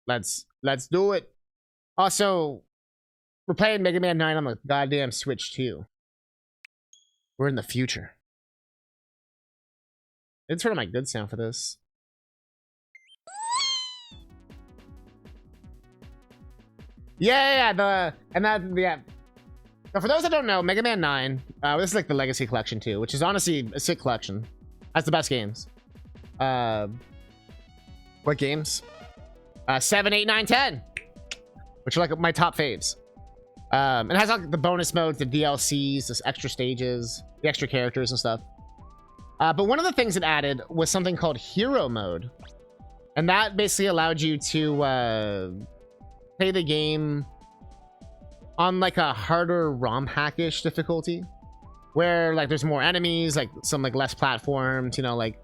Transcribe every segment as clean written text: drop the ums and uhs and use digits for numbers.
Let's do it. Also, we're playing Mega Man 9 on the goddamn Switch too. We're in the future. It's sort of my good sound for this. Yeah. So for those that don't know, Mega Man 9, this is like the Legacy Collection too, which is honestly a sick collection. That's the best games. What games? 7, 8, 9, 10. Which are like my top faves. It has like the bonus modes, the DLCs, the extra stages, the extra characters and stuff. But one of the things it added was something called Hero Mode. And that basically allowed you to play the game on like a harder ROM hackish difficulty. Where like there's more enemies, like some like less platforms, you know, like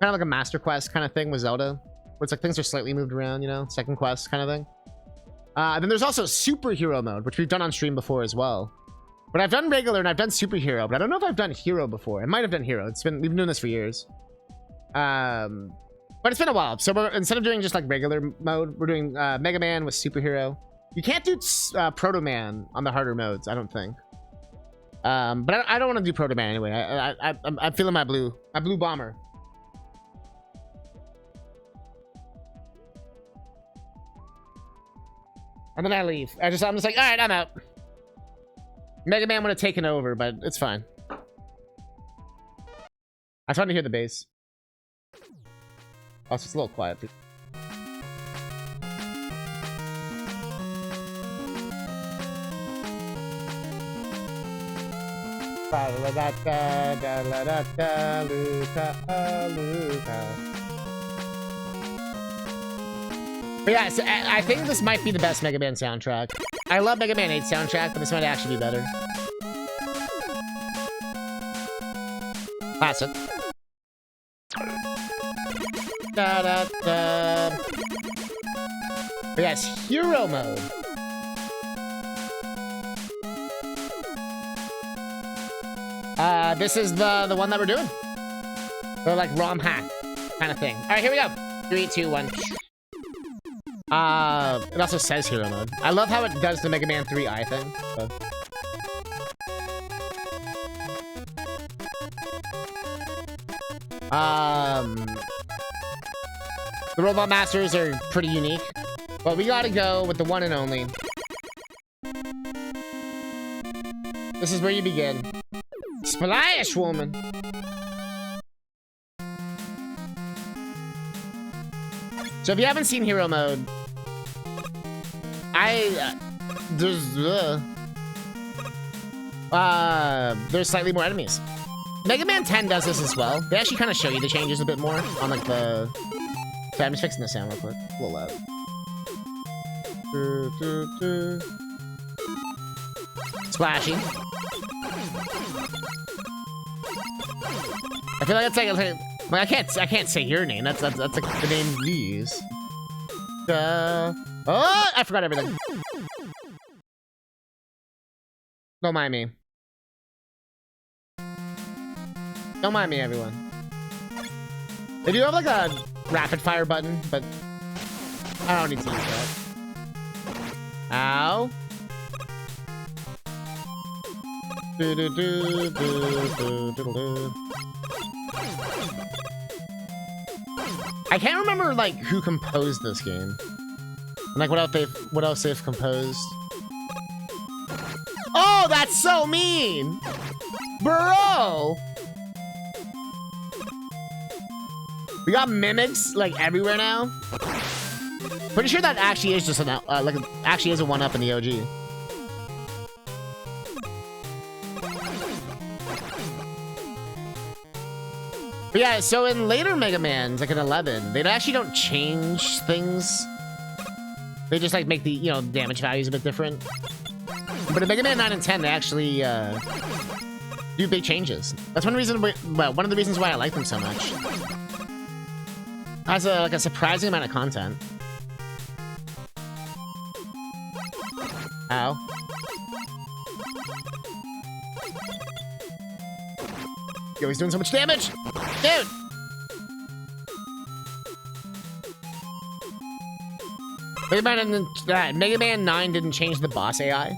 kind of like a Master Quest kind of thing with Zelda. Where it's like things are slightly moved around, you know, second quest kind of thing. Then there's also Superhero Mode, which we've done on stream before as well. But I've done regular and I've done Superhero, but I don't know if I've done Hero before. I might have done Hero. We've been doing this for years. But it's been a while. So instead of doing just like regular mode, we're doing Mega Man with Superhero. You can't do Proto Man on the harder modes, I don't think. But I don't want to do Proto Man anyway. I'm feeling my blue bomber. And then I leave. I'm just like, all right, I'm out. Mega Man would have taken over, but it's fine. I tried to hear the bass. Oh, so it's a little quiet. But yeah, so I think this might be the best Mega Man soundtrack. I love Mega Man 8 soundtrack, but this might actually be better. Classic. But yes, Hero Mode. This is the one that we're doing. The like ROM hack kind of thing. All right, here we go. 3, 2, 1. It also says Hero Mode. I love how it does the Mega Man 3 eye thing. The Robot Masters are pretty unique, but we gotta go with the one and only. This is where you begin. Splash Woman. So if you haven't seen Hero Mode, there's slightly more enemies. Mega Man 10 does this as well. They actually kind of show you the changes a bit more on like the... So I'm just fixing the sound real quick. A little loud. Splashy. I feel like it's like I can't say your name. That's like the name you use. Oh, I forgot everything. Don't mind me. Don't mind me, everyone. They do have like a rapid fire button, but I don't need to use that. Ow. I can't remember like who composed this game. And, like what else they've composed. Oh, that's so mean, bro. We got mimics like everywhere now. Pretty sure that actually is just an actually is a one-up in the OG. But yeah, so in later Mega Mans, like in 11, they actually don't change things. They just like make the, you know, damage values a bit different. But in Mega Man 9 and 10, they actually do big changes. That's one reason, well, one of the reasons why I like them so much. Has like a surprising amount of content. Ow. Yo, he's doing so much damage! Dude! Mega Man 9 didn't change the boss AI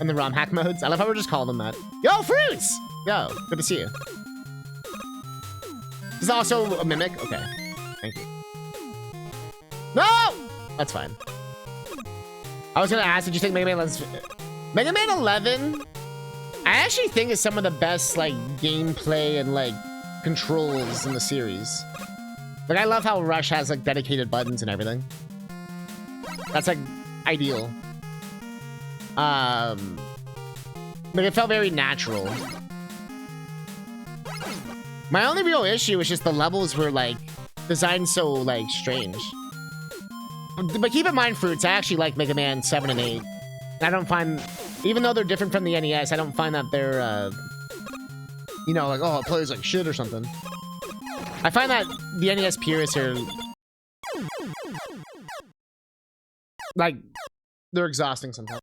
and the ROM hack modes. I love how we're just calling them that. Yo, Fruits! Yo, good to see you. This is also a mimic? Okay. Thank you. No! That's fine. I was gonna ask, did you think Mega Man 11... Mega Man 11, I actually think is some of the best, like, gameplay and, like, controls in the series. Like, I love how Rush has, like, dedicated buttons and everything. That's, like, ideal. Like, it felt very natural. My only real issue is just the levels were, like, designed so, like, strange. But keep in mind, Fruits, I actually like Mega Man 7 and 8. I don't find, even though they're different from the NES, I don't find that they're, you know, like, oh, it plays like shit or something. I find that the NES purists are, like, they're exhausting sometimes.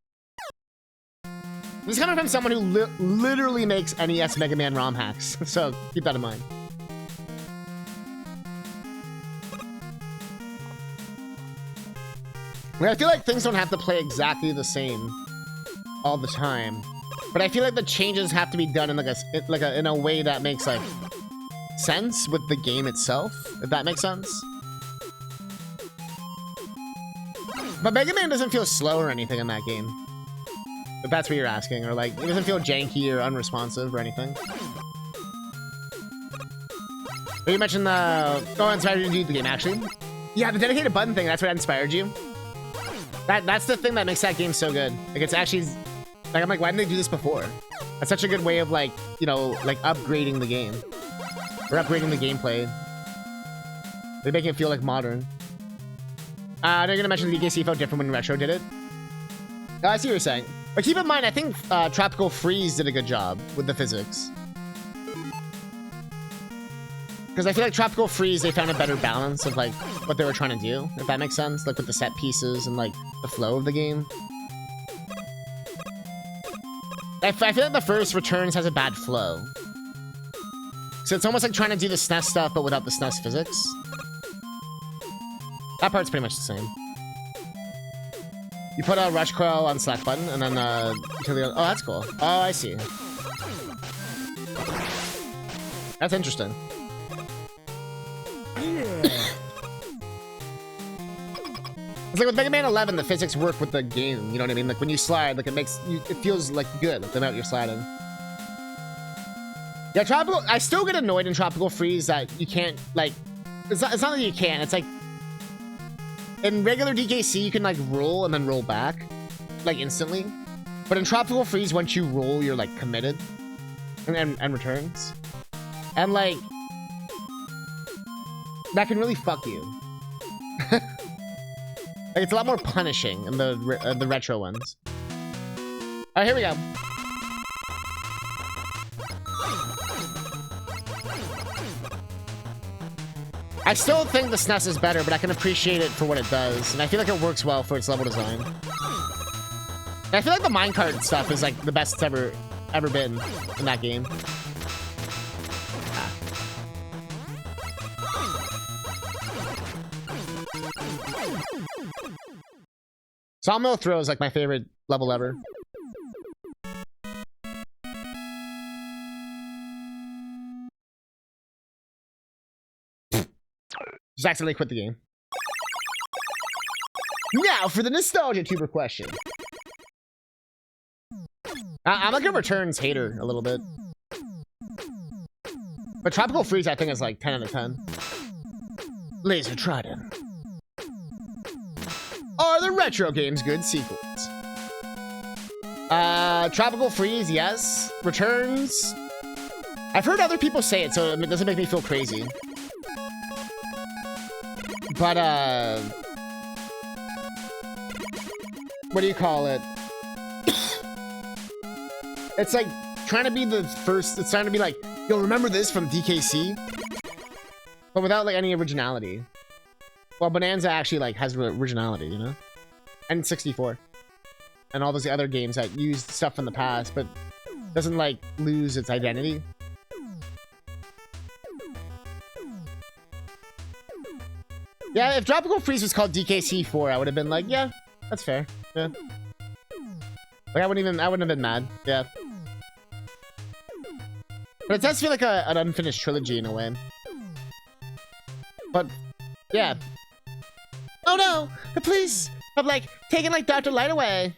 This is coming from someone who literally makes NES Mega Man ROM hacks, so keep that in mind. I feel like things don't have to play exactly the same all the time, but I feel like the changes have to be done in in a way that makes like sense with the game itself, if that makes sense. But Mega Man doesn't feel slow or anything in that game, if that's what you're asking, or like it doesn't feel janky or unresponsive or anything. But you mentioned the inspired you to do the game actually. Yeah, the dedicated button thing, that's what inspired you. That's the thing that makes that game so good. Like, it's actually, like, I'm like, why didn't they do this before? That's such a good way of, like, you know, like, upgrading the game. Or upgrading the gameplay. They make it feel, like, modern. They're gonna mention the DKC felt different when Retro did it. I see what you're saying. But keep in mind, I think Tropical Freeze did a good job with the physics. Because I feel like Tropical Freeze, they found a better balance of, like, what they were trying to do, if that makes sense. Like, with the set pieces and, like, the flow of the game. I feel like the first Returns has a bad flow. So it's almost like trying to do the SNES stuff, but without the SNES physics. That part's pretty much the same. You put a Rush Coil on select button, and then, oh, that's cool. Oh, I see. That's interesting. It's like with Mega Man 11, the physics work with the game, you know what I mean? Like when you slide, like it feels like good, like the amount you're sliding. Yeah, I still get annoyed in Tropical Freeze that you can't, like, it's not that you can't, it's like, in regular DKC, you can like roll and then roll back, like instantly. But in Tropical Freeze, once you roll, you're like committed and returns. And like, that can really fuck you. Like, it's a lot more punishing in the retro ones. Alright, here we go. I still think the SNES is better, but I can appreciate it for what it does. And I feel like it works well for its level design. And I feel like the minecart stuff is like the best it's ever been in that game. Sawmill Throw is like my favorite level ever. Just accidentally quit the game. Now for the Nostalgia Tuber question. I'm like a Returns hater a little bit. But Tropical Freeze I think is like 10 out of 10. Laser Trident. Are the retro games good sequels? Tropical Freeze, yes. Returns. I've heard other people say it, so it doesn't make me feel crazy. But, what do you call it? It's like trying to be the first, it's trying to be like, yo, remember this from DKC? But without like any originality. Well, Bonanza actually like has originality, you know? And 64. And all those other games that used stuff from the past, but doesn't like lose its identity. Yeah, if Tropical Freeze was called DKC4, I would have been like, yeah, that's fair. Yeah. Like, I wouldn't have been mad. Yeah. But it does feel like an unfinished trilogy in a way. But, yeah. Oh no! The police have, like, taken, like, Dr. Light away.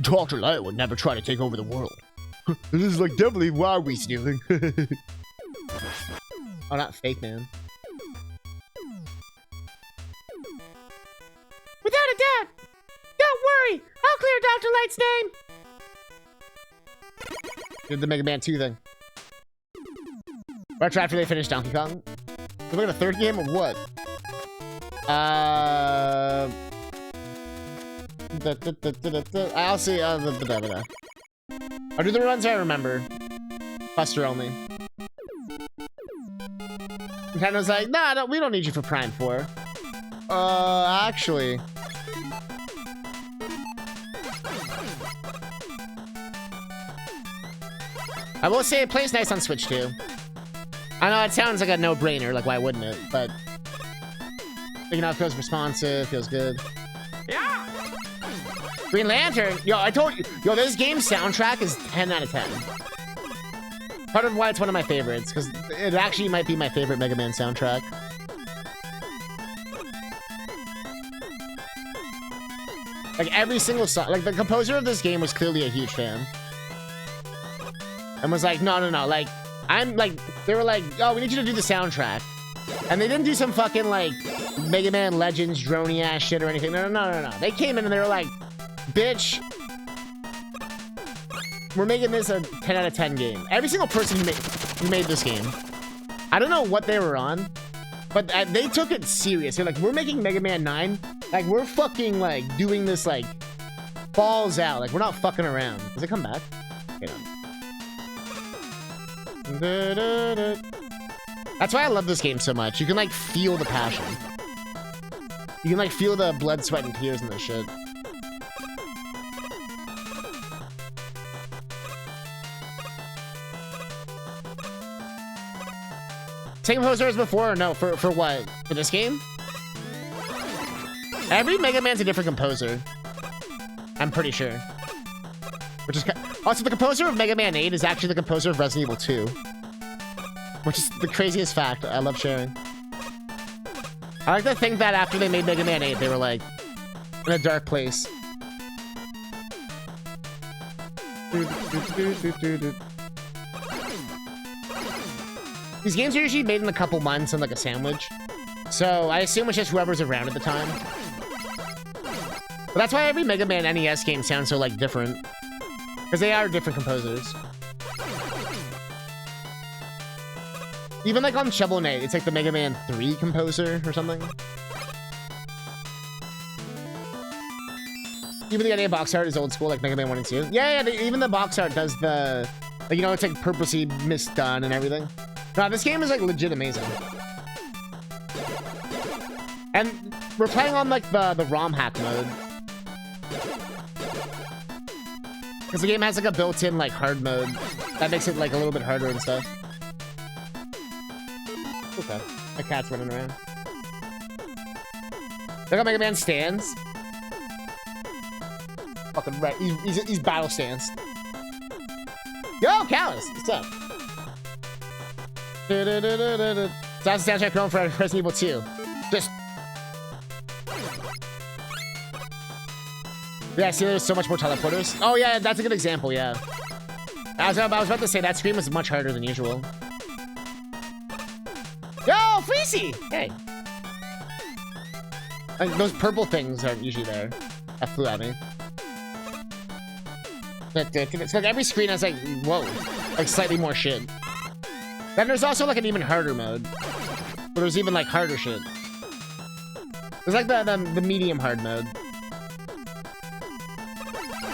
Dr. Light would never try to take over the world. This is, like, definitely why we stealing. Oh, not fake, man. Without a doubt! Don't worry! I'll clear Dr. Light's name! Did the Mega Man 2 thing. Right after they finish Donkey Kong. We're looking at a third game or what? I'll see. I'll do the runs I remember. Buster only. Nintendo's like, nah, no, we don't need you for Prime 4. Actually. I will say it plays nice on Switch too. I know it sounds like a no-brainer, like why wouldn't it? But you know, it feels responsive, feels good. Yeah. Green Lantern, yo, I told you, yo, this game's soundtrack is 10 out of 10. Part of why it's one of my favorites, because it actually might be my favorite Mega Man soundtrack. Like every single song, like the composer of this game was clearly a huge fan. And was like, no, like, I'm like, they were like, oh, we need you to do the soundtrack. And they didn't do some fucking like Mega Man Legends drony ass shit or anything. No. They came in and they were like, bitch, we're making this a 10 out of 10 game. Every single person who made this game, I don't know what they were on, but they took it serious. They're like, we're making Mega Man 9. Like, we're fucking like doing this like balls out. Like, we're not fucking around. Does it come back? Okay, no. That's why I love this game so much. You can like feel the passion. You can like feel the blood, sweat, and tears in this shit. Same composer as before or no? For what? For this game? Every Mega Man's a different composer. I'm pretty sure. Which is also the composer of Mega Man 8 is actually the composer of Resident Evil 2. Which is the craziest fact I love sharing. I like to think that after they made Mega Man 8, they were like in a dark place. These games are usually made in a couple months in like a sandwich. So I assume it's just whoever's around at the time. But that's why every Mega Man NES game sounds so like different. Because they are different composers. Even like on Shovel Knight, it's like the Mega Man 3 composer or something. Even the NES box art is old school, like Mega Man 1 and 2. Yeah, even the box art does the... Like, you know, it's like purposely misdone and everything. No, this game is like legit amazing. And we're playing on like the ROM hack mode. Because the game has like a built-in like hard mode. That makes it like a little bit harder and stuff. Okay. My cat's running around. Look how Mega Man stands. Fucking right. He's battle stance. Yo, Callus! What's up? That's the soundtrack film for Resident Evil 2. Just... Yeah, see, there's so much more teleporters. Oh, yeah, that's a good example, yeah. I was about to say, that screen was much harder than usual. Yo, Freezy! Hey. Like, those purple things aren't usually there. That flew at me. It's like every screen has like, whoa, like slightly more shit. Then there's also like an even harder mode. Where there's even like harder shit. There's like the medium hard mode.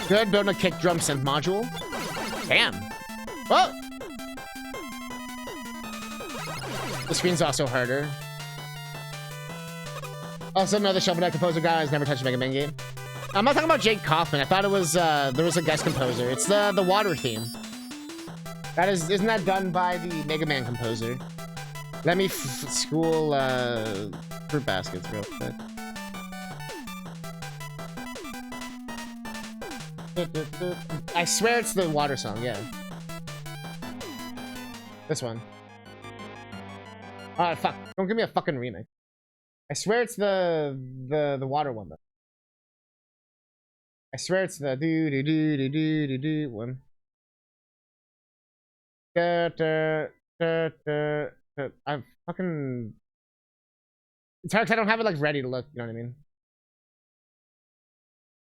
Good, building a kick drum synth module. Damn. Whoa! The screen's also harder. Also, another Shovel Knight composer guy has never touched a Mega Man game. I'm not talking about Jake Kaufman. I thought it was, there was a guest composer. It's the water theme. Isn't that done by the Mega Man composer? Let me school, fruit baskets real quick. I swear it's the water song, yeah. This one. Alright, fuck. Don't give me a fucking remix. I swear it's the water one though. I swear it's the do one. I'm fucking. It's hard 'cause I don't have it like ready to look. You know what I mean?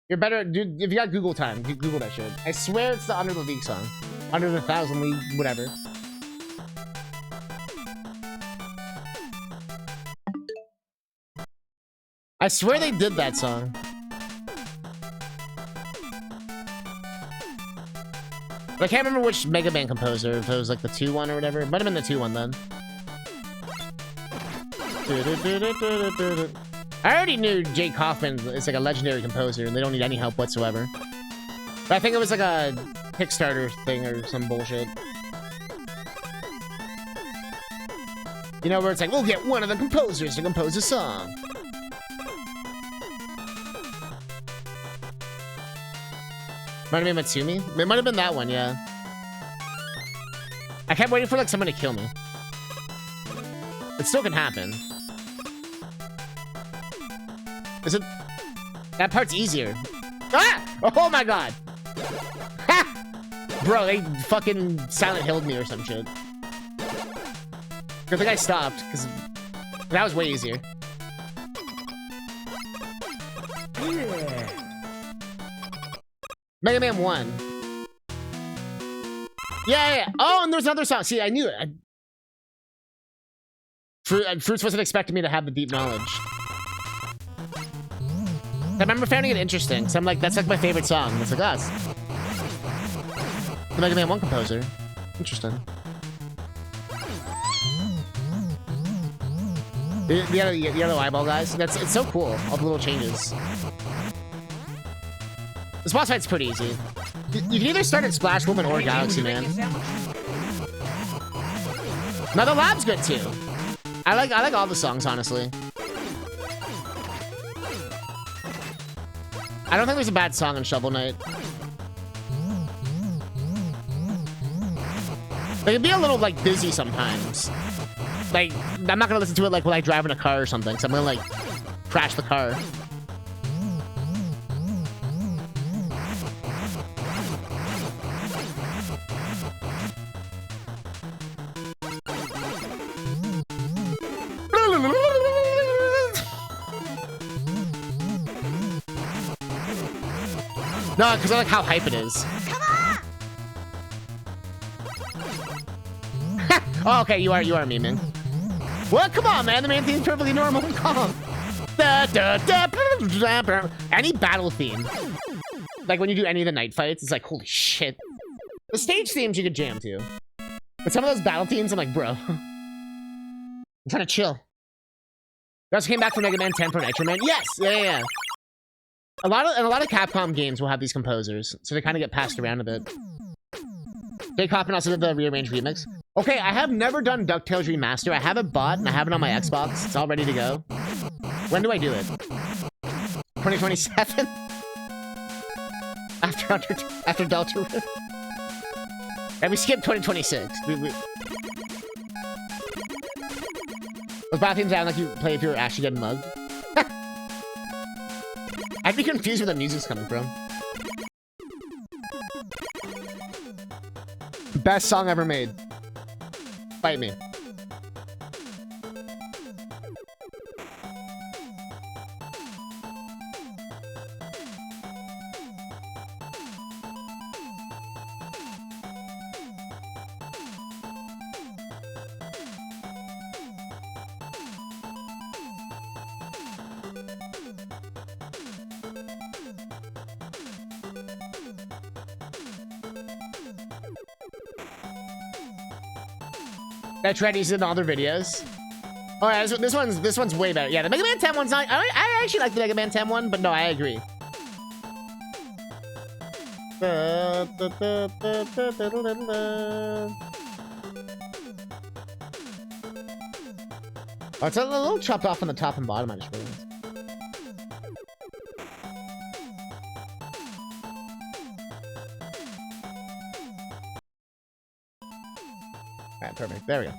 You're better, dude. If you got Google time, Google that shit. I swear it's the Under the League song, Under the 1,000 League, whatever. I swear they did that song. But I can't remember which Mega Man composer, if it was like the 2 one or whatever. It might have been the 2 one then. I already knew Jake Kaufman is like a legendary composer and they don't need any help whatsoever. But I think it was like a Kickstarter thing or some bullshit. You know, where it's like, we'll get one of the composers to compose a song. Might have been Matsumi? It might have been that one, yeah. I kept waiting for like someone to kill me. It still can happen. Is it? That part's easier. Ah! Oh my god! Ha! Bro, they fucking Silent Hill'd me or some shit. I think I stopped, because that was way easier. Yeah. Mega Man 1. Yeah. Oh, and there's another song. See, I knew it. Fruits wasn't expecting me to have the deep knowledge. I remember finding it interesting, so I'm like, that's like my favorite song. It's like, us. The Mega Man 1 composer. Interesting. The yellow eyeball guys. It's so cool. All the little changes. This boss fight's pretty easy. You can either start at Splash Woman or Galaxy Man. Now the lab's good too. I like all the songs, honestly. I don't think there's a bad song in Shovel Knight. They can be a little like busy sometimes. Like, I'm not gonna listen to it like when I drive in a car or something, so I'm gonna like crash the car. No, because I like how hype it is. Oh, okay, you are memeing. Well, come on, man. The main theme's perfectly normal and calm. Any battle theme, like when you do any of the night fights, it's like, holy shit. The stage themes you could jam to. But some of those battle themes, I'm like, bro. I'm trying to chill. You also came back from Mega Man 10 for Nitro Man? Yes! Yeah. A lot of Capcom games will have these composers, so they kind of get passed around a bit. Jake Kaufman also did the rearranged remix. Okay, I have never done DuckTales Remaster. I have it bought, and I have it on my Xbox. It's all ready to go. When do I do it? 2027? After Delta. And we skipped 2026. Those battle themes sound like you play if you were actually getting mugged. I'd be confused where the music's coming from. Best song ever made. Fight me. That's right, he's in other videos. Oh yeah, this one's way better. Yeah, the Mega Man 10 one's not. I actually like the Mega Man 10 one, but no, I agree. Oh, it's a little chopped off on the top and bottom, I just realized. Alright, perfect. There we go.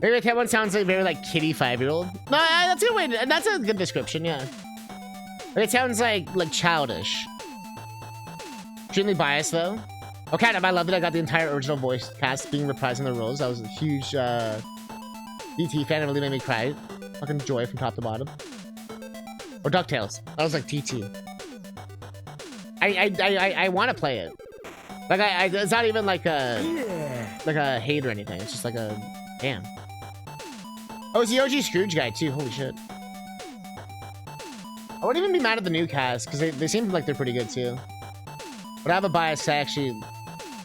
Maybe that one sounds like very like kitty 5-year-old. No, that's a good way. That's a good description. Yeah, it sounds like childish. Extremely biased though. Oh, CatNip, I love that I got the entire original voice cast being reprising the roles. I was a huge DT fan. It really made me cry. Fucking joy from top to bottom. Or DuckTales. That was like TT. I want to play it. Like it's not even like a hate or anything. It's just like a damn. Oh, it's the OG Scrooge guy too. Holy shit. I wouldn't even be mad at the new cast because they seem like they're pretty good too. But I have a bias. I actually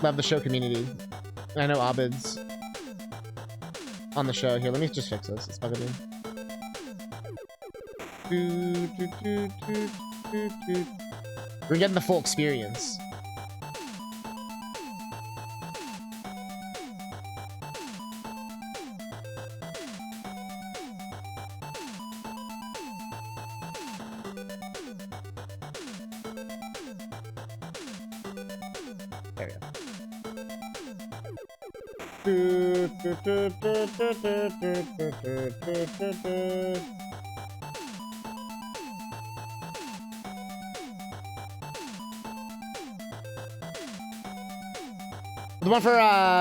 love the show Community. And I know Abed's on the show. Here, let me just fix this. It's bugging me. We're getting the full experience. There we go. The one for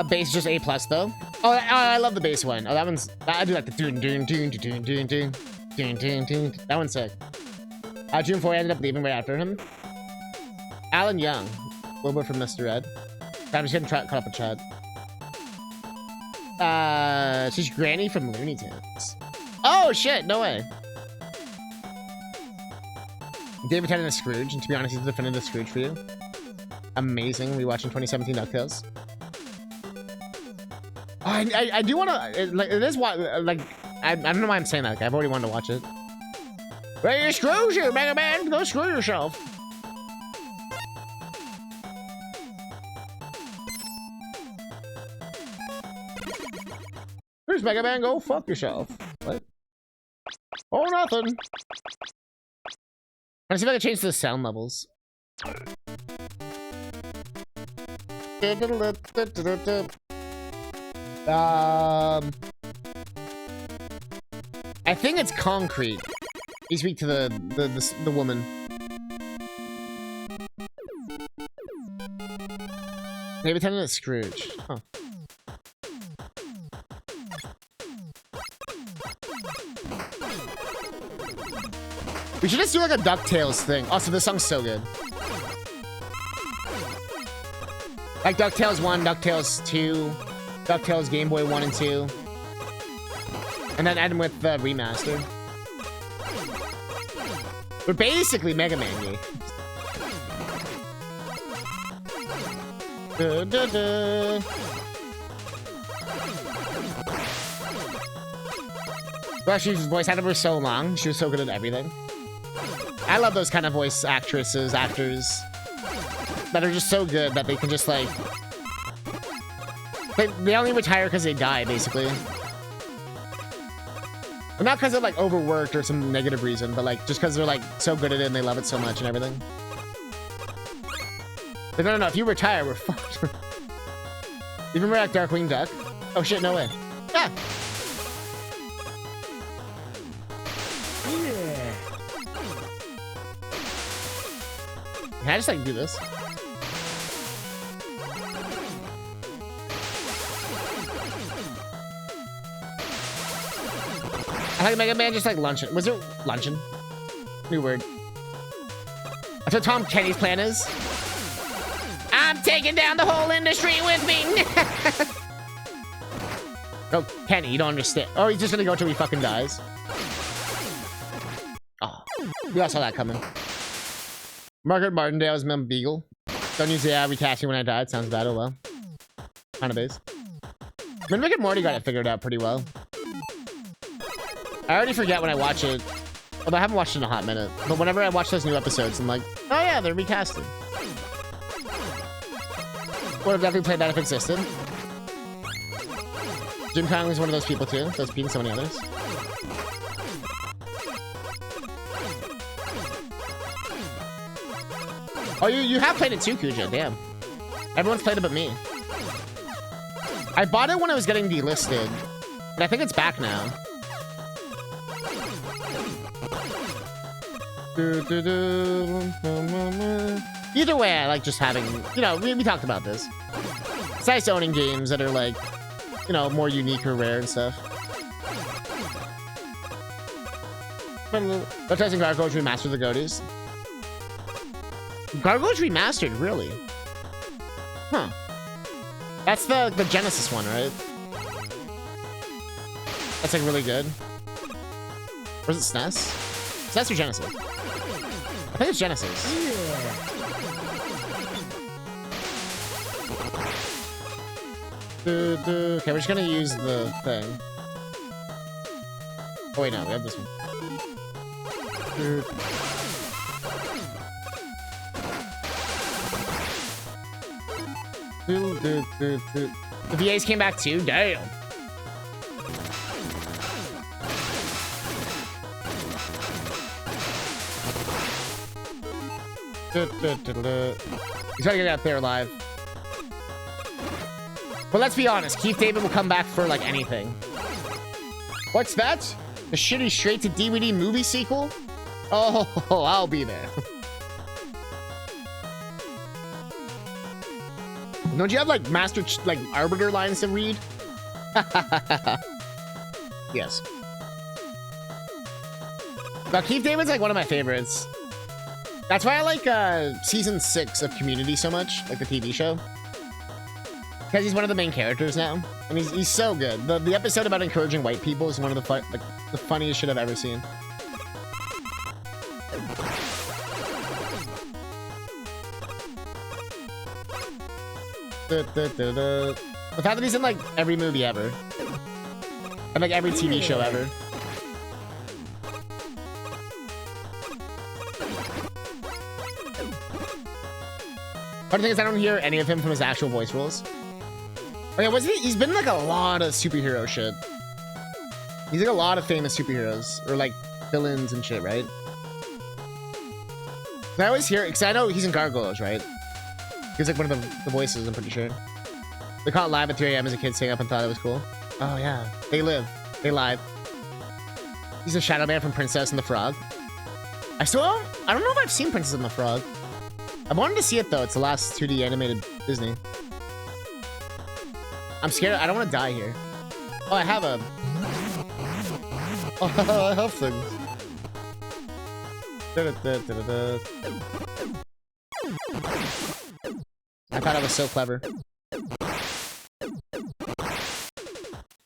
bass is just A+ though. Oh, I love the bass one. Oh, that one's I do like the doon doon doon doon doon doon doon doon doon. That one's sick. June 4 I ended up leaving right after him. Alan Young, Wilbur from Mr. Ed. I'm just getting caught up with Chad. She's Granny from Looney Tunes. Oh shit, no way. David Tennant is Scrooge, and to be honest, he's the definitive Scrooge for you. Amazing rewatching 2017 DuckTales. Oh, I do want to like it is what like I don't know why I'm saying that. Like, I've already wanted to watch it. Well, you screws you, Mega Man. Go screw yourself. Here's Mega Man. Go fuck yourself. What? Oh, nothing. Let's see if I can change the sound levels. I think it's concrete. You speak to the woman. Maybe tell me it's Scrooge. Huh. We should just do like a DuckTales thing. Also, this song's so good. Like DuckTales 1, DuckTales 2, DuckTales Game Boy 1 and 2. And then end with the remaster. We're basically Mega Man games. Well, she's voice acted for so long. She was so good at everything. I love those kind of voice actresses, actors that are just so good that they can just like they only retire because they die, basically. And not because they're like overworked or some negative reason, but like just because they're like so good at it and they love it so much and everything. But no, if you retire, we're fucked. You remember that Darkwing Duck? Oh shit, no way. Yeah. Can I just like do this? I like Mega Man just like luncheon. Was it luncheon? New word. That's what Tom Kenny's plan is. I'm taking down the whole industry with me. Oh, Kenny, you don't understand. Oh, he's just gonna go till he fucking dies. Oh, we all saw that coming. Margaret Martindale's Mem Beagle. Don't use the recasting when I died. Sounds bad. Oh well. Kind of base. I mean, Rick and Morty got it figured out pretty well. I already forget when I watch it. Although I haven't watched it in a hot minute. But whenever I watch those new episodes, I'm like, oh yeah, they're recasted. Would have definitely played that if it existed. Jim Conley's one of those people too. So it's beating so many others. Oh, you have played it too, Kuja. Damn. Everyone's played it but me. I bought it when I was getting delisted. And I think it's back now. Either way, I like just having, you know, we talked about this. It's nice owning games that are like, you know, more unique or rare and stuff. Advertising Gargoyles Remastered the Goaties. Gargoyles Remastered, really? Huh. That's the Genesis one, right? That's like really good. Or is it SNES? SNES or Genesis? I think it's Genesis. Okay, we're just gonna use the thing. Oh wait, no, we have this one. The VAs came back too? Damn. He's trying to get out there alive. But let's be honest, Keith David will come back for like anything. What's that? The shitty straight to DVD movie sequel? Oh, I'll be there. Don't you have like master like arbiter lines to read? Yes. Now Keith David's like one of my favorites. That's why I like season 6 of Community so much, like the TV show. Because he's one of the main characters now. And he's so good. The episode about encouraging white people is one of the funniest shit I've ever seen. The fact that he's in like every movie ever. And like every TV show ever. Part of the thing is I don't hear any of him from his actual voice roles. Oh yeah, wasn't he? He's been in like a lot of superhero shit. He's like a lot of famous superheroes or like villains and shit, right? I always hear, because I know he's in Gargoyles, right? He's like one of the voices, I'm pretty sure. They caught live at 3 AM as a kid, staying up and thought it was cool. Oh yeah, they live. They live. He's a Shadow Man from Princess and the Frog. I don't know if I've seen Princess and the Frog. I wanted to see it though. It's the last 2D animated Disney. I'm scared. I don't want to die here. Oh, I have a... Oh, I have things. I thought I was so clever.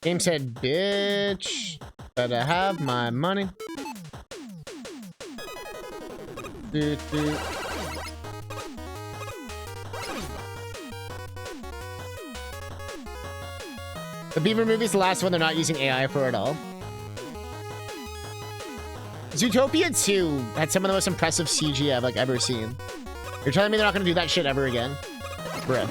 Game said, bitch, better have my money. The Beaver movie's the last one they're not using AI for at all. Zootopia 2 had some of the most impressive CG I've like ever seen. You're telling me they're not gonna do that shit ever again? Bruh.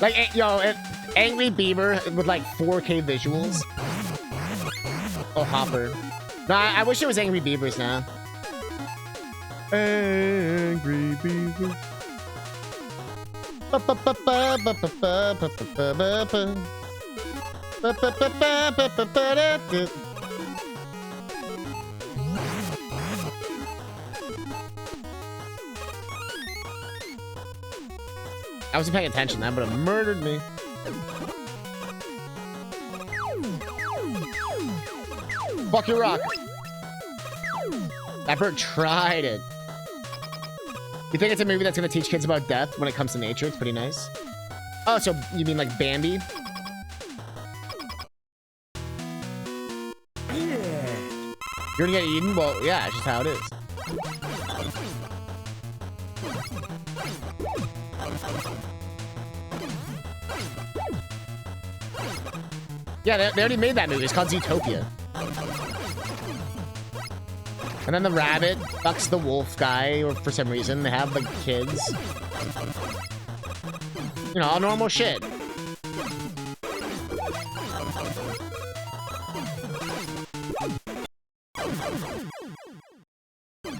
Like, yo, Angry Beaver with like 4K visuals. Oh, Hopper. No, I wish it was Angry Beavers now. Angry Beavers. I wasn't paying attention. That would have murdered me. Fuck your rock. That bird tried it. You think it's a movie that's gonna teach kids about death when it comes to nature? It's pretty nice. Oh, so you mean like Bambi? You're gonna get eaten? Well, yeah, it's just how it is. Yeah, they already made that movie. It's called Zootopia. And then the rabbit fucks the wolf guy, or for some reason they have like kids. You know, all normal shit.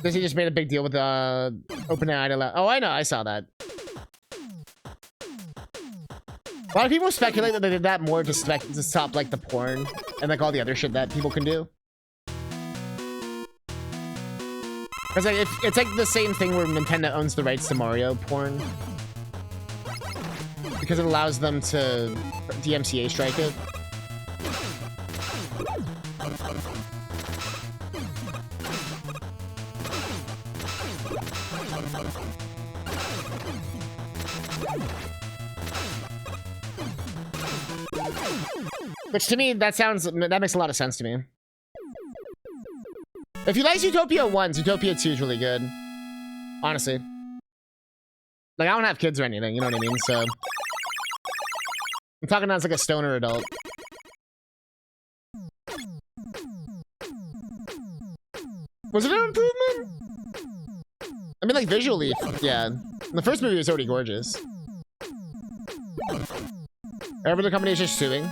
Disney just made a big deal with opening Idol. Oh, I know, I saw that. A lot of people speculate that they did that more to stop like the porn and like all the other shit that people can do. Cause like it's like the same thing where Nintendo owns the rights to Mario porn because it allows them to DMCA strike it. Which to me, that makes a lot of sense to me. If you like Zootopia 1, Zootopia 2 is really good. Honestly. Like, I don't have kids or anything, you know what I mean? So... I'm talking as like a stoner adult. Was it an improvement? I mean, like, visually, yeah. The first movie was already gorgeous. Every other company is just suing.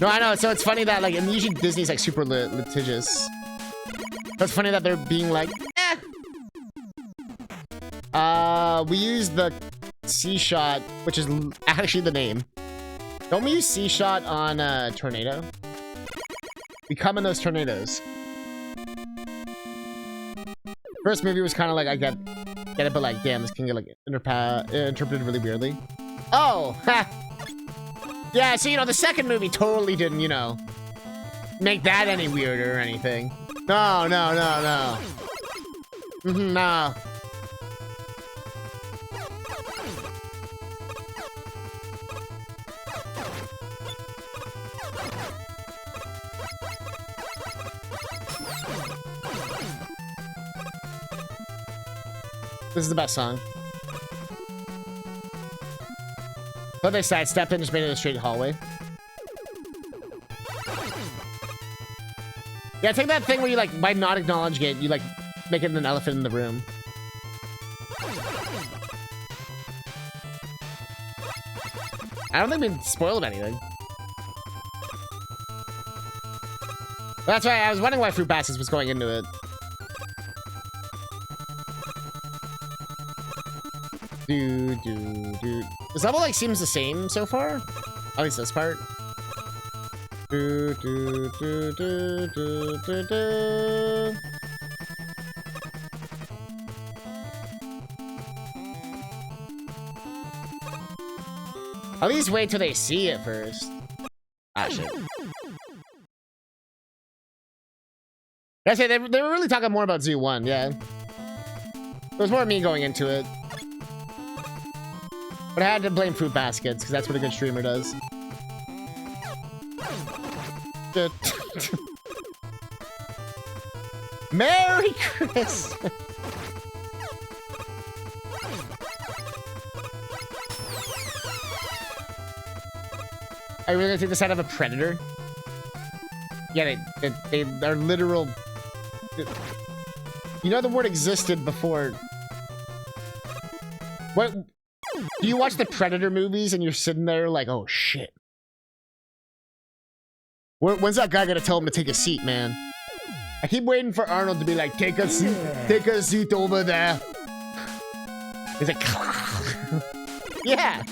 No, I know. So it's funny that, like, and usually Disney's, like, super litigious. So it's funny that they're being like, we use the C-Shot, which is actually the name. Don't we use C-Shot on, Tornado? We come in those tornadoes. First movie was kind of like, I get it, but like, damn, this can get, like, interpreted really weirdly. Oh! Ha! Yeah, so, you know, the second movie totally didn't, you know, make that any weirder or anything. No, no, no, no. No. This is the best song. But they sidestepped and just made it a straight hallway. Yeah, take that thing where you, like, by not acknowledging it, you, like, make it an elephant in the room. I don't think we spoiled anything. That's right, I was wondering why Fruit Baskets was going into it. This level, like, seems the same so far. At least this part. At least wait till they see it first. Ah, shit. I say they were really talking more about Zoo 1, yeah. It was more me going into it. But I had to blame Fruit Baskets, because that's what a good streamer does. Merry Christmas! Are you really gonna take this out of a predator? Yeah, they are literal... You know the word existed before... What... Do you watch the Predator movies and you're sitting there like, oh shit. When's that guy gonna tell him to take a seat, man? I keep waiting for Arnold to be like, take a seat over there. He's like, yeah.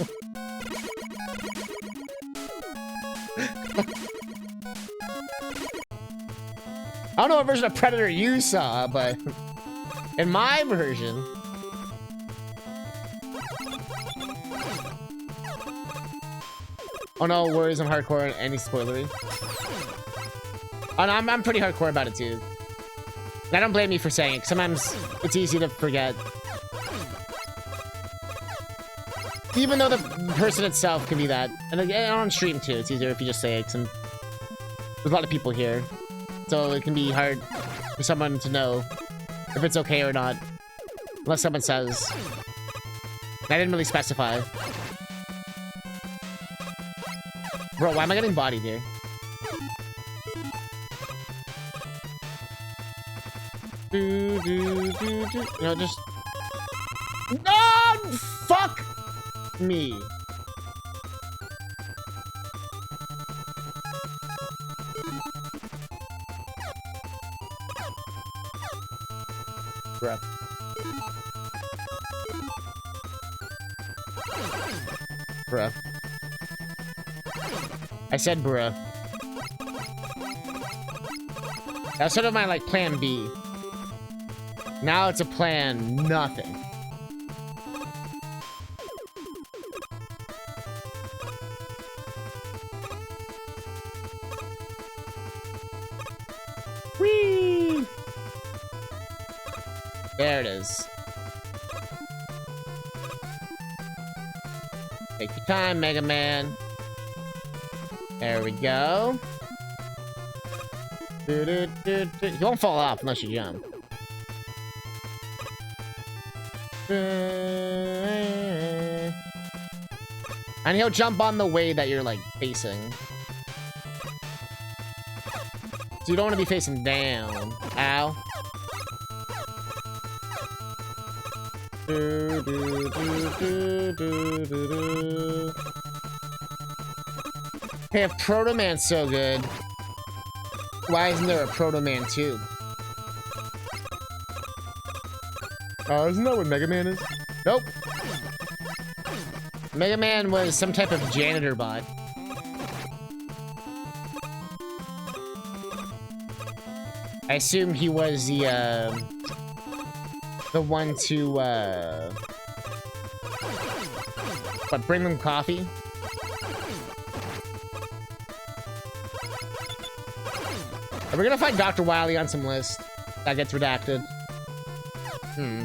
I don't know what version of Predator you saw, but in my version... Oh no, worries, I'm hardcore on any spoilery. Oh, no, I'm pretty hardcore about it too. And I don't blame you for saying it. Sometimes it's easy to forget. Even though the person itself can be that. And on stream too, it's easier if you just say it. There's a lot of people here. so it can be hard for someone to know if it's okay or not. Unless someone says. I didn't really specify. Bro, why am I getting bodied here? No, just... No! Fuck me. Bruh. Bruh. I said bruh. That's sort of my, like, plan B. Now it's a plan nothing. Whee! There it is. Take your time, Mega Man. There we go. You won't fall off unless you jump. And he'll jump on the way that you're, like, facing. So you don't want to be facing down. Ow. Hey, if Proto Man's so good, why isn't there a Proto Man 2? Oh, isn't that what Mega Man is? Nope. Mega Man was some type of janitor bot. I assume he was the one to, what, bring them coffee? Are we gonna find Dr. Wily on some list that gets redacted? Hmm.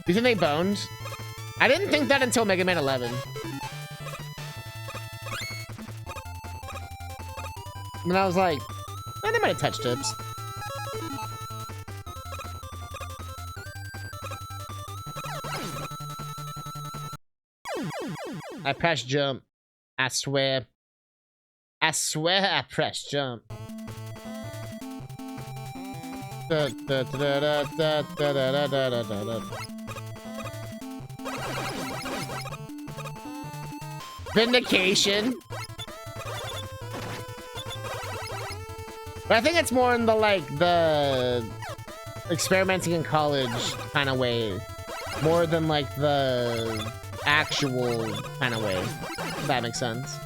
Do you think they boned? I didn't think that until Mega Man 11. And I was like, eh, they might have touched tips. I pressed jump. I swear. I swear I pressed jump. Vindication. But I think it's more in the, like, the experimenting in college kind of way. More than, like, the actual kind of way. If that makes sense.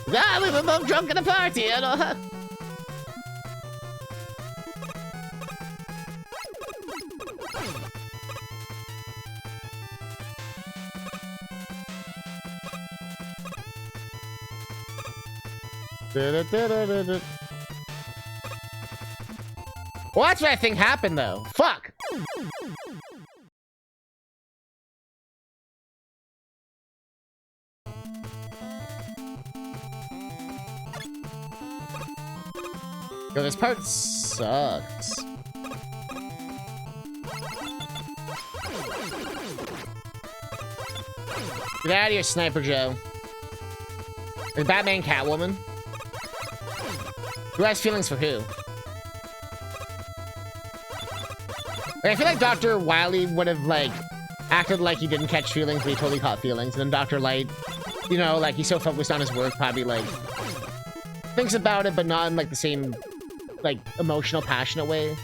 Ah, we were both drunk at a party, you know? Well, that's what I think happened, though. Fuck! Yo, this part sucks. Get out of here, Sniper Joe. Is Batman Catwoman? Who has feelings for who? Like, I feel like Dr. Wily would have, like, acted like he didn't catch feelings, but he totally caught feelings. And then Dr. Light, you know, like, he's so focused on his work, probably, like, thinks about it, but not in, like, the same, like, emotional, passionate way.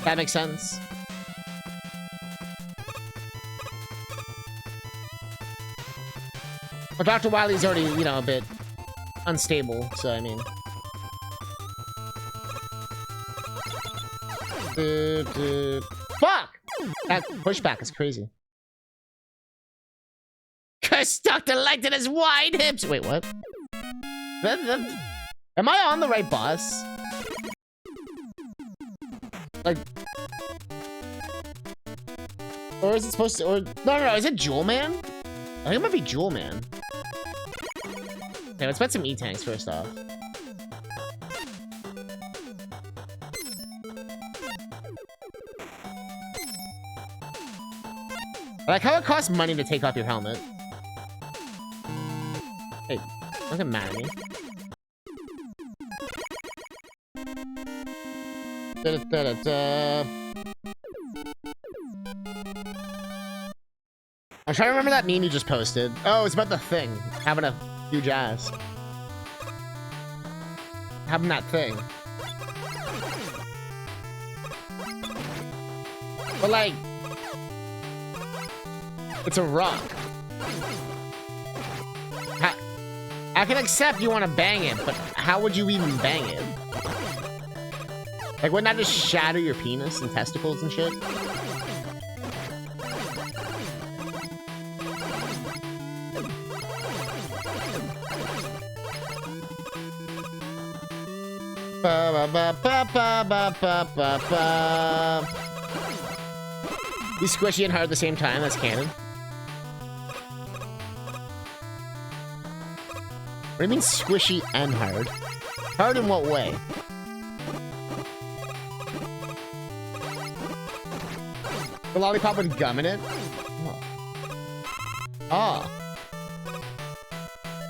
That makes sense. But Dr. Wily's already, you know, a bit unstable, so I mean. Fuck! That pushback is crazy. Curse Dr. Light and his wide hips! Wait, what? Am I on the right boss? Like... Or is it supposed to... Or, no, is it Jewel Man? I think it might be Jewel Man. Okay, let's put some E-Tanks first off. I like how it costs money to take off your helmet. Hey, don't get mad at me. I'm trying to remember that meme you just posted. Oh, it's about the thing. Having a huge ass. Having that thing. But like... It's a rock. I can accept you want to bang it, but how would you even bang it? Like, wouldn't that just shatter your penis and testicles and shit? Ba, ba, ba, ba, ba, ba, ba, ba. He's squishy and hard at the same time. That's canon. What do you mean squishy and hard? Hard in what way? The lollipop with gum in it? Oh.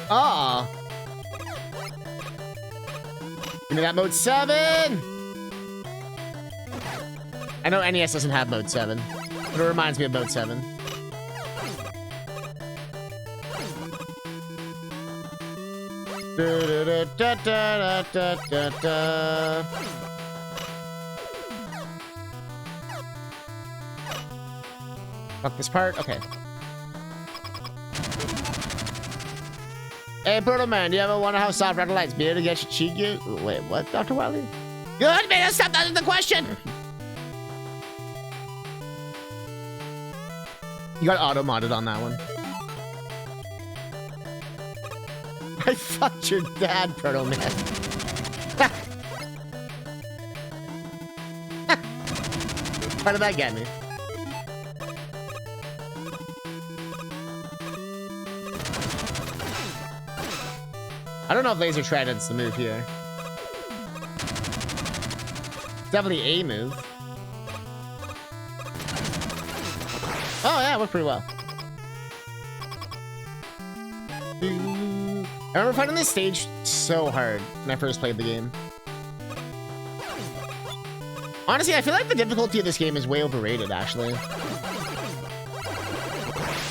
Ah. Give me that mode 7! I know NES doesn't have mode 7, but it reminds me of mode 7. Fuck this part? Okay. Hey, Brutal Man, do you ever wonder how soft red lights beer to get your cheek you? Wait, what, Dr. Wiley? Good, man, stop answering the question! You got auto-modded on that one. I fucked your dad, Proto Man. How did that get me? I don't know if laser trident's the move here. Definitely a move. Oh yeah, it worked pretty well. I remember finding this stage so hard when I first played the game. Honestly, I feel like the difficulty of this game is way overrated, actually.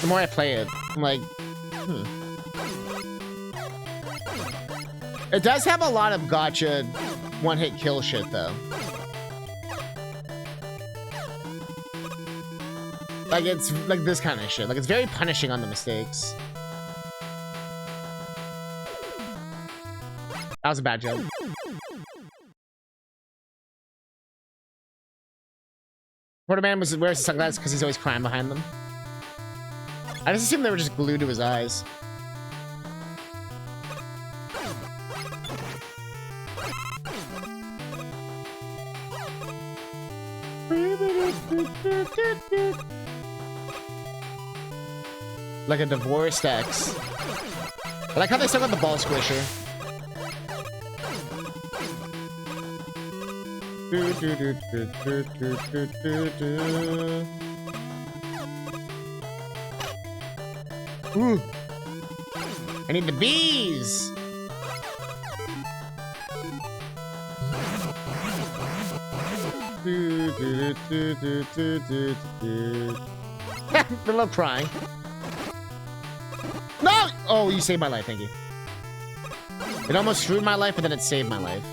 The more I play it, I'm like, It does have a lot of gotcha one-hit kill shit, though. Like, it's like this kind of shit. Like, it's very punishing on the mistakes. That was a bad joke. Porterman wears his sunglasses because he's always crying behind them. I just assumed they were just glued to his eyes. Like a divorced ex. I like how they still got the ball squisher. Ooh. I need the bees. A little crying. No! Oh, you saved my life, thank you. It almost screwed my life, but then it saved my life.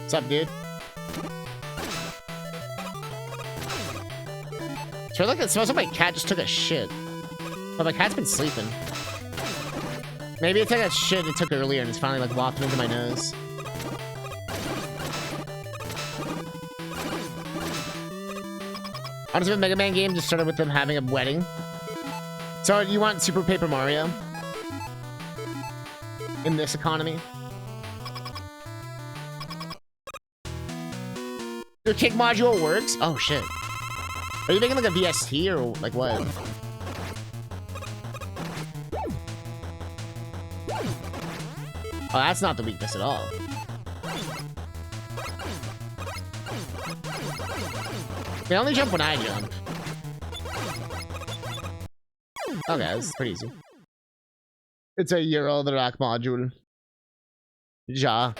What's up, dude? It smells like my cat just took a shit. But my cat's been sleeping. Maybe it's like that shit it took earlier and it's finally like walking into my nose. Honestly, the Mega Man game just started with them having a wedding. So you want Super Paper Mario? In this economy? Your kick module works? Oh shit. Are you making like a VST or like what? Oh, that's not the weakness at all. They only jump when I jump. Okay, this is pretty easy. It's a Euro the Rock module. Ja.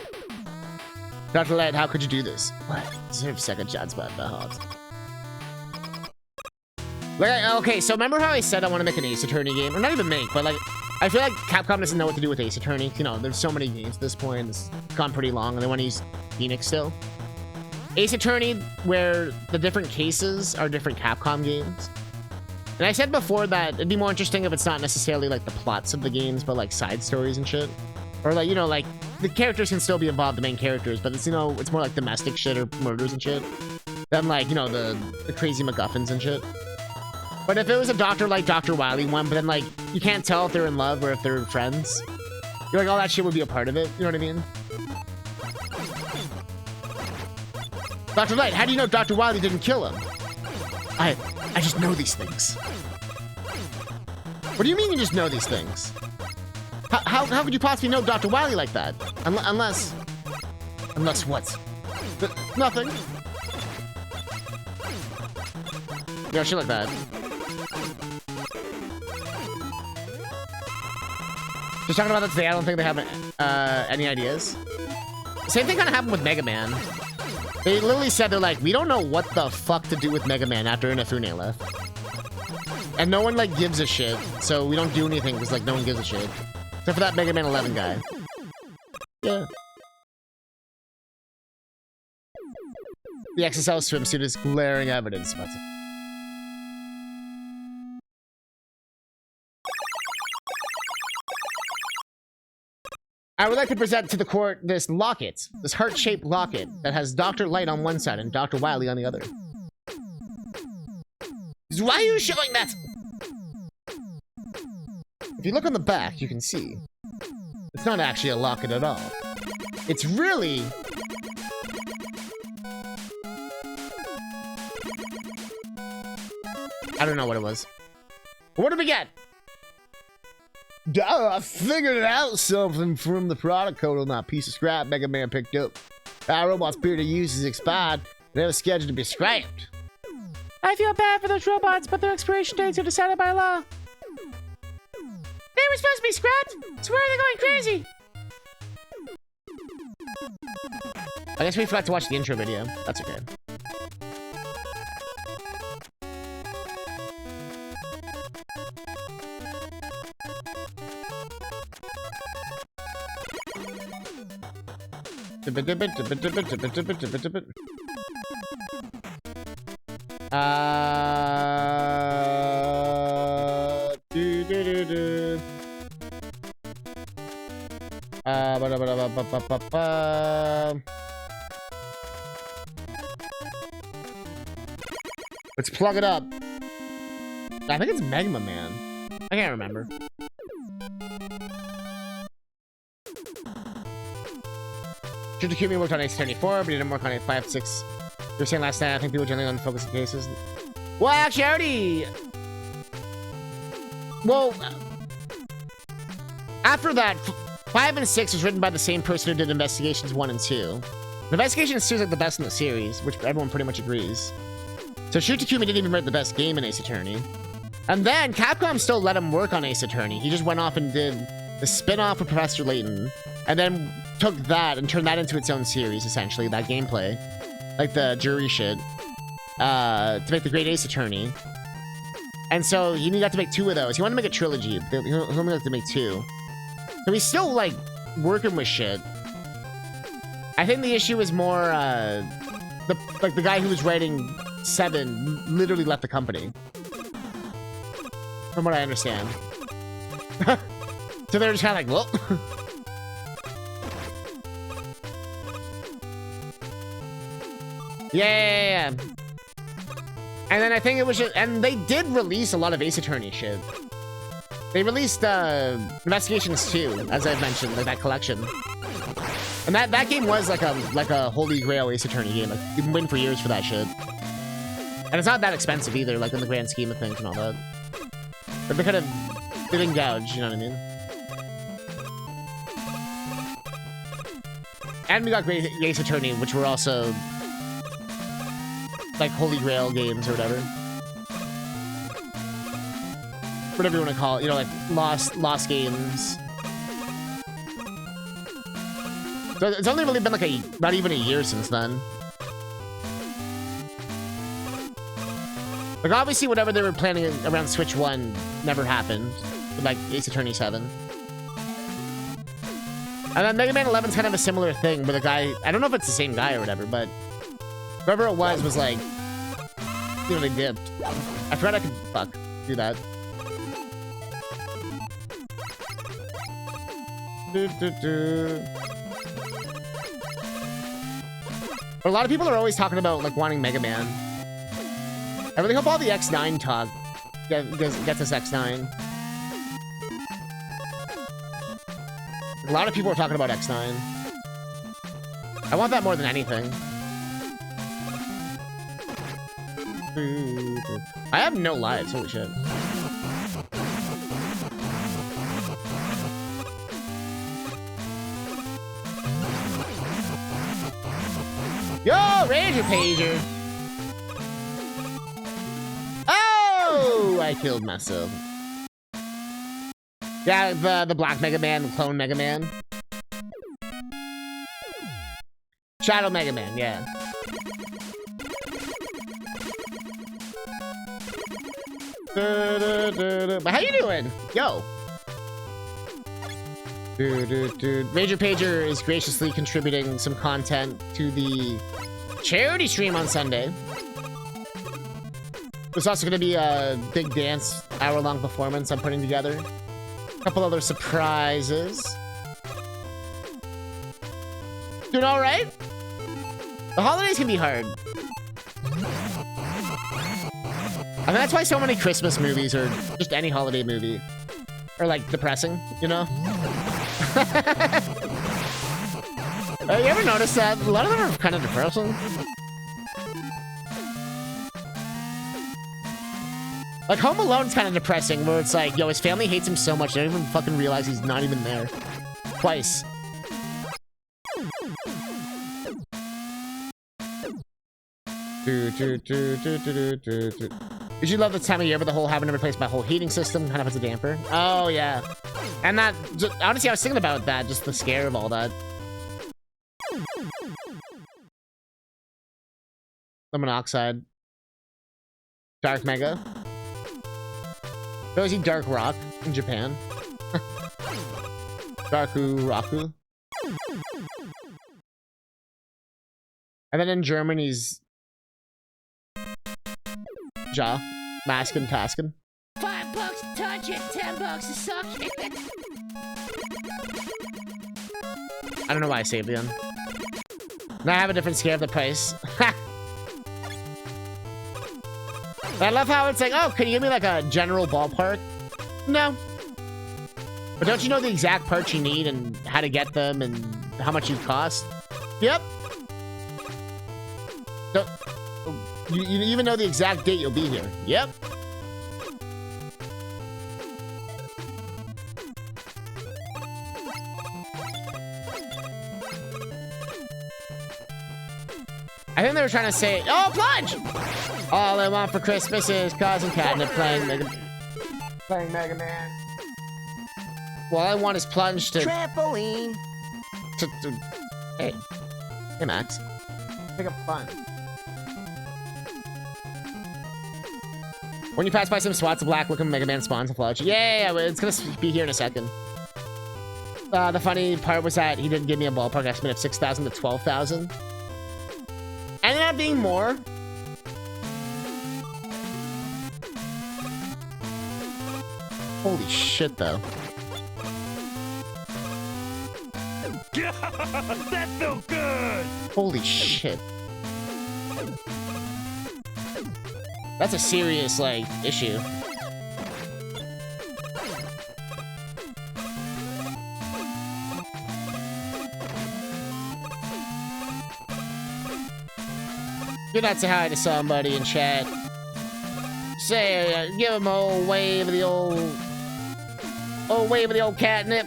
Dr. Light, how could you do this? What? Deserve second chance by the heart. Like, okay, so remember how I said I want to make an Ace Attorney game? Or not even make, but like, I feel like Capcom doesn't know what to do with Ace Attorney. You know, there's so many games at this point. It's gone pretty long, and they want to use Phoenix still. Ace Attorney, where the different cases are different Capcom games. And I said before that it'd be more interesting if it's not necessarily like the plots of the games, but like side stories and shit. Or like, you know, like the characters can still be involved, the main characters, but it's, you know, it's more like domestic shit or murders and shit than like, you know, the crazy MacGuffins and shit. But if it was a Dr. like Dr. Wily one, but then like you can't tell if they're in love or if they're friends, you're like, all that shit would be a part of it. You know what I mean? Dr. Light, how do you know Dr. Wily didn't kill him? I just know these things. What do you mean you just know these things? How could you possibly know Dr. Wily like that? Unless what? Nothing. Yeah, shit like that. Just talking about that today, I don't think they have any ideas. Same thing kind of happened with Mega Man. They literally said, they're like, we don't know what the fuck to do with Mega Man after Inafune left. And no one, like, gives a shit, so we don't do anything, because, like, no one gives a shit. Except for that Mega Man 11 guy. Yeah. The XSL swimsuit is glaring evidence, but... I would like to present to the court this locket, this heart-shaped locket that has Dr. Light on one side and Dr. Wily on the other. Why are you showing that? If you look on the back, you can see. It's not actually a locket at all. It's really... I don't know what it was. What did we get? Oh, I figured out something from the product code on that piece of scrap Mega Man picked up. Our robot's period of use is expired, and it was scheduled to be scrapped. I feel bad for those robots, but their expiration dates are decided by law. They were supposed to be scrapped, so why are they going crazy? I guess we forgot to watch the intro video. That's okay. Let's plug it up. I think it's Magma Man. I can't remember. Shootakumi worked on Ace 34, but he didn't work on 856. You were saying last night, I think people generally don't focus on cases. Well, actually, I already... Well, after that, 5 and 6 was written by the same person who did Investigations 1 and 2. Investigations 2 is like the best in the series, which everyone pretty much agrees. So Shootakumi didn't even write the best game in Ace Attorney. And then Capcom still let him work on Ace Attorney. He just went off and did the spin-off of Professor Layton, and then took that and turned that into its own series, essentially, that gameplay. Like the jury shit. To make the Great Ace Attorney. And so he got to make 2 of those. He wanted to make a trilogy. He only got to make 2. So he's still, like, working with shit. I think the issue is more, the guy who was writing 7 literally left the company. From what I understand. So they're just kind of like, well. Yeah. And then I think it was just, and they did release a lot of Ace Attorney shit. They released Investigations 2, as I've mentioned, like that collection. And that game was like a holy grail Ace Attorney game. Like, you can win for years for that shit. And it's not that expensive either, like in the grand scheme of things and all that. But they could have didn't gouge, you know what I mean? And we got Great Ace Attorney, which were also like holy grail games or whatever. Whatever you want to call it, you know, like lost games. So it's only really been like not even a year since then. Like obviously whatever they were planning around Switch 1 never happened. With like Ace Attorney 7. And then Mega Man 11's kind of a similar thing where the guy, I don't know if it's the same guy or whatever, but whoever it was like, you know, they dipped. I forgot I could do that. But a lot of people are always talking about like wanting Mega Man. I really hope all the X9 talk gets us X9. A lot of people are talking about X9. I want that more than anything. I have no lives, holy shit. Yo, Ranger Pager! Oh, I killed myself. Yeah, the Black Mega Man, the Clone Mega Man. Shadow Mega Man, yeah. But how you doing? Yo. Ranger Pager is graciously contributing some content to the charity stream on Sunday. There's also going to be a big dance, hour-long performance I'm putting together. A couple other surprises. Doing all right? The holidays can be hard. I mean, that's why so many Christmas movies or just any holiday movie are like depressing, you know? You ever notice that? A lot of them are kind of depressing. Like, Home Alone's kind of depressing, where it's like, yo, his family hates him so much, they don't even fucking realize he's not even there. Twice. Did you love the time of year, but the whole having to replace my whole heating system kind of has a damper? Oh, yeah. And that, honestly, I was thinking about that, just the scare of all that. The monoxide. Dark Mega. Or is he Dark Rock in Japan? Darku Raku. And then in German, he's Ja. Maskin Taskin. $5 to touch it, $10 to suck it. I don't know why I saved again. Now I have a different scare of the price. I love how it's like, oh, can you give me like a general ballpark? No. But don't you know the exact parts you need and how to get them and how much you cost? Yep. Don't, you even know the exact date you'll be here. Yep. I think they were trying to say, oh, plunge! All I want for Christmas is CousinCatnip playing Mega Man. Well, all I want is plunge to... Trampoline. Hey. Hey, Max. Pick up fun. When you pass by some spots of black-looking Mega Man spawns and fludge. Yeah, it's gonna be here in a second. The funny part was that he didn't give me a ballpark estimate of 6,000 to 12,000. Ended up being more. Holy shit, though. That felt good! Holy shit. That's a serious, like, issue. You're not say hi to somebody in chat. Say, give him a old wave of the old catnip.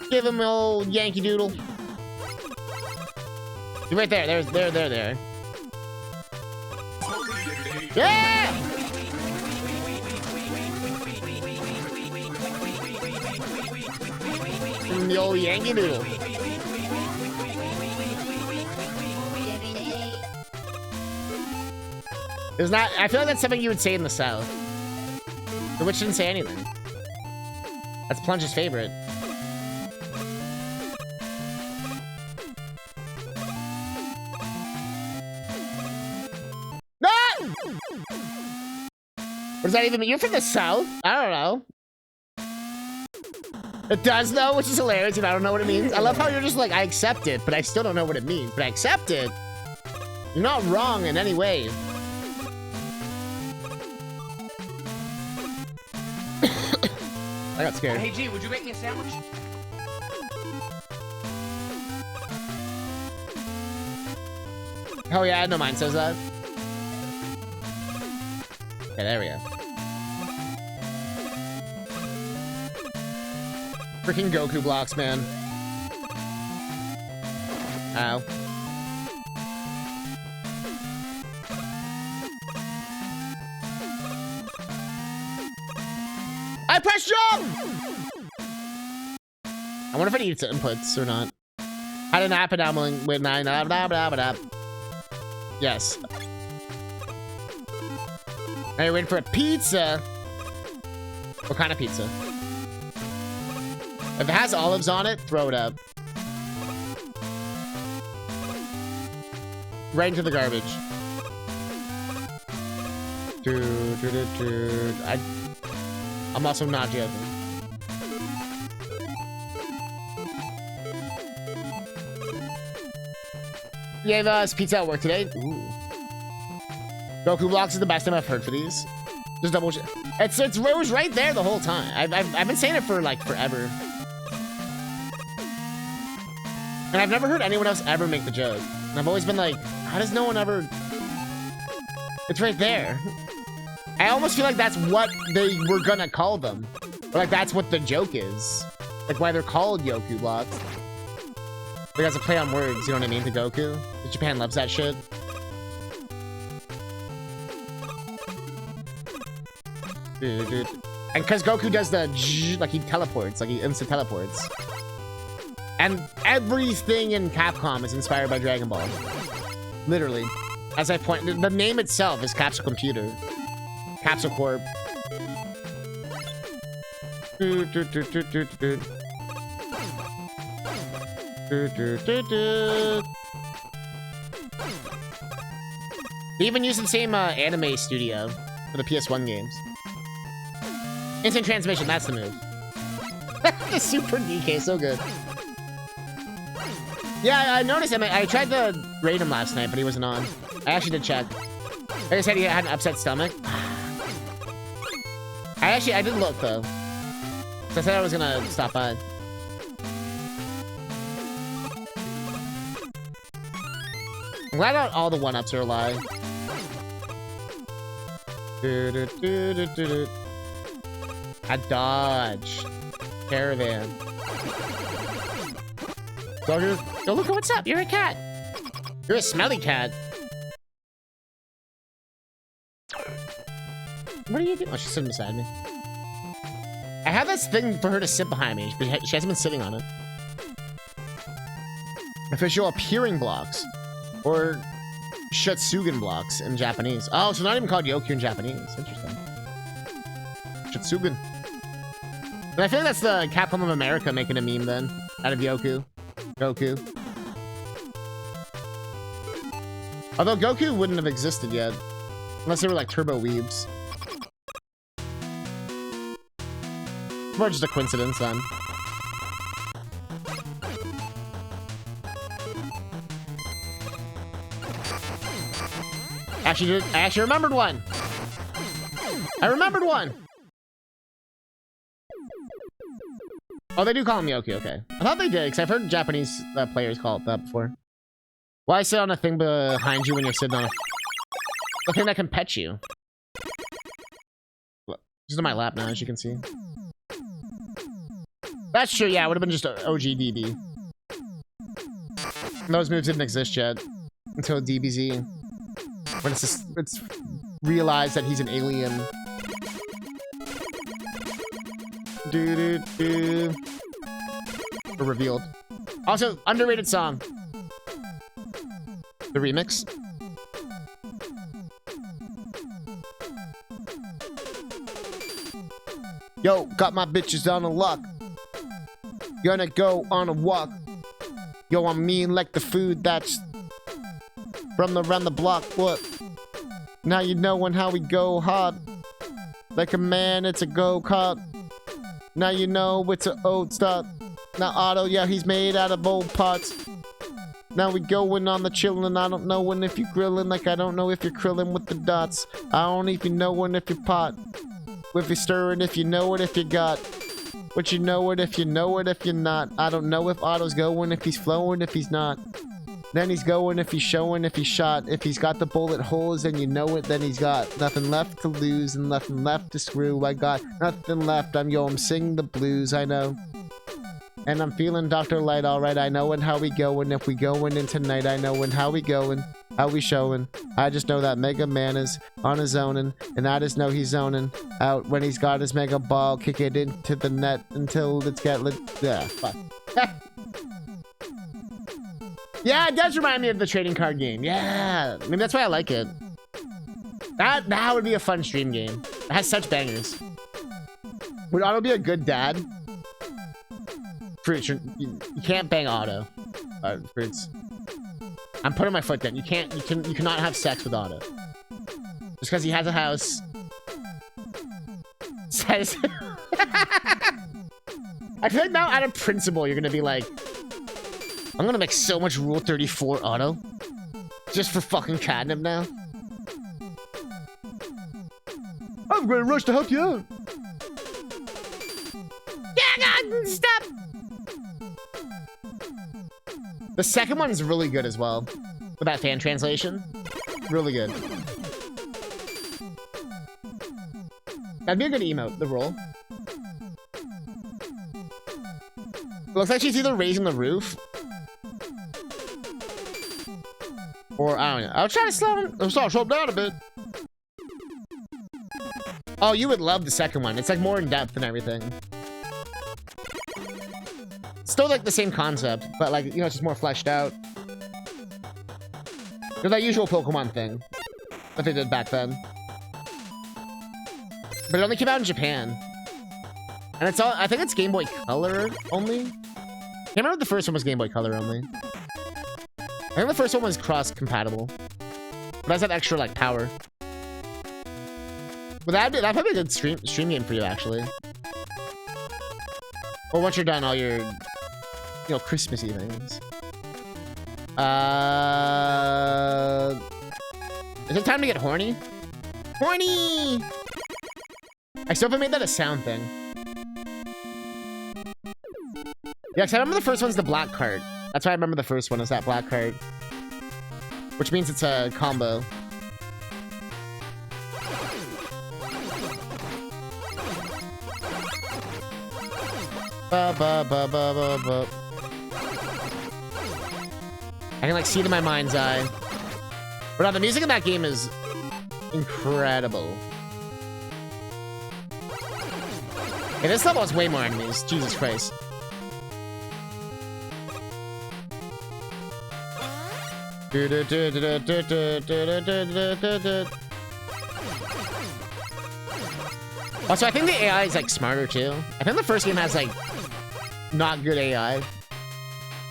Give him an old Yankee Doodle. You're right there. There. Yeah! The old Yankee Doodle. It's not. I feel like that's something you would say in the South. The witch didn't say anything. That's Plunge's favorite. No! What does that even mean? You're from the South? I don't know. It does though, which is hilarious, and I don't know what it means. I love how you're just like, I accept it, but I still don't know what it means. But I accept it. You're not wrong in any way. I got scared. Hey G, would you make me a sandwich? Oh yeah, I know mine says that. Okay, there we go. Freaking Goku blocks, man. Ow. I pressed jump! I wonder if I need inputs or not. Had an app and I'm with 9. Yes. Now you're waiting for a pizza. What kind of pizza? If it has olives on it, throw it up. Right into the garbage. Dude. I'm also not joking. You gave us pizza at work today? Ooh. Goku blocks is the best time I've heard for these. Just double check. It was right there the whole time. I've been saying it for like forever. And I've never heard anyone else ever make the joke. And I've always been like, how does no one ever... It's right there. I almost feel like that's what they were gonna call them. Or like that's what the joke is. Like why they're called Yoku blocks. Like as a play on words, you know what I mean, to Goku? Japan loves that shit. Dude. And because Goku does the like he teleports, like he instant teleports. And everything in Capcom is inspired by Dragon Ball. Literally. As I point, the name itself is Capsule Computer. Capsule Corp. They even use the same anime studio for the PS1 games. Instant transmission, that's the move. The Super DK, so good. Yeah, I noticed him. I tried to raid him last night, but he wasn't on. I actually did check. Like I said, he had an upset stomach. I did look, though. So I said I was gonna stop by. I'm glad not all the 1-ups are a lie. I dodge. Caravan. Dogger, go look at what's up. You're a cat. You're a smelly cat. What are you doing? Oh, she's sitting beside me. I have this thing for her to sit behind me, but she hasn't been sitting on it. Official appearing blocks. Or Shutsugen blocks in Japanese. Oh, so not even called Yoku in Japanese. Interesting. Shutsugen. And I feel like that's the Capcom of America making a meme then. Out of Yoku. Goku. Although Goku wouldn't have existed yet. Unless they were like turbo weebs. More just a coincidence then. I actually remembered one. I remembered one. Oh, they do call him Yoki, okay. I thought they did, because I've heard Japanese players call it that before. Why sit on a thing behind you when you're sitting on a thing that can pet you? Just on my lap now, as you can see. That's true, yeah, it would have been just OG DB. Those moves didn't exist yet until DBZ. When it's realized that he's an alien. Or revealed. Also, underrated song. The remix. Yo, got my bitches on a lock. Gonna go on a walk. Yo, I'm mean like the food that's from around the block. What? Now you know when how we go hard. Like a man, it's a go-kart. Now you know it's an old start. Now Otto, yeah, he's made out of old parts. Now we going on the chillin'. I don't know when if you're grillin'. Like I don't know if you're krillin' with the dots. I don't even know when if you're pot. If you're stirring, if you know it, if you got. But you know it, if you know it, if you're not. I don't know if Otto's going, if he's flowing, if he's not. Then he's going, if he's showing, if he's shot. If he's got the bullet holes and you know it, then he's got nothing left to lose and nothing left to screw. I got nothing left. I'm sing the blues, I know. And I'm feeling Dr. Light, alright. I know and how we going. If we going in tonight, I know and how we going. How we showing. I just know that Mega Man is on his zoning. And I just know he's zoning out when he's got his Mega Ball. Kick it into the net until it's get lit. Yeah, fuck. Yeah, it does remind me of the trading card game. Yeah, I mean, that's why I like it. That would be a fun stream game. It has such bangers. Would Otto be a good dad? Fruits, you can't bang Otto. Fruits. I'm putting my foot down. You cannot have sex with Otto. Just because he has a house. Says. I feel like now out of principle, you're gonna be like, I'm gonna make so much Rule 34 Otto. Just for fucking catnip now. I'm gonna rush to help you out. Yeah, God, stop! The second one is really good as well. With that fan translation. Really good. That'd be a good emote, the roll. It looks like she's either raising the roof. Or, I don't know. I'll try to slow him down a bit. Oh, you would love the second one. It's like more in depth and everything. Still like the same concept, but like, you know, it's just more fleshed out. They're that usual Pokemon thing that they did back then. But it only came out in Japan. And it's all, I think it's Game Boy Color only. I can't remember if the first one was Game Boy Color only. I think the first one was cross-compatible. But has that extra, like, power. But that'd probably be a good stream game for you, actually. Or once you're done all your, you know, Christmassy things. Is it time to get horny? Horny! I still haven't made that a sound thing. Yeah, because I remember the first one's the black card. That's why I remember the first one is that black card. Which means it's a combo. Ba ba ba ba ba ba. I can like see it in my mind's eye. But no, the music in that game is incredible. Okay, this level has way more enemies. Jesus Christ. Also, I think the AI is like smarter too. I think the first game has like not good AI.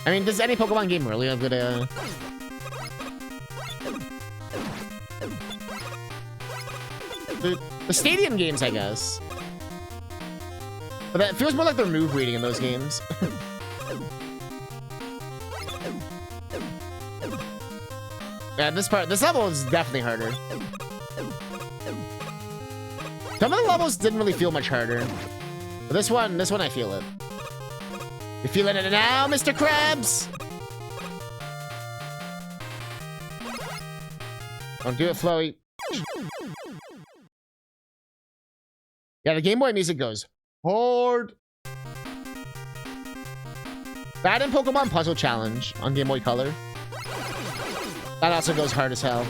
I mean, does any Pokemon game really have good AI? The stadium games, I guess. But that feels more like they're move reading in those games. Yeah, this level is definitely harder. Some of the levels didn't really feel much harder. But this one I feel it. You feeling it now, Mr. Krabs? Don't do it, Floey. Yeah, the Game Boy music goes hard. That and Pokemon Puzzle Challenge on Game Boy Color. That also goes hard as hell.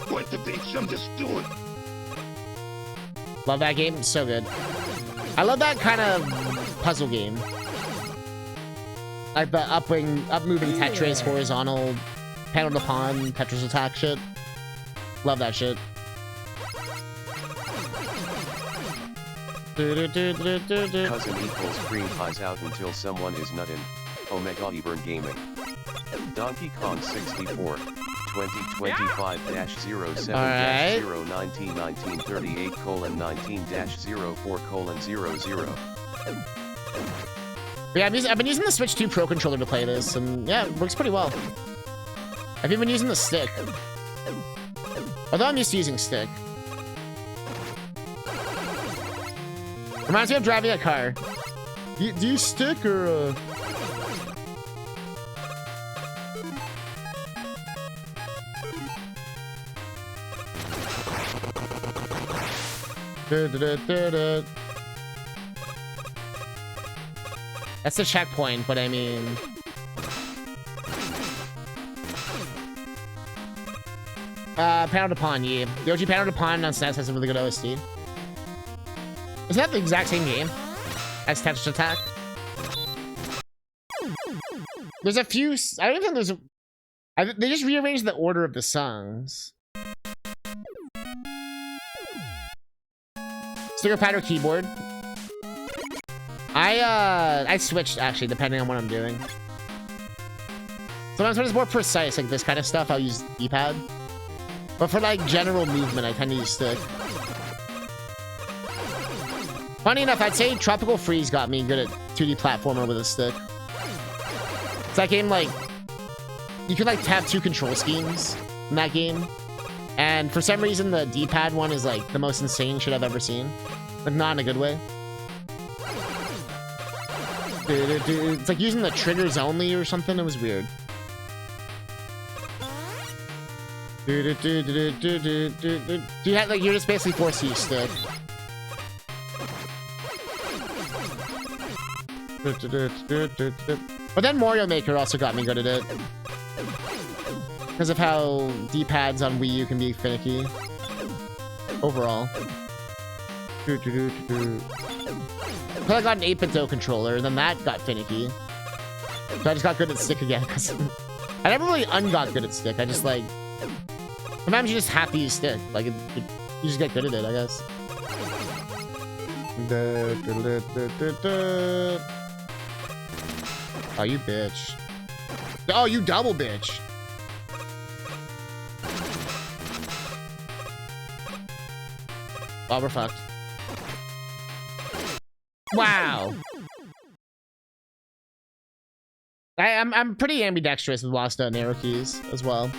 What the bitch? I'm just doing. Love that game. So good. I love that kind of puzzle game. Like the up-moving Tetris, horizontal, panel to pawn, Tetris attack shit. Love that shit. Cousin equals cream pies out until someone is nuttin'. Omega Ebern Gaming. Donkey Kong 64. 2025-07-19-1938:19-04:00. Yeah, I've been using the Switch 2 Pro controller to play this, and yeah, it works pretty well. I've even been using the stick. Although I'm used to using stick. Reminds me of driving a car. Do you stick or That's the checkpoint, but I mean... Panel to Pawn, yeah. The OG Panel to Pawn on SNES has a really good OST. Isn't that the exact same game as Tetris Attack? There's a few... I don't think there's a... they just rearranged the order of the songs. Sticker pad or keyboard? I switched, actually, depending on what I'm doing. Sometimes when it's more precise, like this kind of stuff, I'll use D-pad. But for, like, general movement, I tend to use stick. Funny enough, I'd say Tropical Freeze got me good at 2D platformer with a stick. It's that game, like... You could, like, tap 2 control schemes in that game. And for some reason, the D-pad one is, like, the most insane shit I've ever seen. But not in a good way. It's like using the triggers only or something. It was weird. You have, like, you're just basically forced to use stick. But then Mario Maker also got me good at it. Because of how D-pads on Wii U can be finicky. Overall. I got an 8-bit controller, and then that got finicky. So I just got good at stick again. Cause I never really ungot good at stick. I just, like... Sometimes you just have to use stick. Like, you just get good at it, I guess. Oh, you bitch. Oh, you double bitch. Oh, we're fucked. Wow. I'm pretty ambidextrous with Lost and arrow keys as well.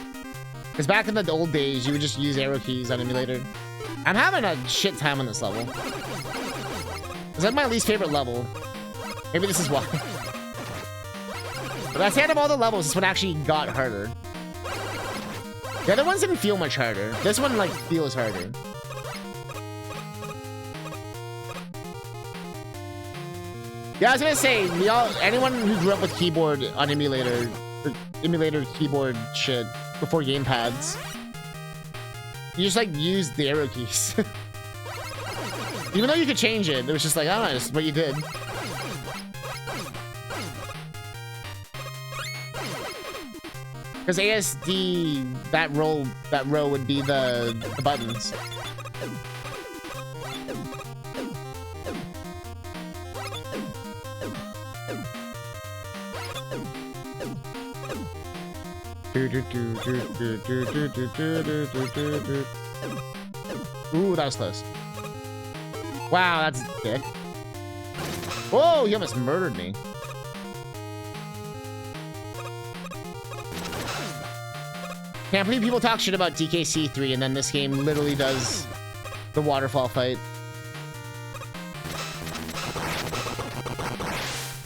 Because back in the old days, you would just use arrow keys on emulator. I'm having a shit time on this level. It's like my least favorite level. Maybe this is why. But at the end of all the levels, this one actually got harder. The other ones didn't feel much harder. This one, like, feels harder. Yeah, I was gonna say, anyone who grew up with keyboard on emulator keyboard shit before gamepads, you just, like, used the arrow keys. Even though you could change it, it was just like, I don't know, this is what you did. Because ASD, that row would be the buttons. Ooh, that was close. Wow, that's dick. Whoa, he almost murdered me. Can't believe people talk shit about DKC3 and then this game literally does the waterfall fight.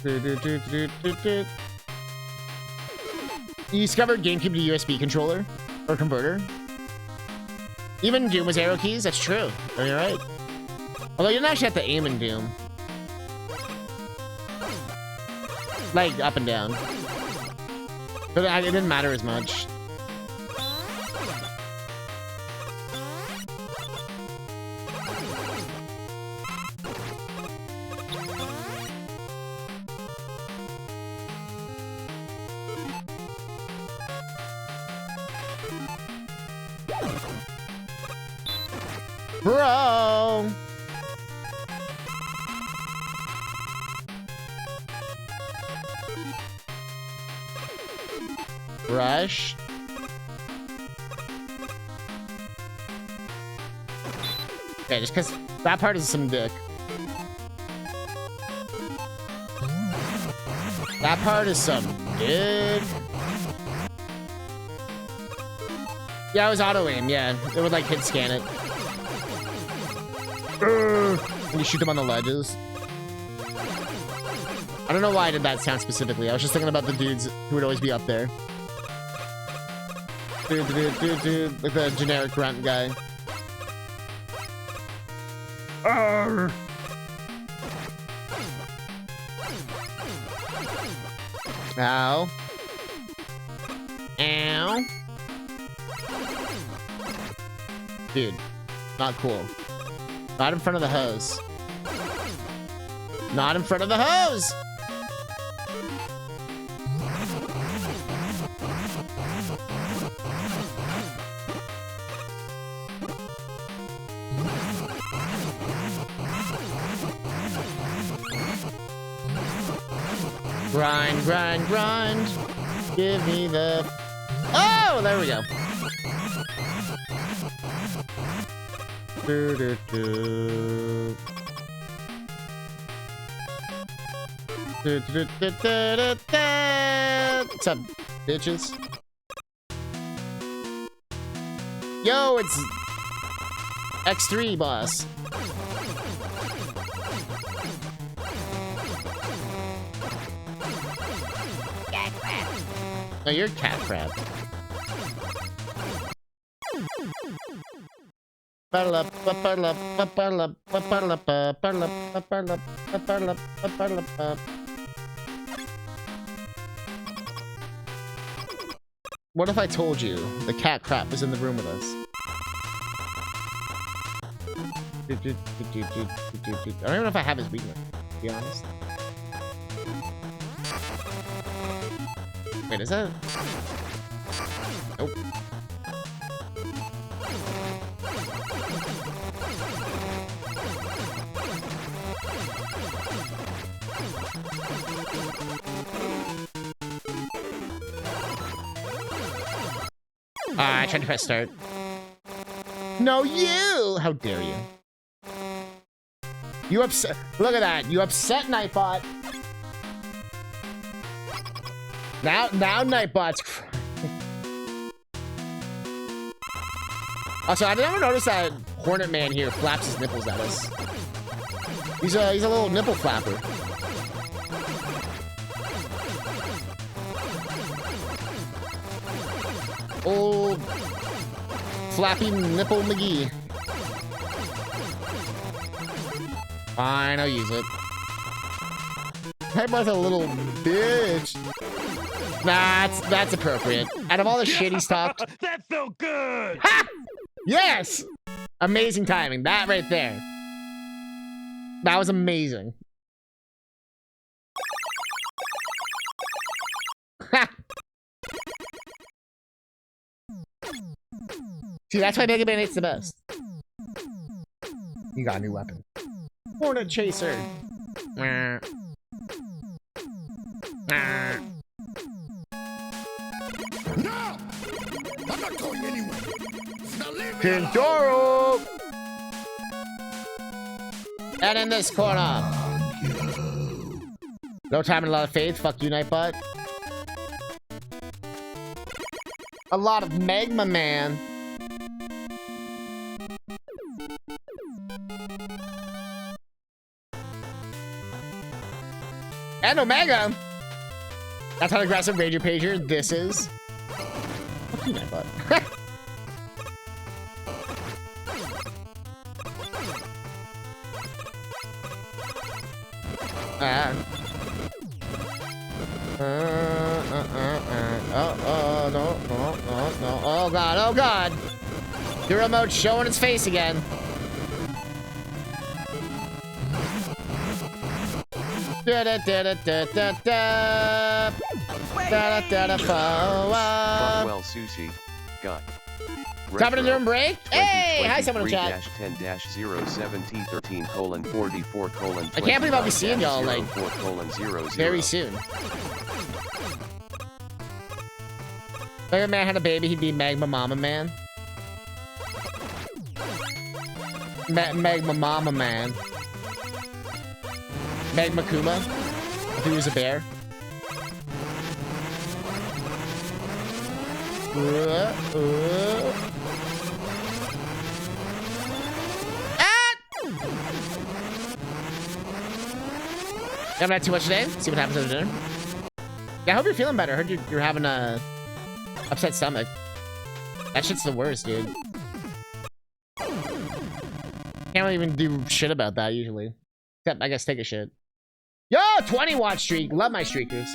You discovered GameCube to USB controller or converter. Even Doom was arrow keys. That's true. Oh, you're right. Although you didn't actually have to aim in Doom, like up and down, but it didn't matter as much. Bro! Rush. Okay, just because that part is some dick. That part is some dick. Yeah, it was auto aim, yeah. It would like hit scan it. And you shoot them on the ledges. I don't know why I did that sound specifically. I was just thinking about the dudes who would always be up there. Dude. Like the generic grunt guy. Arr. Ow. Ow. Dude, not cool. Not in front of the hose. Not in front of the hose! Grind, grind, grind. Give me the... Oh, there we go. What's up, bitches? Yo, it's X3 boss. Cat crab. No, you're cat crab. What if I told you the cat crap was in the room with us? I don't even know if I have his weakness, to be honest. Wait, is that? Nope. I tried to press start. No, you! How dare you? You upset. Look at that. You upset Nightbot. Now Nightbot's crying. Also, I never noticed that Hornet Man here flaps his nipples at us. He's a little nipple flapper. Old Flappy Nipple McGee. Fine, I'll use it. Nightbot's a little bitch. Nah, that's appropriate. Out of all the shit he's talked. That felt good! Ha! Yes! Amazing timing. That right there. That was amazing. Ha! See, that's why Mega Man 8's the best. You got a new weapon. Hornet Chaser. No! I'm not going anywhere. Now leave me alone. Kintaro! And in this corner. No time and a lot of faith. Fuck you, Nightbot. A lot of Magma Man. And Omega. That's how aggressive Ranger Pager this is. Fuck you, my butt. No. Oh god, oh god. Hero mode showing its face again. Da da da da da da da. Da da da da. Well, Sushi. Got. Top of the room break. Hey, hi, someone in chat. 10-07T13:44:20. I can't believe I'll be seeing y'all like very soon. If Mega Man had a baby, he'd be Magma Mama Man. Magma Mama Man. Magma Kuma. If he was a bear. Haven't had too much today. See what happens after dinner. Yeah, I hope you're feeling better. I heard you're having a upset stomach. That shit's the worst, dude. Can't even do shit about that usually. Except I guess take a shit. Yo, 20 watch streak. Love my streakers.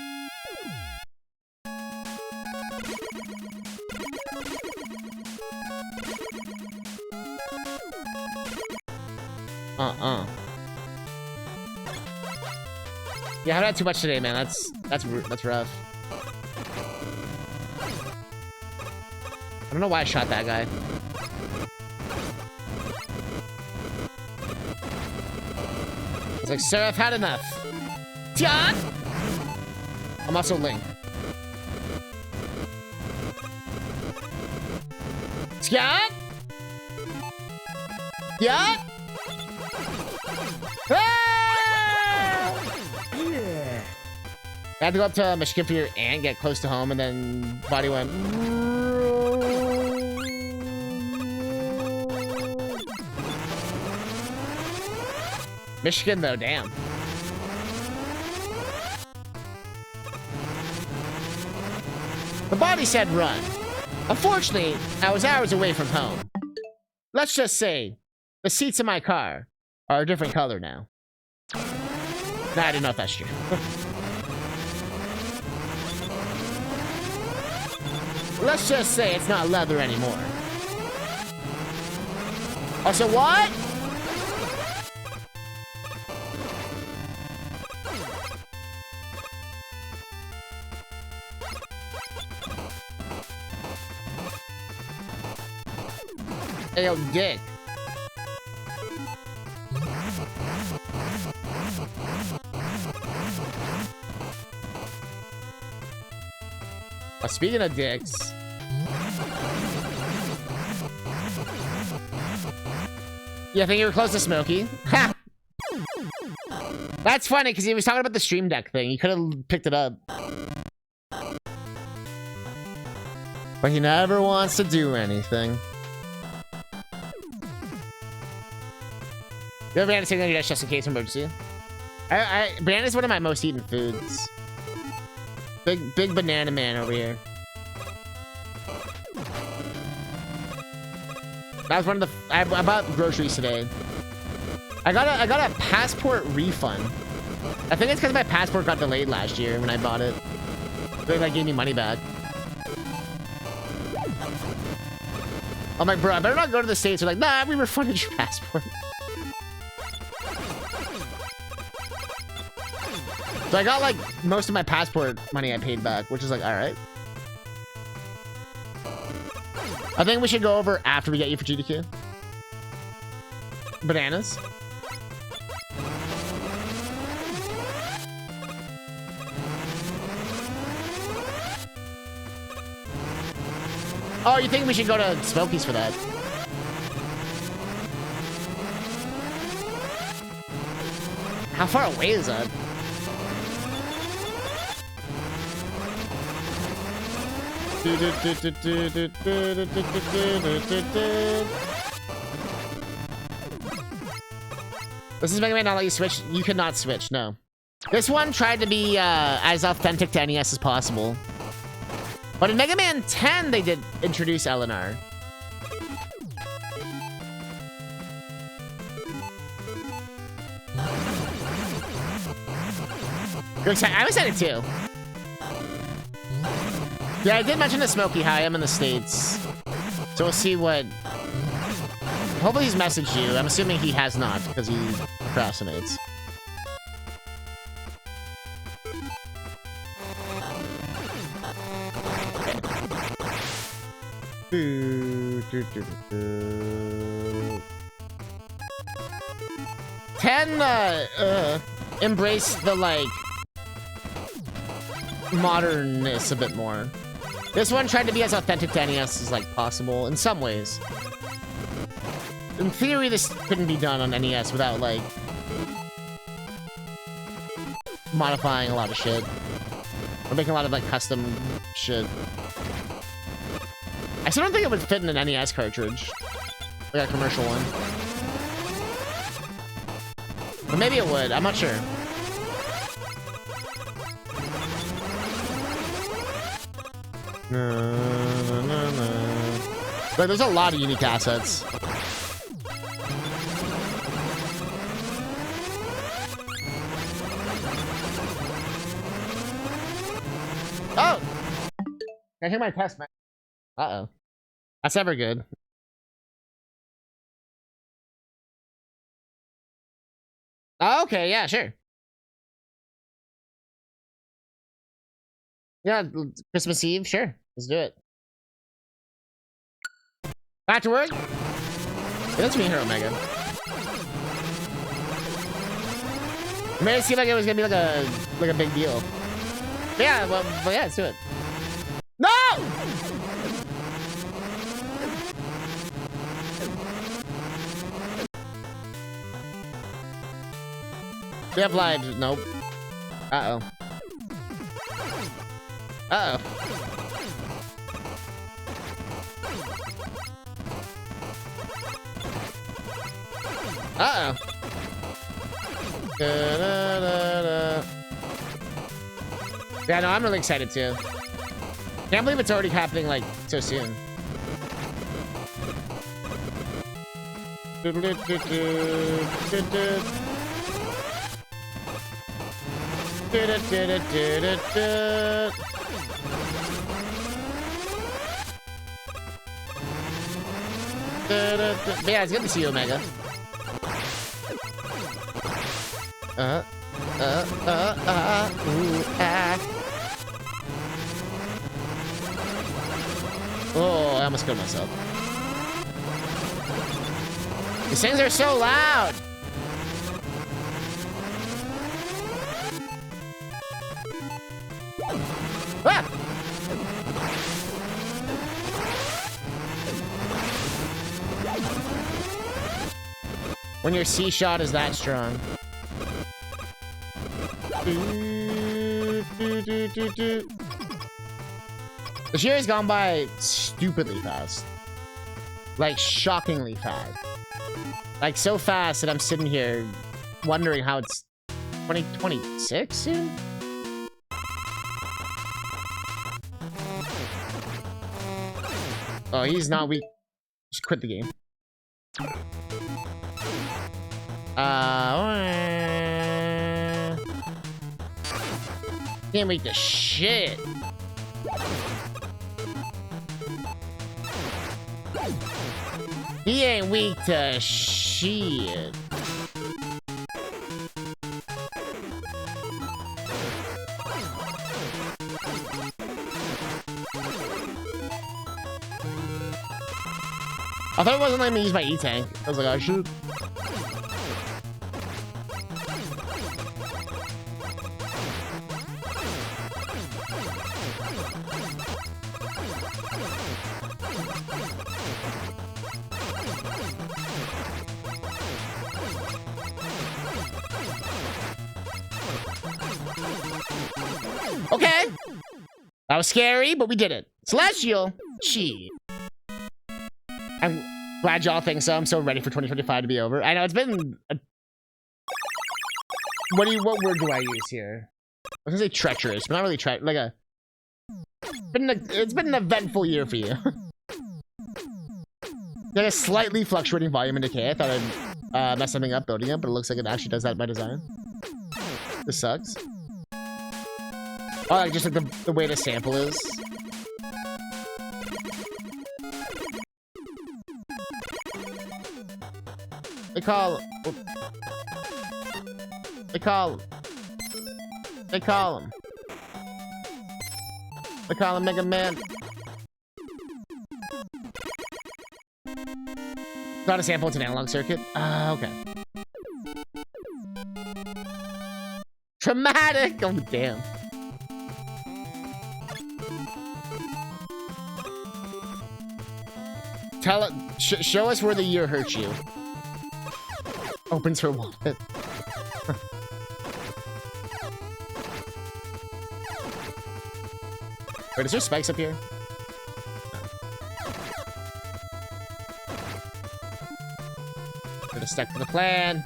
Yeah, I haven't had too much today, man. That's rough. I don't know why I shot that guy. It's like, sir, I've had enough. John! I'm also Link. Scott? Yeah? I had to go up to Michigan for your aunt, get close to home, and then body went. Michigan, though, damn. The body said run. Unfortunately, I was hours away from home. Let's just say, the seats in my car are a different color now. Nah, I didn't know if that's true. Let's just say it's not leather anymore. Also, what? Hey, yo, dick. Speaking of dicks. Yeah, I think you were close to Smokey. Ha! That's funny, because he was talking about the Stream Deck thing. He could have picked it up. But he never wants to do anything. You ever had to take on your dash just in case of emergency? Banana is one of my most eaten foods. Big banana man over here. That was one of the. I bought groceries today. I got a passport refund. I think it's because my passport got delayed last year when I bought it. They like gave me money back. I'm like, bro, I better not go to the States. They're like, nah, we refunded your passport. So I got like most of my passport money I paid back, which is like, all right. I think we should go over after we get you for GDQ. Bananas. Oh, you think we should go to Smokies for that? How far away is that? This is Mega Man not let you switch. You cannot switch, no. This one tried to be as authentic to NES as possible. But in Mega Man 10, they did introduce LNR. You're excited? I'm excited too. Yeah, I did mention to Smokey how I am in the States. So we'll see what... Hopefully he's messaged you. I'm assuming he has not, because he procrastinates. Okay. 10, embrace the, like, modernness a bit more. This one tried to be as authentic to NES as, like, possible, in some ways. In theory, this couldn't be done on NES without, like, modifying a lot of shit. Or making a lot of, like, custom shit. I still don't think it would fit in an NES cartridge. Like a commercial one. But maybe it would, I'm not sure. But there's a lot of unique assets. Oh! I hear my test, man. Uh-oh. That's never good. Oh, okay, yeah, sure. Yeah, Christmas Eve, sure. Let's do it. Back to work? It lets me hear Omega. It made it seem like it was gonna be like a big deal. But yeah, well, yeah, let's do it. No! We have lives. Nope. Uh-oh. Uh-oh. Uh-oh. Yeah, no, I'm really excited too. Can't believe it's already happening, like, so soon. But yeah, it's good to see you, Omega. Ooh, ah. Oh, I almost killed myself. These things are so loud. Ah! When your C shot is that strong. This year has gone by stupidly fast. Like, shockingly fast. Like, so fast that I'm sitting here wondering how it's 2026 soon? Oh, he's not weak. Just quit the game. Can't wait to shit. He ain't weak to shit. I thought it wasn't letting me use my E-Tank. I was like, oh, shoot. Okay. That That was scary, but we did it. Celestial. Shit. I'm glad y'all think so. I'm so ready for 2025 to be over. I know it's been. What word do I use here? I was gonna say treacherous, but not really like a. It's been an eventful year for you. Got a slightly fluctuating volume and decay. I thought I'd mess something up building it, but it looks like it actually does that by design. This sucks. Oh, like just like the way the sample is. They call him Mega Man. Not a sample, it's an analog circuit. Okay. Traumatic! Oh, damn. Show us where the year hurt you. Opens her wallet. Wait, is there spikes up here? Gonna stuck to the plan.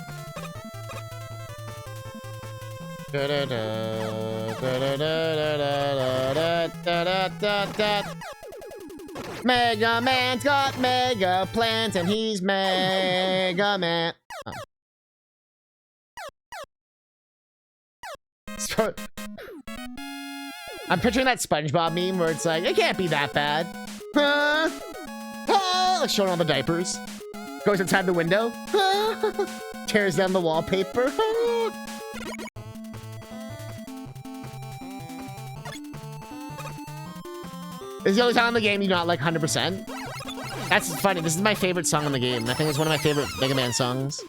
Mega Man's got mega plans and he's Mega Man. Oh. I'm picturing that SpongeBob meme where it's like, it can't be that bad. Huh? Huh? Like showing all the diapers. Goes inside the window. Huh? Tears down the wallpaper. Huh? Is the only song in the game you not like 100%? That's funny. This is my favorite song in the game. I think it's one of my favorite Mega Man songs.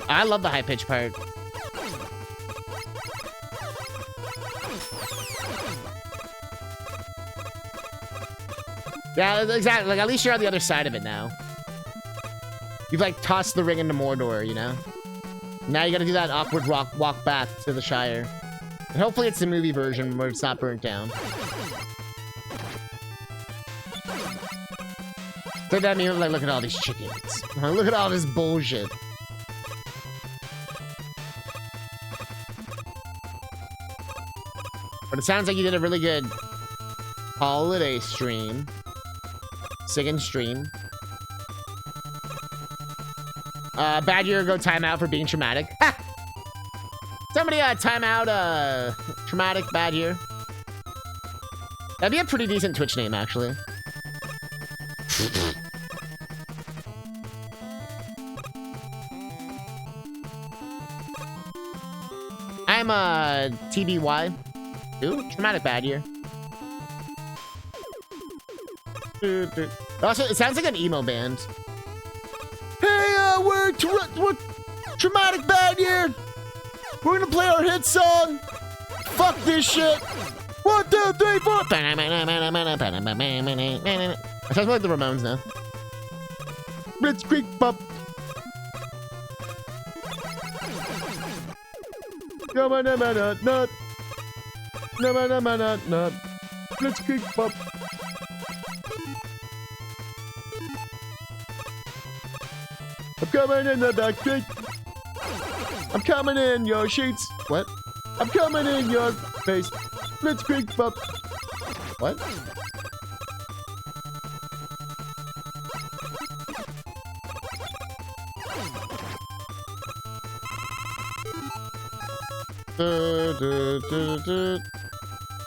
I love the high pitch part. Yeah, exactly. Like, at least you're on the other side of it now. You've, like, tossed the ring into Mordor, you know? Now you gotta do that awkward walk back to the Shire. And hopefully it's the movie version where it's not burnt down. So that means, like, look at all these chickens. Look at all this bullshit. But it sounds like you did a really good holiday stream. Singing stream. Bad year ago timeout for being traumatic. Ha! Somebody timeout traumatic bad year. That'd be a pretty decent Twitch name, actually. I'm TBY. Ooh, traumatic bad year. Also, it sounds like an emo band. Hey, we're traumatic bad year. We're gonna play our hit song. Fuck this shit. 1, 2, 3, 4. It sounds like the Ramones now. Blitzkrieg Pop. Nut. Nut. Blitzkrieg Pop. I'm coming in the back gate. I'm coming in your sheets. What? I'm coming in your face. Blitzkrieg Pop. What?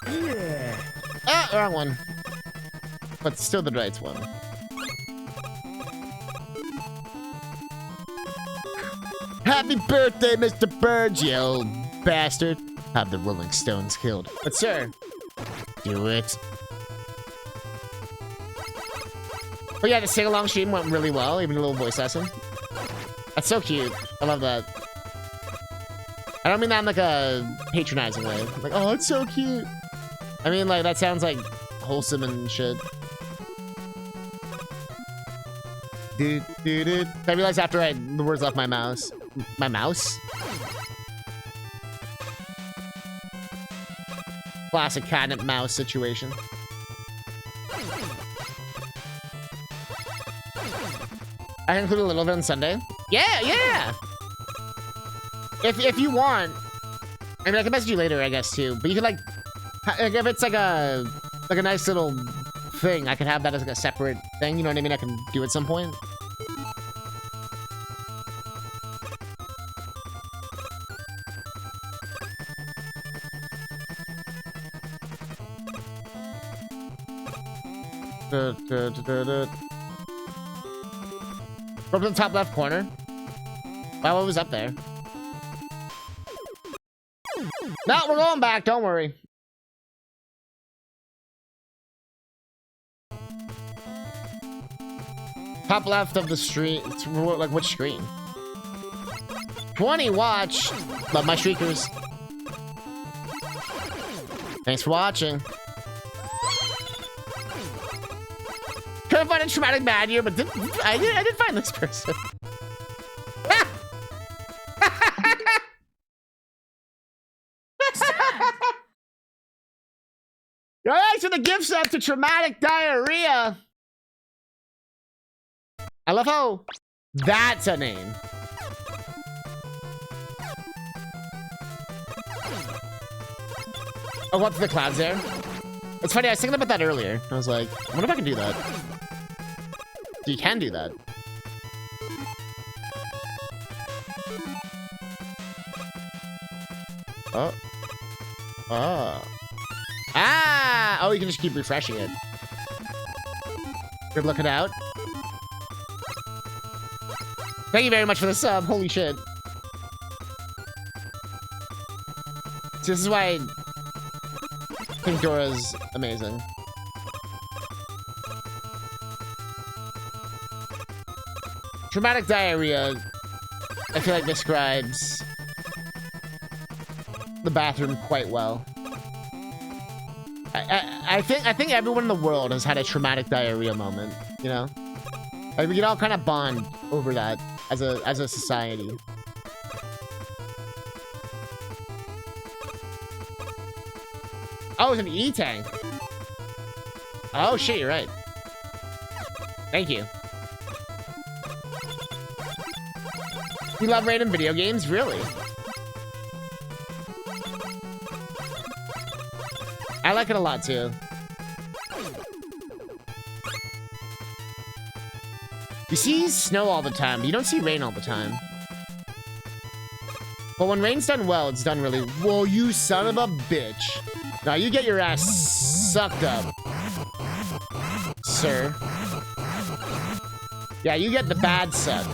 Yeah. Ah, wrong one. But still the right one. Happy birthday, Mr. Burge, you old bastard. Have the Rolling Stones killed. But sir, do it. But yeah, the sing-along stream went really well, even a little voice lesson. That's so cute. I love that. I don't mean that in like a patronizing way. Like, oh, it's so cute. I mean, like, that sounds like wholesome and shit. I realized after the words left my mouse. My mouse? Classic catnip mouse situation. I include a little bit on Sunday. Yeah, yeah. If you want, I mean, I can message you later, I guess too. But you can like if it's like a nice little thing, I could have that as like a separate thing. You know what I mean? I can do at some point. Go up to the top left corner. Wow, what was up there? No, we're going back. Don't worry. Top left of the street. Like, which screen? 20 watch. Love my streakers. Thanks for watching. Couldn't find a traumatic bad year, but I did find this person. Thanks for the gift set to traumatic diarrhea. I love how that's a name. Oh, what's the clouds there? It's funny, I was thinking about that earlier. I was like, I wonder if I can do that. You can do that. Oh. Oh. Ah! Oh, you can just keep refreshing it. Good looking out. Thank you very much for the sub. Holy shit. So this is why I think Dora's amazing. Traumatic diarrhea, I feel like describes the bathroom quite well. I think everyone in the world has had a traumatic diarrhea moment, you know? Like we can all kind of bond over that as a society. Oh, it's an E-tank. Oh shit, you're right. Thank you. You love random video games? Really? I like it a lot too. You see snow all the time, but you don't see rain all the time. But when rain's done well, it's done really... Whoa, you son of a bitch. Now you get your ass sucked up, sir. Yeah, you get the bad suck.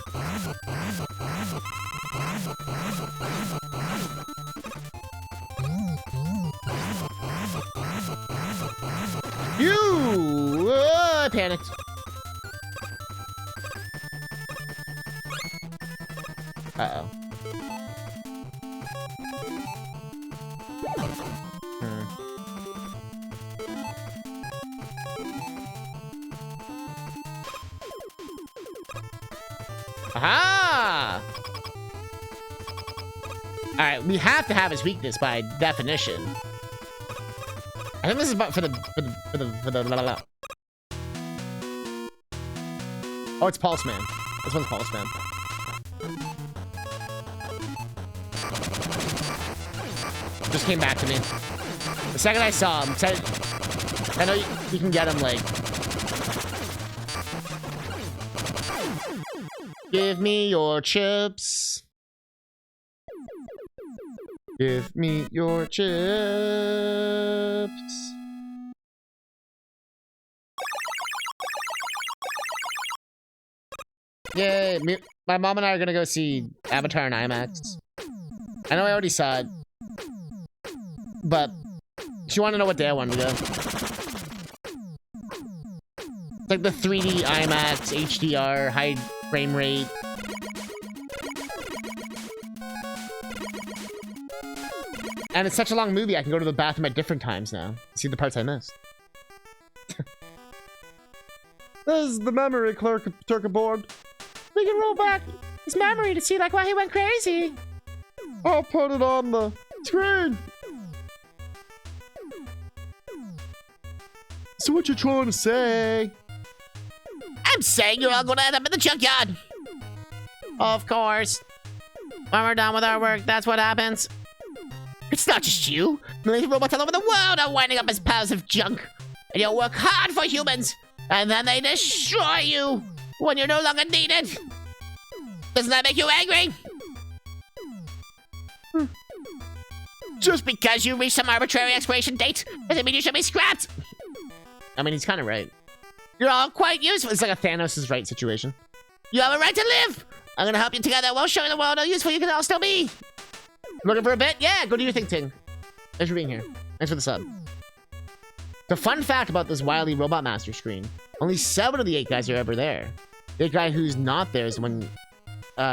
You! I panicked. Uh-oh. Aha! Alright, we have to have his weakness by definition. I think this is about for the blah, blah, blah. Oh, it's Pulse Man. This one's Pulse Man. Just came back to me. The second I saw him, said, I know you can get him like. Give me your chips. Give me your chips. Yay! My mom and I are gonna go see Avatar in IMAX. I know I already saw it, but she wanted to know what day I wanted to go. It's like the 3D IMAX, HDR, high frame rate. And it's such a long movie, I can go to the bathroom at different times now. See the parts I missed. This is the memory circuit board. We can roll back his memory to see like why he went crazy. I'll put it on the screen. So what you trying to say? I'm saying you're all gonna end up in the junkyard. Of course. When we're done with our work, that's what happens. It's not just you. Millions of robots all over the world are winding up as piles of junk. And you'll work hard for humans. And then they destroy you when you're no longer needed. Doesn't that make you angry? Just because you reached some arbitrary expiration date doesn't mean you should be scrapped. I mean, he's kind of right. You're all quite useful. It's like a Thanos is right situation. You have a right to live. I'm gonna help you together while showing the world how useful you can all still be. Looking for a bit? Yeah, go do your thing, Ting. Thanks for being here. Thanks for the sub. The fun fact about this Wily Robot Master screen, only 7 of the 8 guys are ever there. The guy who's not there is the one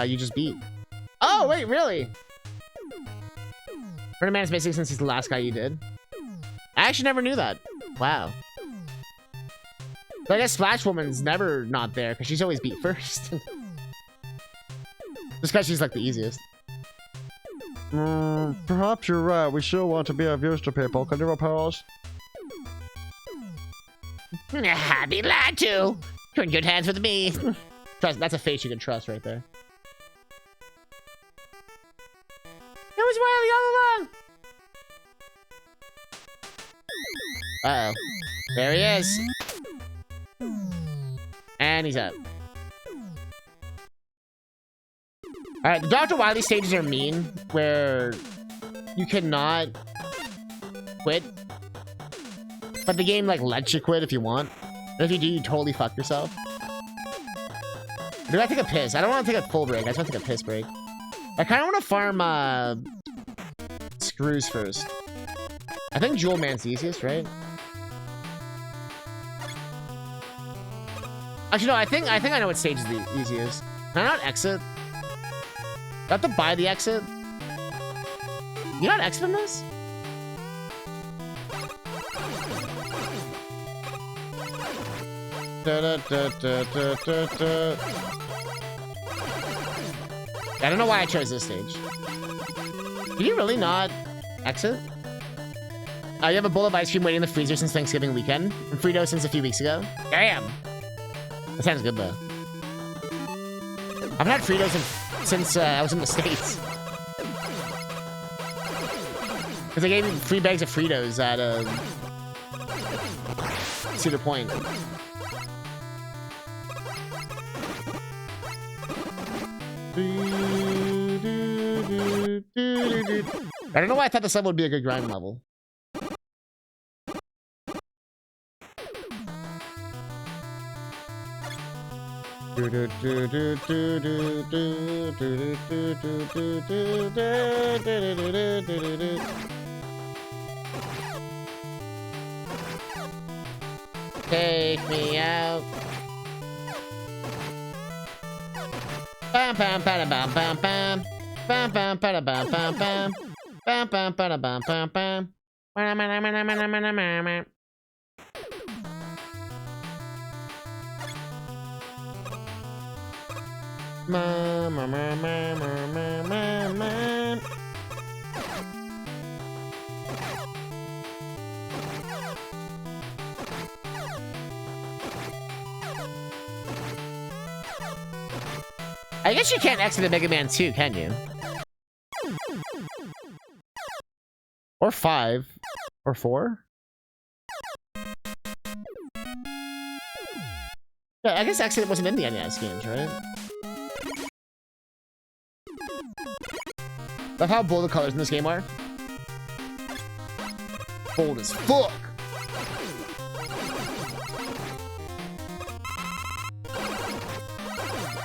you just beat. Oh, wait, really? Man's basically since he's the last guy you did. I actually never knew that. Wow. But I guess Splash Woman's never not there because she's always beat first. Just because she's like the easiest. Perhaps you're right. We sure want to be of use to people. Can you oppose? I'd be glad to. You're in good hands with me. Trust, that's a face you can trust right there. It was Wily all along. Uh-oh. There he is. And he's up. Alright, the Dr. Wily stages are mean, where you cannot quit. But the game, like, lets you quit if you want. And if you do, you totally fuck yourself. Do I take a piss? I don't want to take a full break. I just want to take a piss break. I kind of want to farm, screws first. I think Jewel Man's the easiest, right? Actually, no, I think I know what stage is the easiest. Can I not exit? Do I have to buy the exit? You not exiting this? I don't know why I chose this stage. Did you really not exit? You have a bowl of ice cream waiting in the freezer since Thanksgiving weekend. And Frito since a few weeks ago. Damn! That sounds good, though. I've had Fritos since I was in the States. Because they gave me free bags of Fritos at Cedar Point. I don't know why I thought this level would be a good grind level. Take me out. Bam bam bam bam bam bam. Bam bam bam bam bam bam. Bam bam bam bam bam bam. Ma ma ma ma ma ma ma. I guess you can't exit a Mega Man 2, can you? Or 5. Or 4? Yeah, I guess exit wasn't in the NES games, right? Love how bold the colors in this game are. Bold as fuck!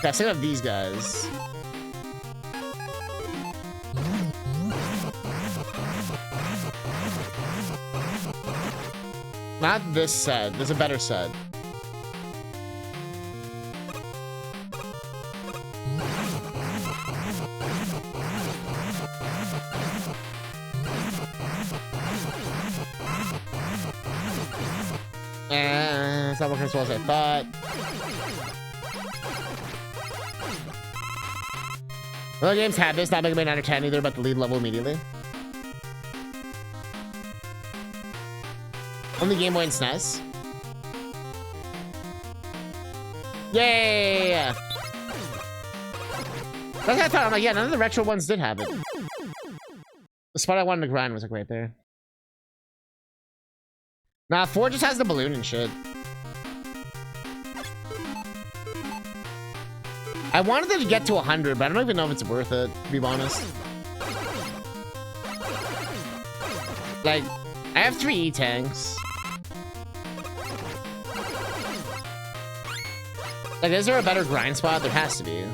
Yeah, same of these guys. Not this set. There's a better set. It's not working as well as I thought. Other games have this, not Mega Man 9 or 10 either, but the lead level immediately. On the Game Boy and SNES. Yeah. That's what I thought. I'm like, yeah, none of the retro ones did have it. The spot I wanted to grind was like right there. Nah, 4 just has the balloon and shit. I wanted it to get to 100, but I don't even know if it's worth it, to be honest. Like, I have 3 E-tanks. Like, is there a better grind spot? There has to be.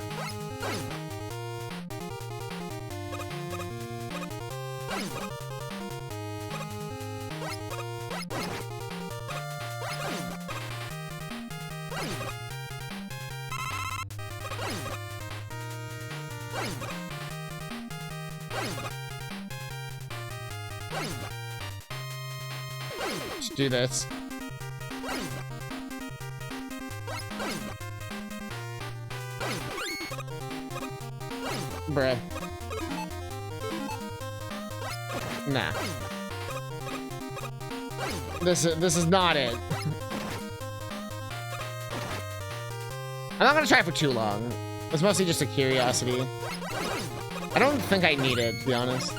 Let's do this. Bruh. Nah. This is not it. I'm not gonna try for too long. It's mostly just a curiosity. I don't think I need it, to be honest.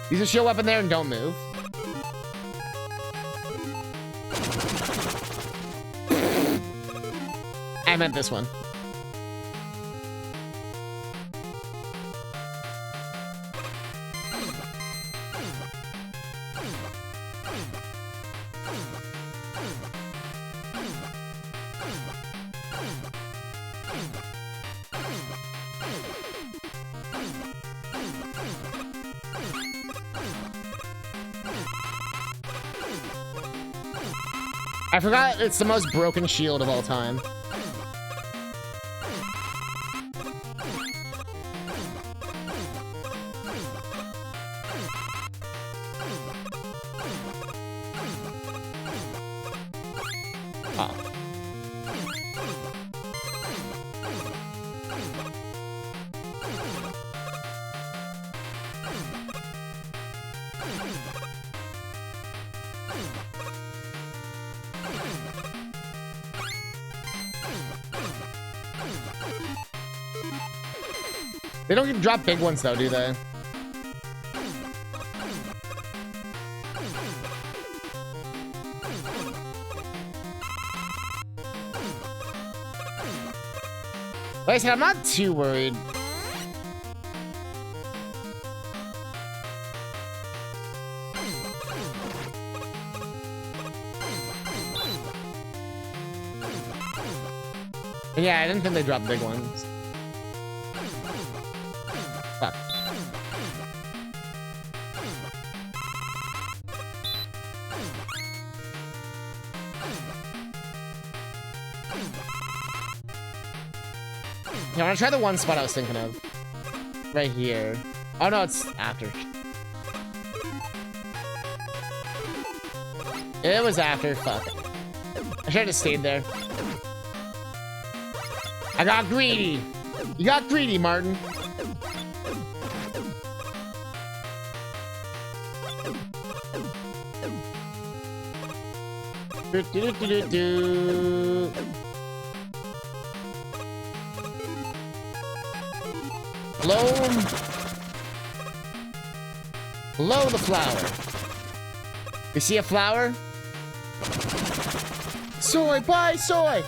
Use a shield weapon there and don't move. I meant this one. I forgot it's the most broken shield of all time. Oh. They don't drop big ones though, do they? Like I said, I'm not too worried. Yeah, I didn't think they dropped big ones. Fuck. Yeah, I want to try the one spot I was thinking of. Right here. Oh no, it's after. It was after. Fuck. I should have just stayed there. I got greedy. You got greedy, Martin. Do, do, do, do, do. Blow the flower. You see a flower? Soy, buy soy.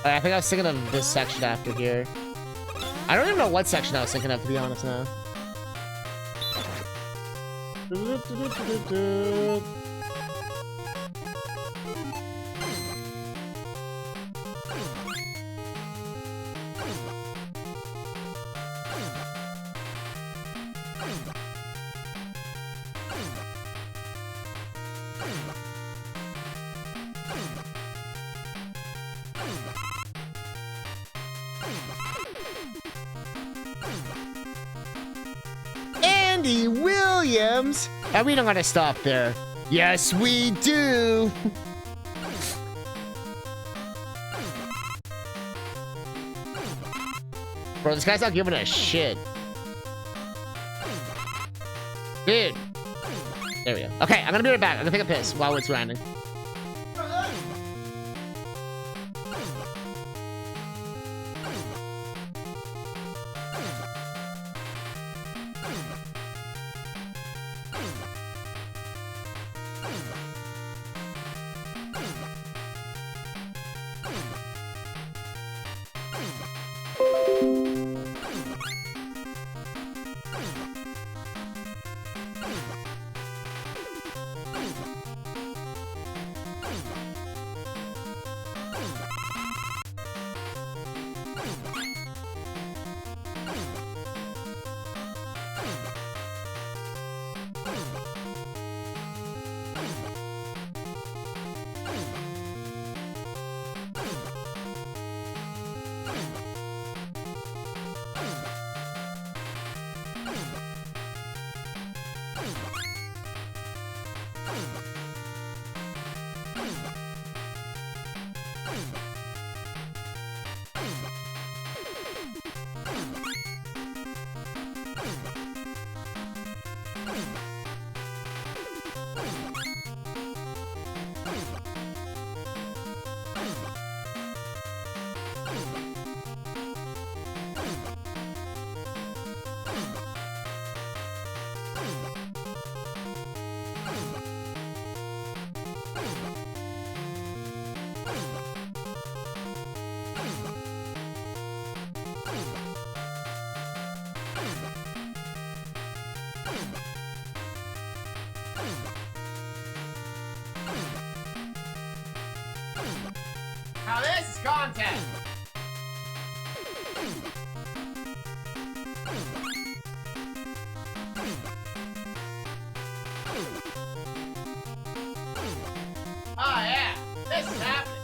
I think I was thinking of this section after here. I don't even know what section I was thinking of, to be honest now. Andy Williams! And we don't gotta stop there. Yes, we do! Bro, this guy's not giving a shit. Dude. There we go. Okay, I'm gonna be right back. I'm gonna take a piss while it's grinding. Now this is content! Oh yeah, this is happening.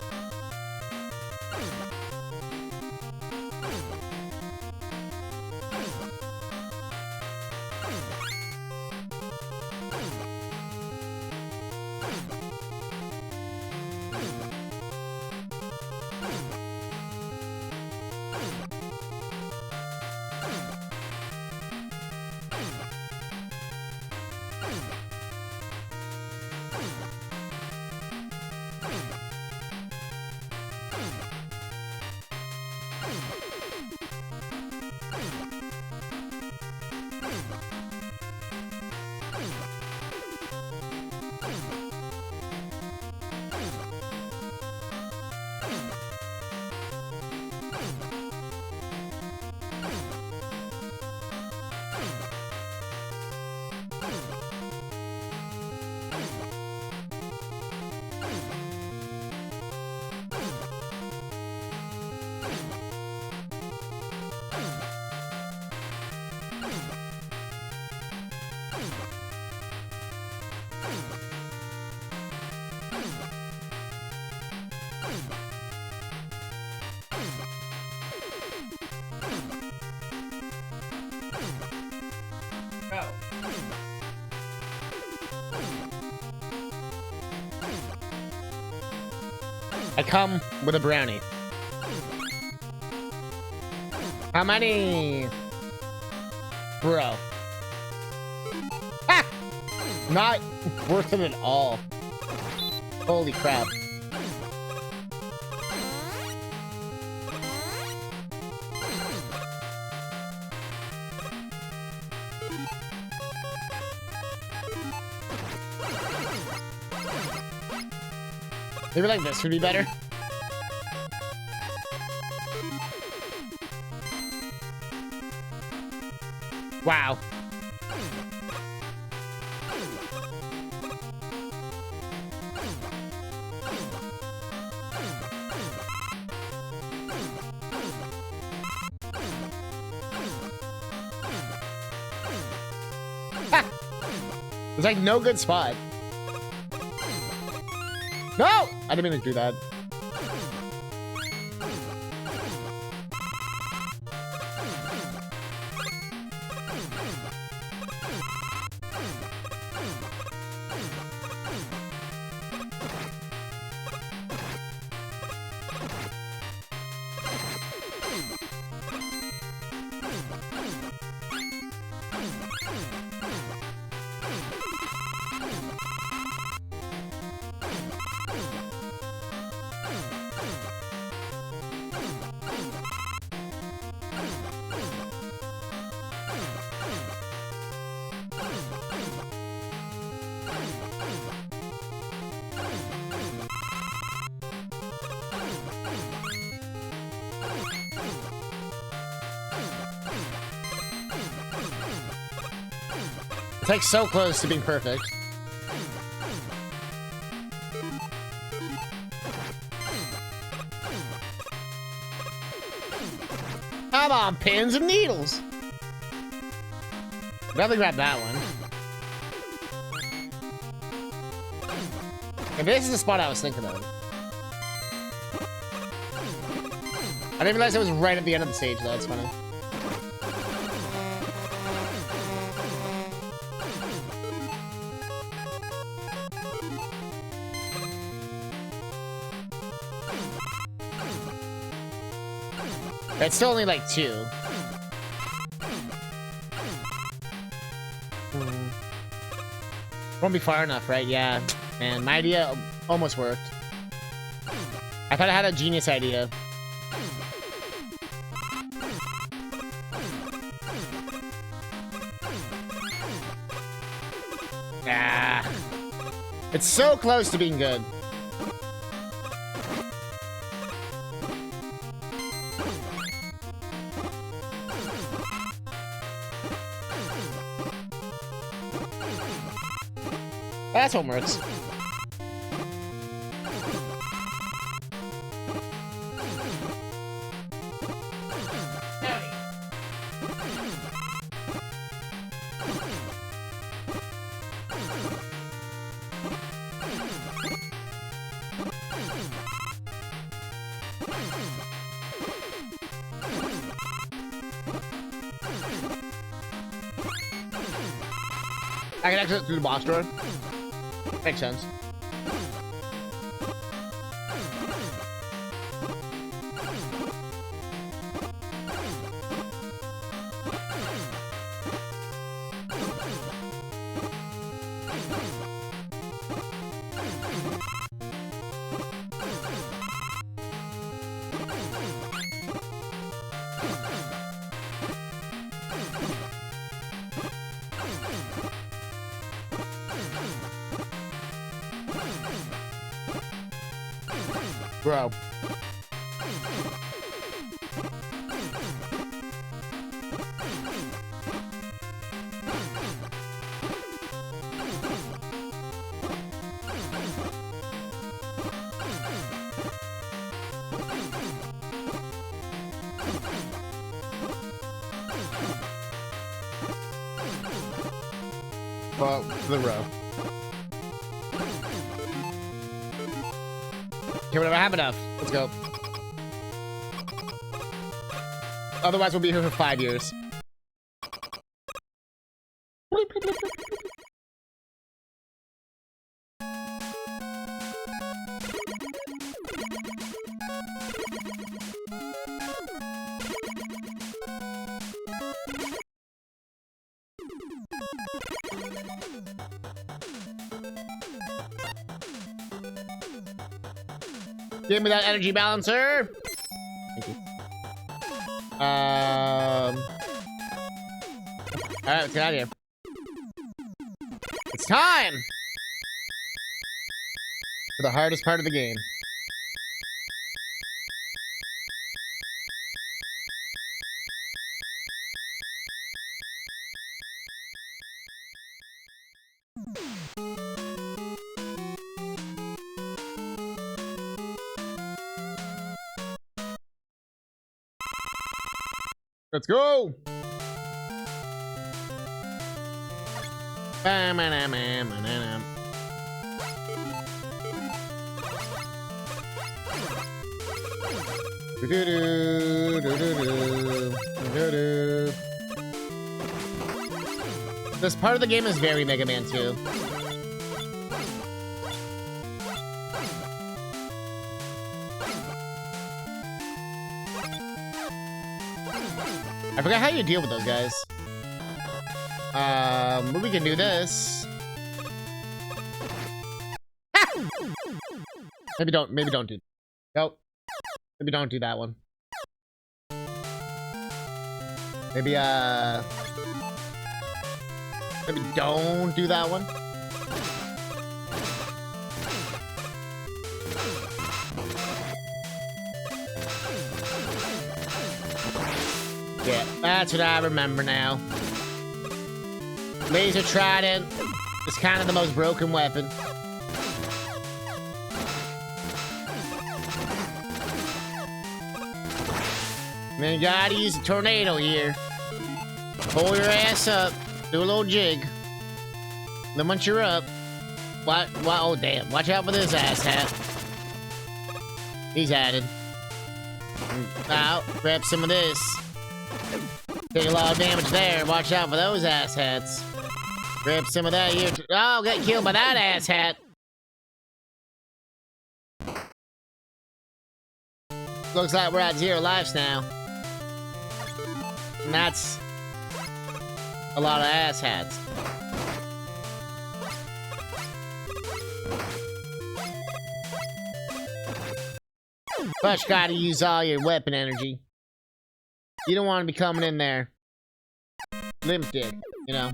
Go. I come with a brownie. How many? Bro. Ah! Not worth it at all. Holy crap. Maybe like this would be better. Wow. There's like no good spot. No! I didn't mean to do that. It's like so close to being perfect. Come on, pins and needles. Rather grab that one. And this is the spot I was thinking of. I didn't realize it was right at the end of the stage, though. It's funny. It's still only like 2. Won't be far enough, right? Yeah. Man, my idea almost worked. I thought I had a genius idea. Ah. It's so close to being good. That's what works. I can exit through the boss door. Makes sense. Bro. Well, the row. Okay, whatever, I have enough. Let's go. Otherwise, we'll be here for 5 years. Give me that energy balancer. Thank you. Alright, let's get out of here. It's time for the hardest part of the game. Let's go! This part of the game is very Mega Man 2. I forgot how you deal with those guys. But we can do this. Maybe don't do. Nope. Maybe don't do that one. Maybe don't do that one. Yeah, that's what I remember now. Laser Trident is kind of the most broken weapon. Man, you gotta use a tornado here. Pull your ass up. Do a little jig. Then once you're up... What? Oh, damn. Watch out for this ass hat. He's added. Now, grab some of this. Take a lot of damage there. Watch out for those ass hats. Grab some of that here. Oh, get killed by that ass hat. Looks like we're at 0 lives now. And that's a lot of ass hats. But you gotta use all your weapon energy. You don't want to be coming in there limited, you know.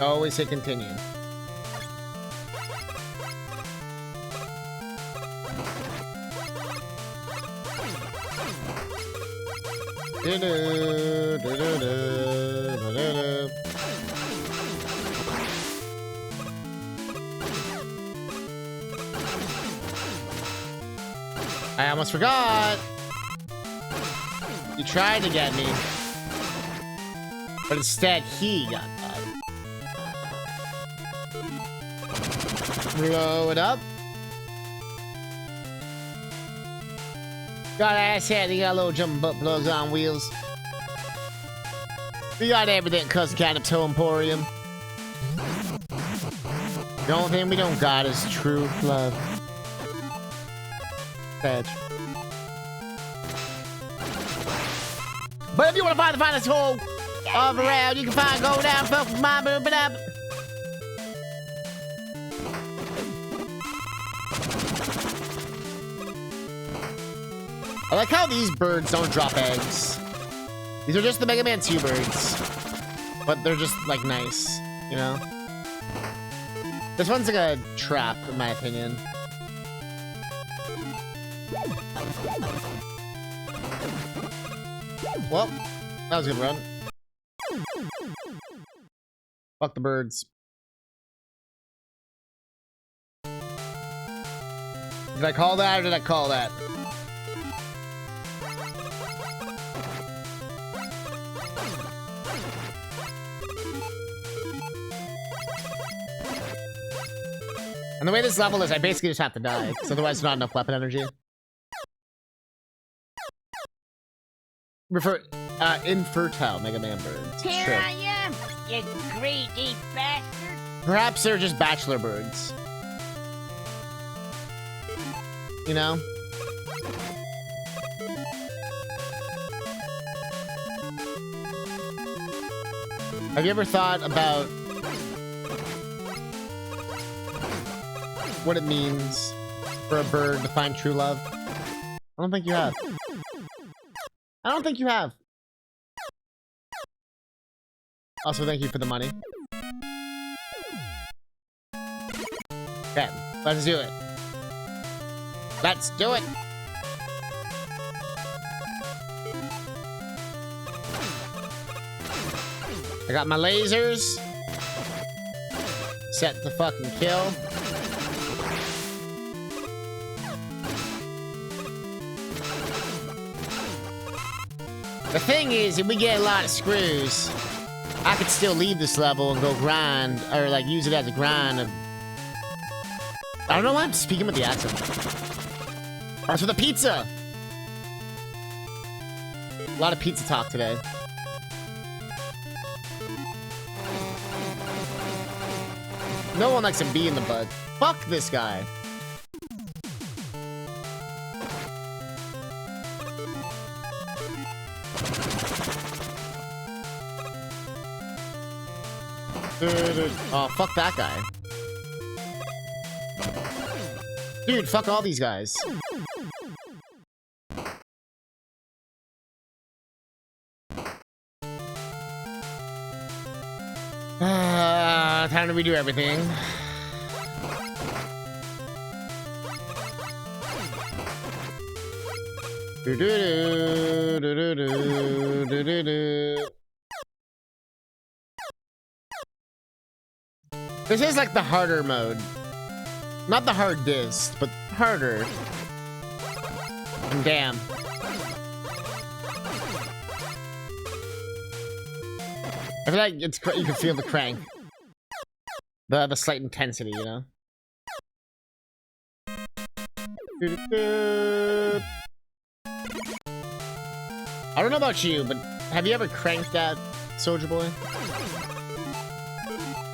Always hit continue. I almost forgot. You tried to get me, but instead he got caught. Blow it up. Got an ass hat, you got little jumping butt plugs on wheels. We got everything, CousinCatnip Toe Emporium. The only thing we don't got is true love. Badge. But if you want to find the finest hole of around, you can find go down, fuck my boob up. I like how these birds don't drop eggs. These are just the Mega Man 2 birds. But they're just, like, nice, you know? This one's like a trap, in my opinion. Well, that was a good run. Fuck the birds. Did I call that or did I call that? And the way this level is, I basically just have to die, because otherwise there's not enough weapon energy. Infertile Mega Man birds. Here I am, you greedy bastard. Perhaps they're just bachelor birds. You know? Have you ever thought about what it means for a bird to find true love? I don't think you have. I don't think you have. Also, thank you for the money. Okay, let's do it. Let's do it! I got my lasers. Set to fucking kill. The thing is, if we get a lot of screws, I could still leave this level and go grind, or like use it as a grind. I don't know why I'm speaking with the accent. That's for the pizza. A lot of pizza talk today. No one likes a bee in the butt. Fuck this guy. Oh, fuck that guy. Dude, fuck all these guys. Time to redo everything. This is like the harder mode. Not the hardest, but harder. And damn. I feel like it's you can feel the crank. The slight intensity, you know? I don't know about you, but have you ever cranked that, Soldier Boy?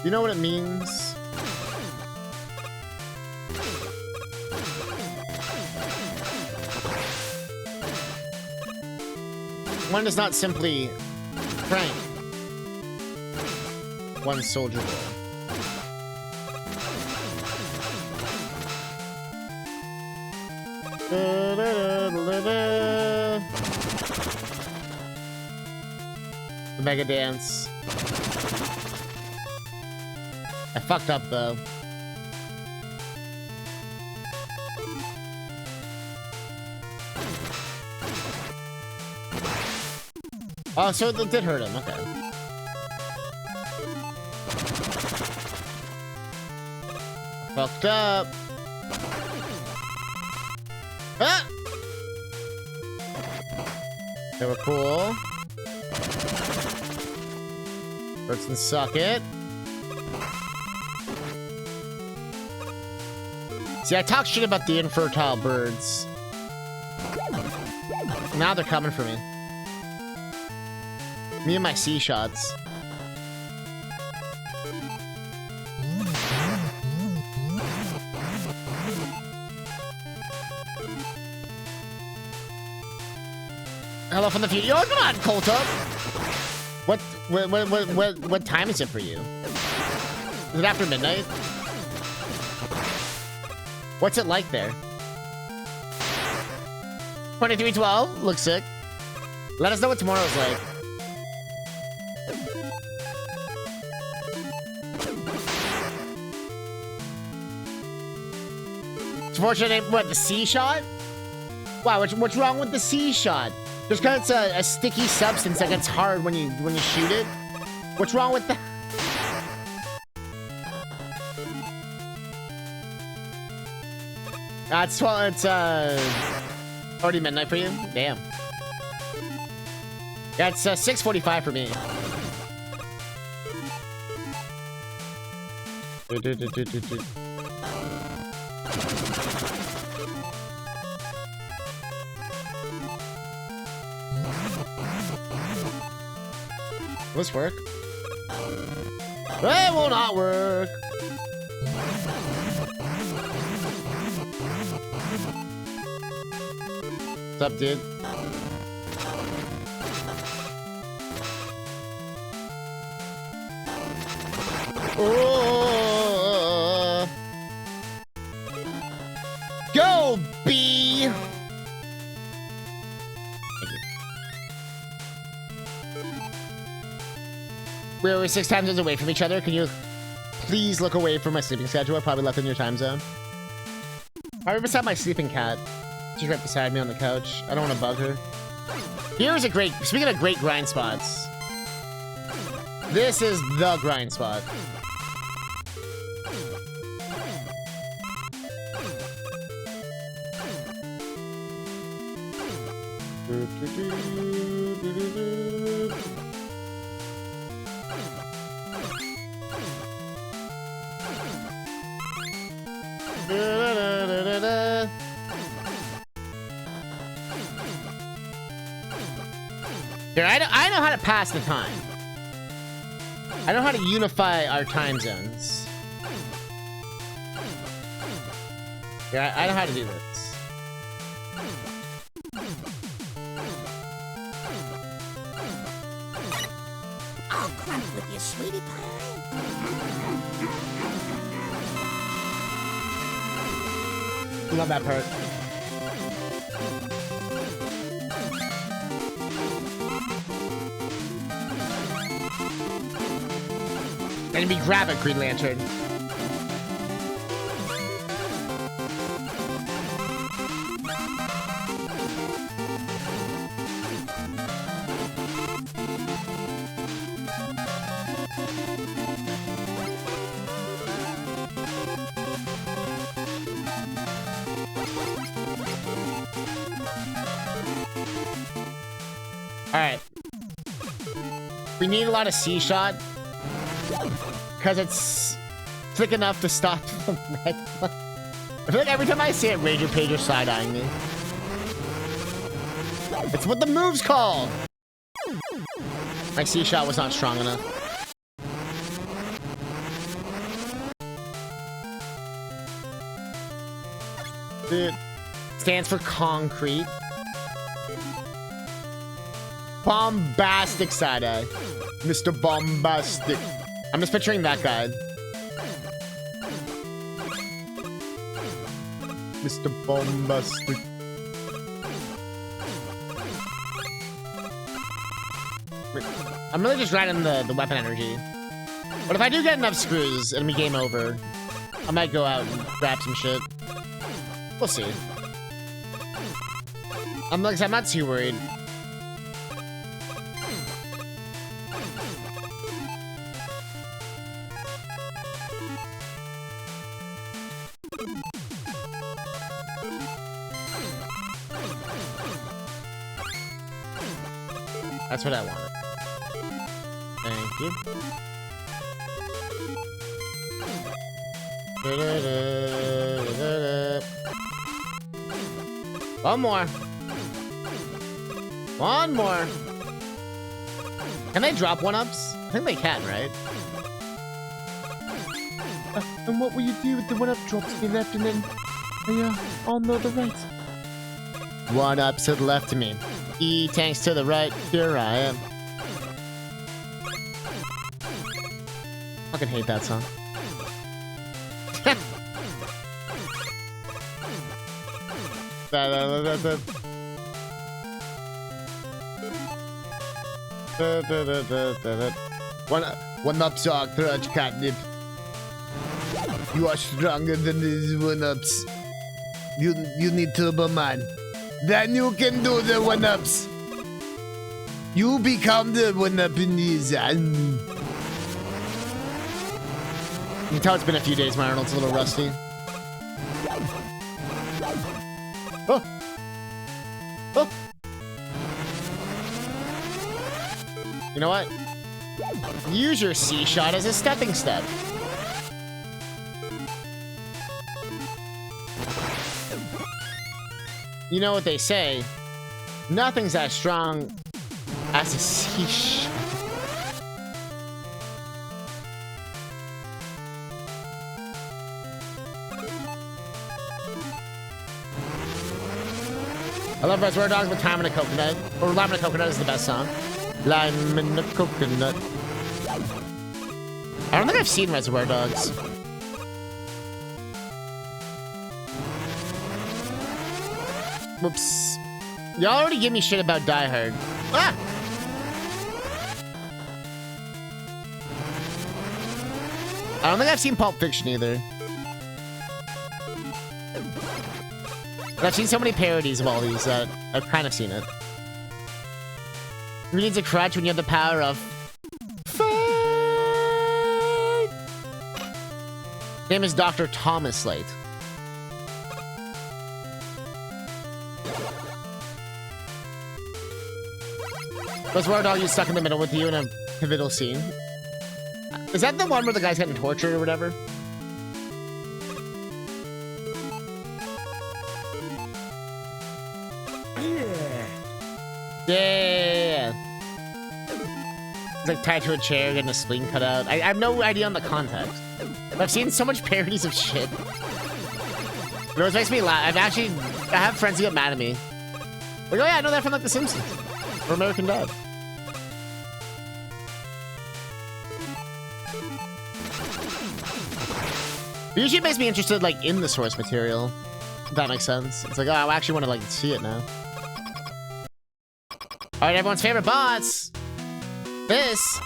You know what it means? One is not simply crank. One Soldier Boy. The Mega Dance. I fucked up though. Oh, so it did hurt him, okay. Fucked up. Ah! They were cool. Hurts and suck it. See, I talk shit about the infertile birds. Now they're coming for me. Me and my C shots. Hello from the future. Oh, come on, Colta. What time is it for you? Is it after midnight? What's it like there? 2312 looks sick. Let us know what tomorrow's like. It's fortunate. What, the C shot? Wow, what's wrong with the C shot? Just because it's a sticky substance that gets hard when you shoot it. What's wrong with that? It's already midnight for you? Damn. Yeah, it's 6:45 for me. Will this work? It will not work. What's up, dude? Oh, go, B. We're 6 time zones away from each other. Can you please look away from my sleeping schedule? I probably left in your time zone. I'm right beside my sleeping cat. She's right beside me on the couch. I don't want to bug her. Here's a great... Speaking of great grind spots. This is the grind spot. Here, I know how to pass the time. I know how to unify our time zones. Yeah, I know how to do this. I'll crunch with you, sweetie pie. Love that part. Enemy grab it, Green Lantern. Alright. We need a lot of C-shot. Because it's thick enough to stop the red one. I feel like every time I see it, Ranger Pager side-eyeing me. It's what the move's called! My C-shot was not strong enough. It stands for concrete. Bombastic side-eye. Mr. Bombastic. I'm just picturing that guy. Mr. Bombastic. I'm really just riding the weapon energy. But if I do get enough screws, it'll be game over. I might go out and grab some shit. We'll see. I'm not too worried. That's what I wanted. Thank you. One more. One more. Can they drop one-ups? I think they can, right? And what will you do with the one-up drops to the left and then on the right? One-up to the left of me. E-tanks to the right. Here I am. Fucking hate that song. One-ups are CousinCatnip. You are stronger than these one-ups. You need Turbo Man. Then you can do the one-ups. You become the one-up in these. You can tell it's been a few days, my Arnold's a little rusty. Oh. Oh. You know what? Use your C-shot as a stepping step. You know what they say? Nothing's as strong as a C-shot. I love Reservoir Dogs with Lime and a Coconut. Or Lime and a Coconut is the best song. Lime and a Coconut. I don't think I've seen Reservoir Dogs. Whoops. Y'all already give me shit about Die Hard. Ah! I don't think I've seen Pulp Fiction either. But I've seen so many parodies of all these that I've kind of seen it. Who needs a crutch when you have the power of fate? Name is Dr. Thomas Slate. Was War Dog you stuck in the middle with you in a pivotal scene? Is that the one where the guy's getting tortured or whatever? Yeah. He's like tied to a chair, getting a spleen cut out. I have no idea on the context. I've seen so much parodies of shit. It always makes me laugh. I have friends who get mad at me. Like, oh yeah, I know that from like The Simpsons or American Dad. Usually it makes me interested like in the source material. If that makes sense. It's like, oh, I actually want to like see it now. All right, everyone's favorite bots. This.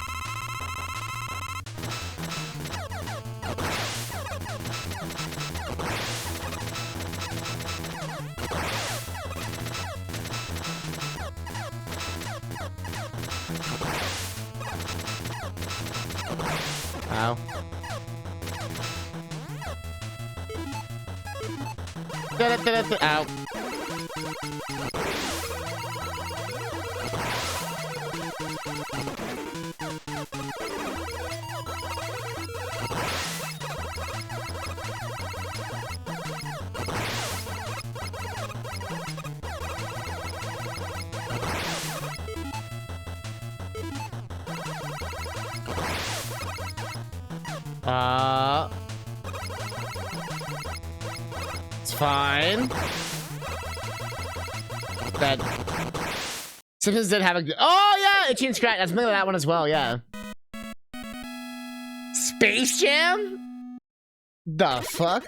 Ow. Ow. It's fine. That Simpsons did have a good. Oh yeah, Itchy and Scratch. That's familiar with that one as well. Yeah. Space Jam. The fuck?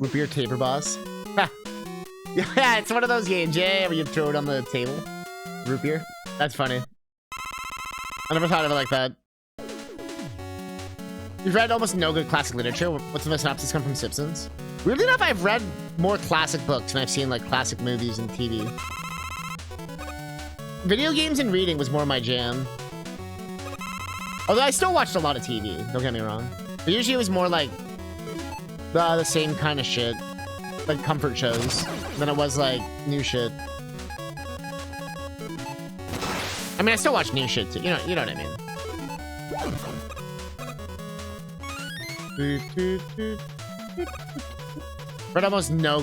Root beer taper boss. Yeah, it's one of those games, yeah, where you throw it on the table. Root beer. That's funny. I never thought of it like that. You've read almost no good classic literature. What's the synopsis come from Simpsons? Weirdly enough, I've read more classic books than I've seen like classic movies and TV. Video games and reading was more my jam. Although I still watched a lot of TV, don't get me wrong. But usually it was more like the same kind of shit. Like comfort shows. Than it was like new shit. I mean, I still watch new shit too. You know what I mean. Read almost no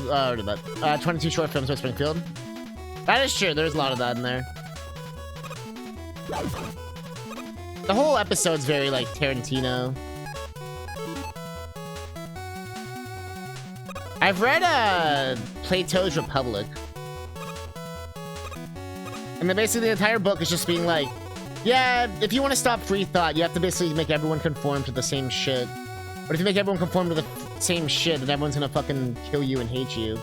22 short films by Springfield. That is true, there's a lot of that in there. The whole episode's very like Tarantino. I've read Plato's Republic. And then basically the entire book is just being like, yeah, if you want to stop free thought, you have to basically make everyone conform to the same shit. But if you make everyone conform to the same shit, then everyone's gonna fucking kill you and hate you.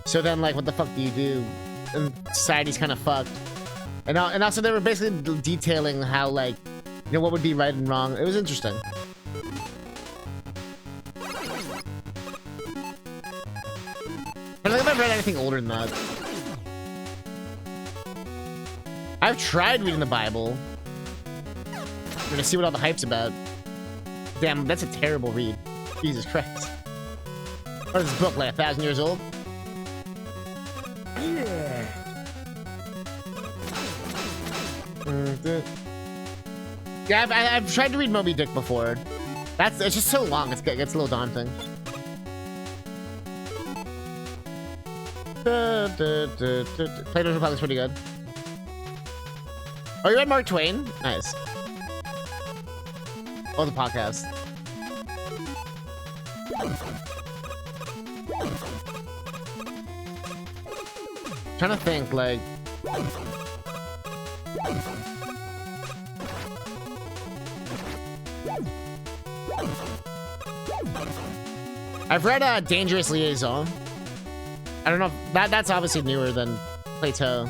So then, like, what the fuck do you do? And society's kind of fucked. And also they were basically detailing how, like, you know, what would be right and wrong. It was interesting. I don't think I've read anything older than that. I've tried reading the Bible. I'm gonna see what all the hype's about. Damn, that's a terrible read. Jesus Christ. What is this book, like 1,000 years old? Yeah, I've tried to read Moby Dick before. It's just so long, it gets a little daunting. Plato's Republic's pretty good. Oh, you read Mark Twain? Nice. Oh, the podcast. Trying to think, like... I've read Dangerous Liaison. I don't know if that's obviously newer than Plato.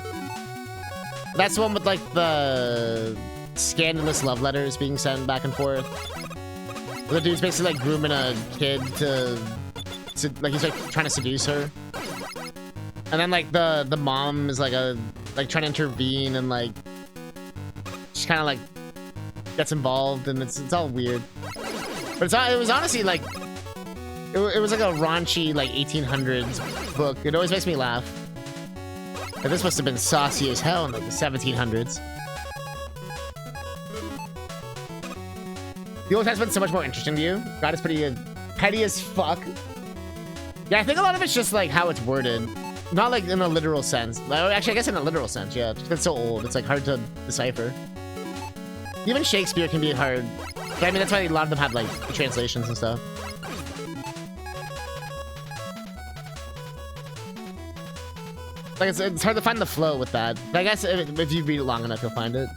That's the one with like the scandalous love letters being sent back and forth. The dude's basically like grooming a kid to like he's like trying to seduce her. And then like the mom is like trying to intervene and like she kind of like gets involved and it's all weird. But it was honestly like it was like a raunchy like 1800s book. It always makes me laugh. And this must have been saucy as hell in like the 1700s. The Old Testament's so much more interesting to you. God is pretty petty as fuck. Yeah, I think a lot of it's just like how it's worded. Not like in a literal sense. Actually, I guess in a literal sense, yeah. It's so old. It's like hard to decipher. Even Shakespeare can be hard. But I mean, that's why a lot of them have like translations and stuff. Like it's hard to find the flow with that. But I guess if you read it long enough, you'll find it.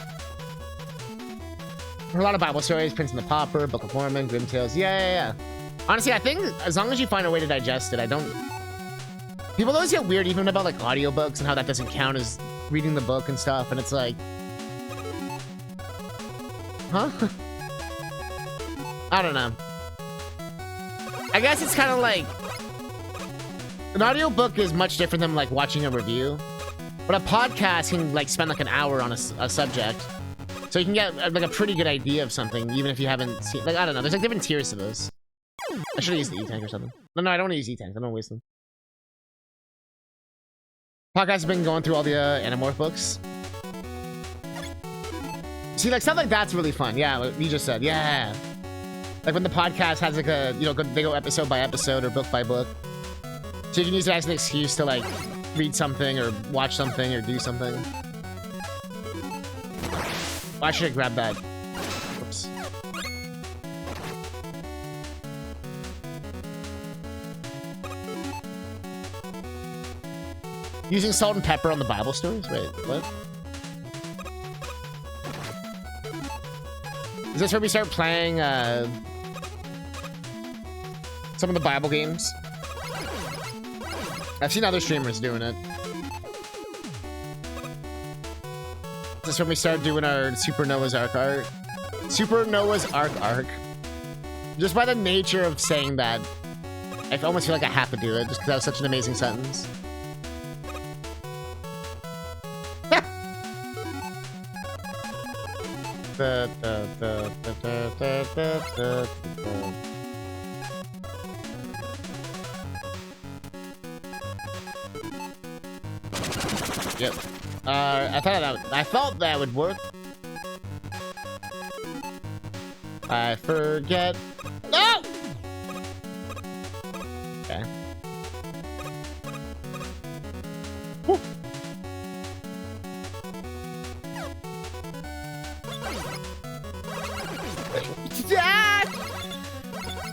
A lot of Bible stories, Prince and the Pauper, Book of Mormon, Grimm Tales. Yeah. Honestly, I think as long as you find a way to digest it, I don't... People always get weird even about like audiobooks and how that doesn't count as reading the book and stuff. And it's like... Huh? I don't know. I guess it's kind of like... An audiobook is much different than like watching a review. But a podcast can like spend like an hour on a subject. So you can get like a pretty good idea of something even if you haven't seen... Like, I don't know. There's like different tiers to this. I should have used the E-Tank or something. No, I don't want to use E-Tanks. I don't waste them. Podcast has been going through all the Animorph books. See, like, stuff like that's really fun. Yeah, like you just said. Yeah. Like when the podcast has like a, you know, they go episode by episode or book by book. So you can use it as an excuse to like read something or watch something or do something. Oh, I should have grabbed that. Oops. Using salt and pepper on the Bible stories? Wait, what? Is this where we start playing some of the Bible games? I've seen other streamers doing it. Is this when we start doing our Super Noah's Ark art? Super Noah's Ark. Just by the nature of saying that, I almost feel like I have to do it just because that was such an amazing sentence. Yep. I thought that would work. I forget. No! Okay. Whew.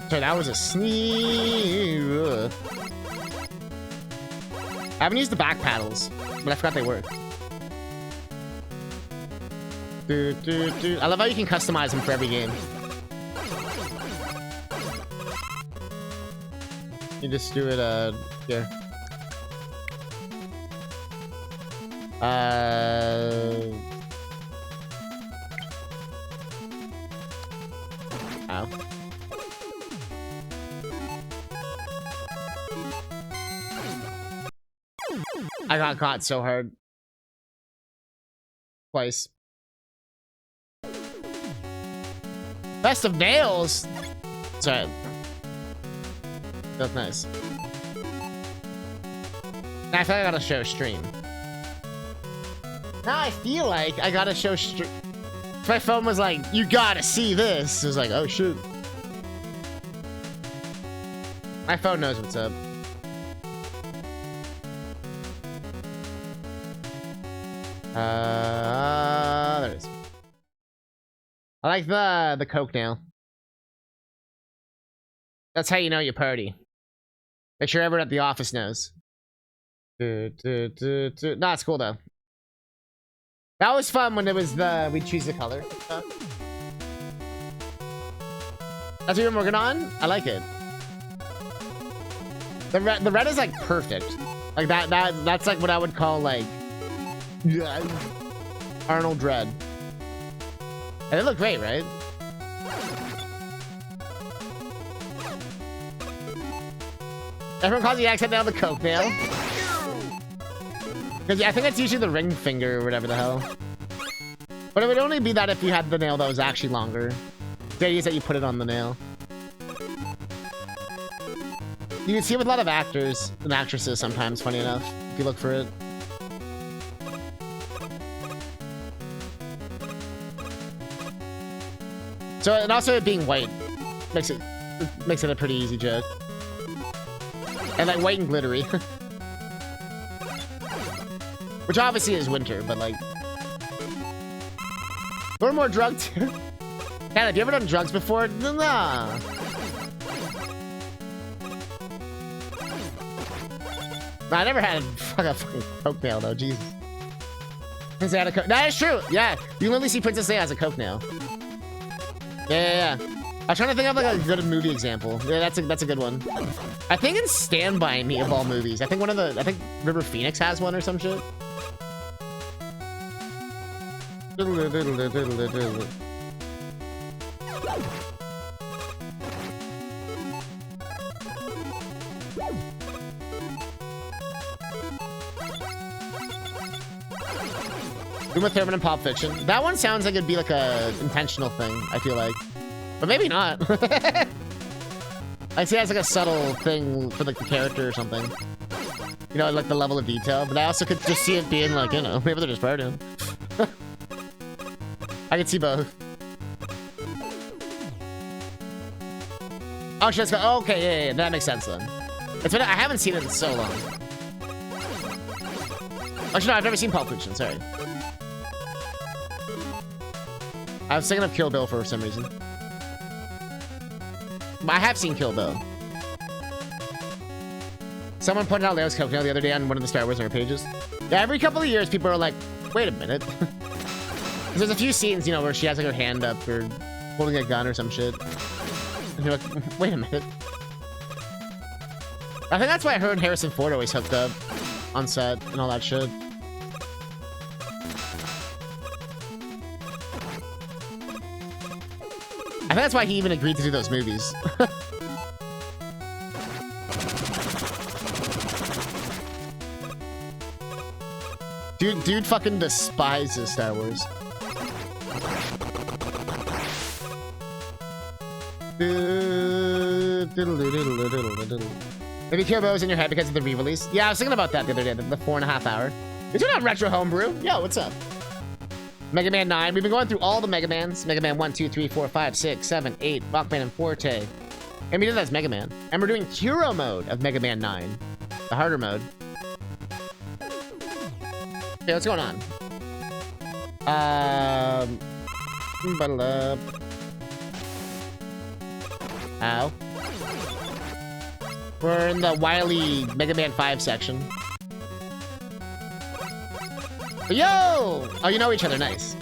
Sorry, that was a sneeze. I haven't used the back paddles, but I forgot they work. I love how you can customize them for every game. You just do it, here. Ow. I got caught so hard. Twice. Best of nails! Sorry. That's nice. Now I feel like I gotta show stream. Now I feel like I gotta show stream. My phone was like, you gotta see this. It was like, oh shit. My phone knows what's up. There it is. I like the Coke now. That's how you know you party. Make sure everyone at the office knows. No, it's cool though. That was fun when it was we'd choose the color. That's what you're working on? I like it. The red is like perfect. Like that's like what I would call like Arnold Red. And they look great, right? Everyone calls the accent nail the Coke nail. Because I think it's usually the ring finger or whatever the hell. But it would only be that if you had the nail that was actually longer. The idea is that you put it on the nail. You can see it with a lot of actors and actresses sometimes, funny enough, if you look for it. So, and also it being white makes it a pretty easy joke. And like white and glittery. Which obviously is winter, but like... Or more drugged. Hannah, have you ever done drugs before? Nah. I never had a fucking coke nail though, Jesus. Princess Leia had a coke. That is true. Yeah, you literally see Princess Leia as a coke nail. Yeah. I was trying to think of like a good movie example. Yeah, that's a good one. I think in Stand By Me of all movies, I think River Phoenix has one or some shit. Uma Thurman in Pulp Fiction. That one sounds like it'd be like a intentional thing, I feel like. But maybe not. I see it as like a subtle thing for like the character or something. You know, like the level of detail. But I also could just see it being like, you know, maybe they're just partying. I could see both. Oh, she has go. Oh, okay, yeah, that makes sense then. It's been, I haven't seen it in so long. Actually, no, I've never seen Pulp Fiction, sorry. I was thinking of Kill Bill for some reason. I have seen Kill Bill. Someone pointed out Leo's coke nail the other day on one of the Star Wars nerd pages. Yeah, every couple of years, people are like, wait a minute. There's a few scenes, you know, where she has like her hand up or holding a gun or some shit. And you're like, wait a minute. I think that's why her and Harrison Ford always hooked up on set and all that shit. I think that's why he even agreed to do those movies. Dude fucking despises Star Wars. Maybe Kill Bill was in your head because of the re-release. Yeah, I was thinking about that the other day, the 4.5 hour. You're doing on Retro Homebrew. Yo, what's up? Mega Man 9. We've been going through all the Mega Mans. Mega Man 1, 2, 3, 4, 5, 6, 7, 8, Rockman and Forte. And we did that as Mega Man. And we're doing Hero mode of Mega Man 9. The harder mode. Okay, what's going on? Ow. We're in the Wily Mega Man 5 section. Yo! Oh, you know each other. Nice.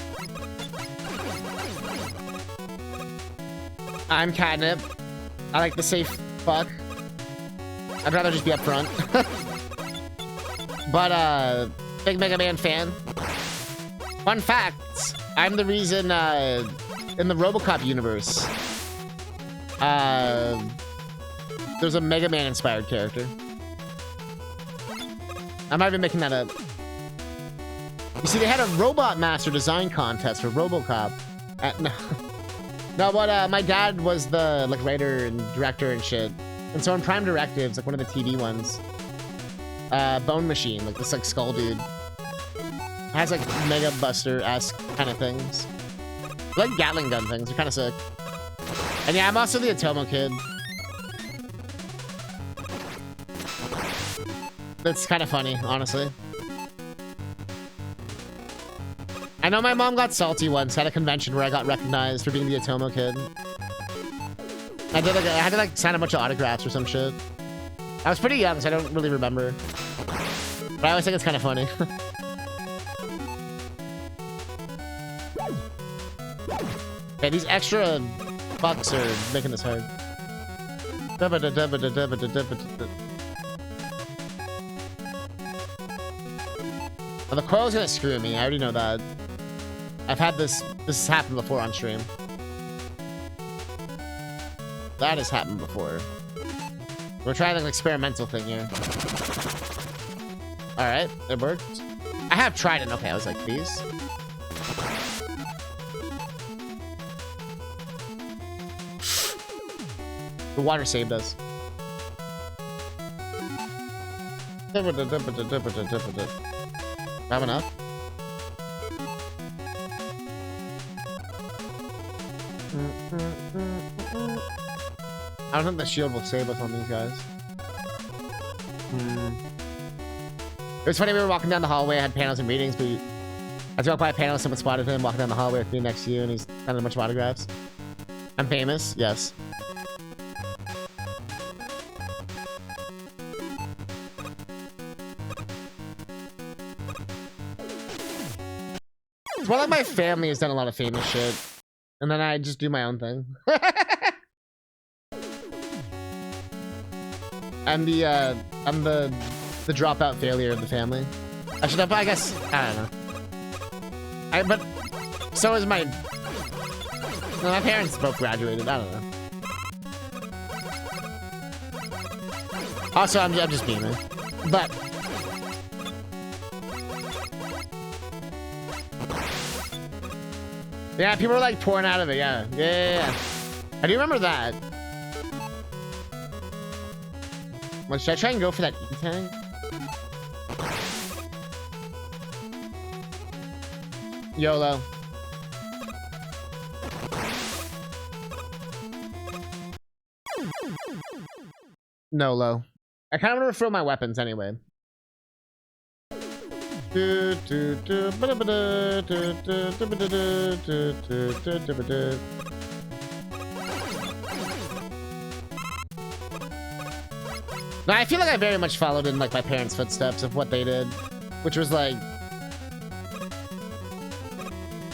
I'm Catnip. I like the safe fuck. I'd rather just be up front. But, big Mega Man fan. Fun fact, I'm the reason, in the RoboCop universe, there's a Mega Man inspired character. I might be making that up. You see, they had a Robot Master design contest for RoboCop. No, but my dad was the like writer and director and shit. And so in Prime Directives, like one of the TV ones, Bone Machine, like this like skull dude, has like Mega Buster-esque kind of things. Like Gatling gun things, they're kind of sick. And yeah, I'm also the Atomo kid. That's kind of funny, honestly. I know my mom got salty once at a convention where I got recognized for being the Atomo kid. I had to like sign a bunch of autographs or some shit. I was pretty young, so I don't really remember. But I always think it's kind of funny. Okay, these extra bucks are making this hard. Oh, the coil's gonna screw me. I already know that. I've had this has happened before on stream. That has happened before. We're trying an experimental thing here. Alright, it worked. I have tried it. Okay, I was like, these. The water saved us. Have enough? I don't think the shield will save us on these guys. It was funny, we were walking down the hallway, I had panels and readings, but as we walked by a panel, someone spotted him walking down the hallway with me next to you, and he's signing a bunch of autographs. I'm famous, yes. It's more like my family has done a lot of famous shit, and then I just do my own thing. I'm the dropout failure of the family. I should have, I guess, I don't know. But so is my, no, my parents both graduated, I don't know. Also, I'm just beaming. But yeah, people were like pouring out of it, yeah. Yeah. I do remember that. Well, should I try and go for that E-Tang? YOLO. NOLO. I kind of want to refill my weapons anyway. No, I feel like I very much followed in like my parents' footsteps of what they did, which was like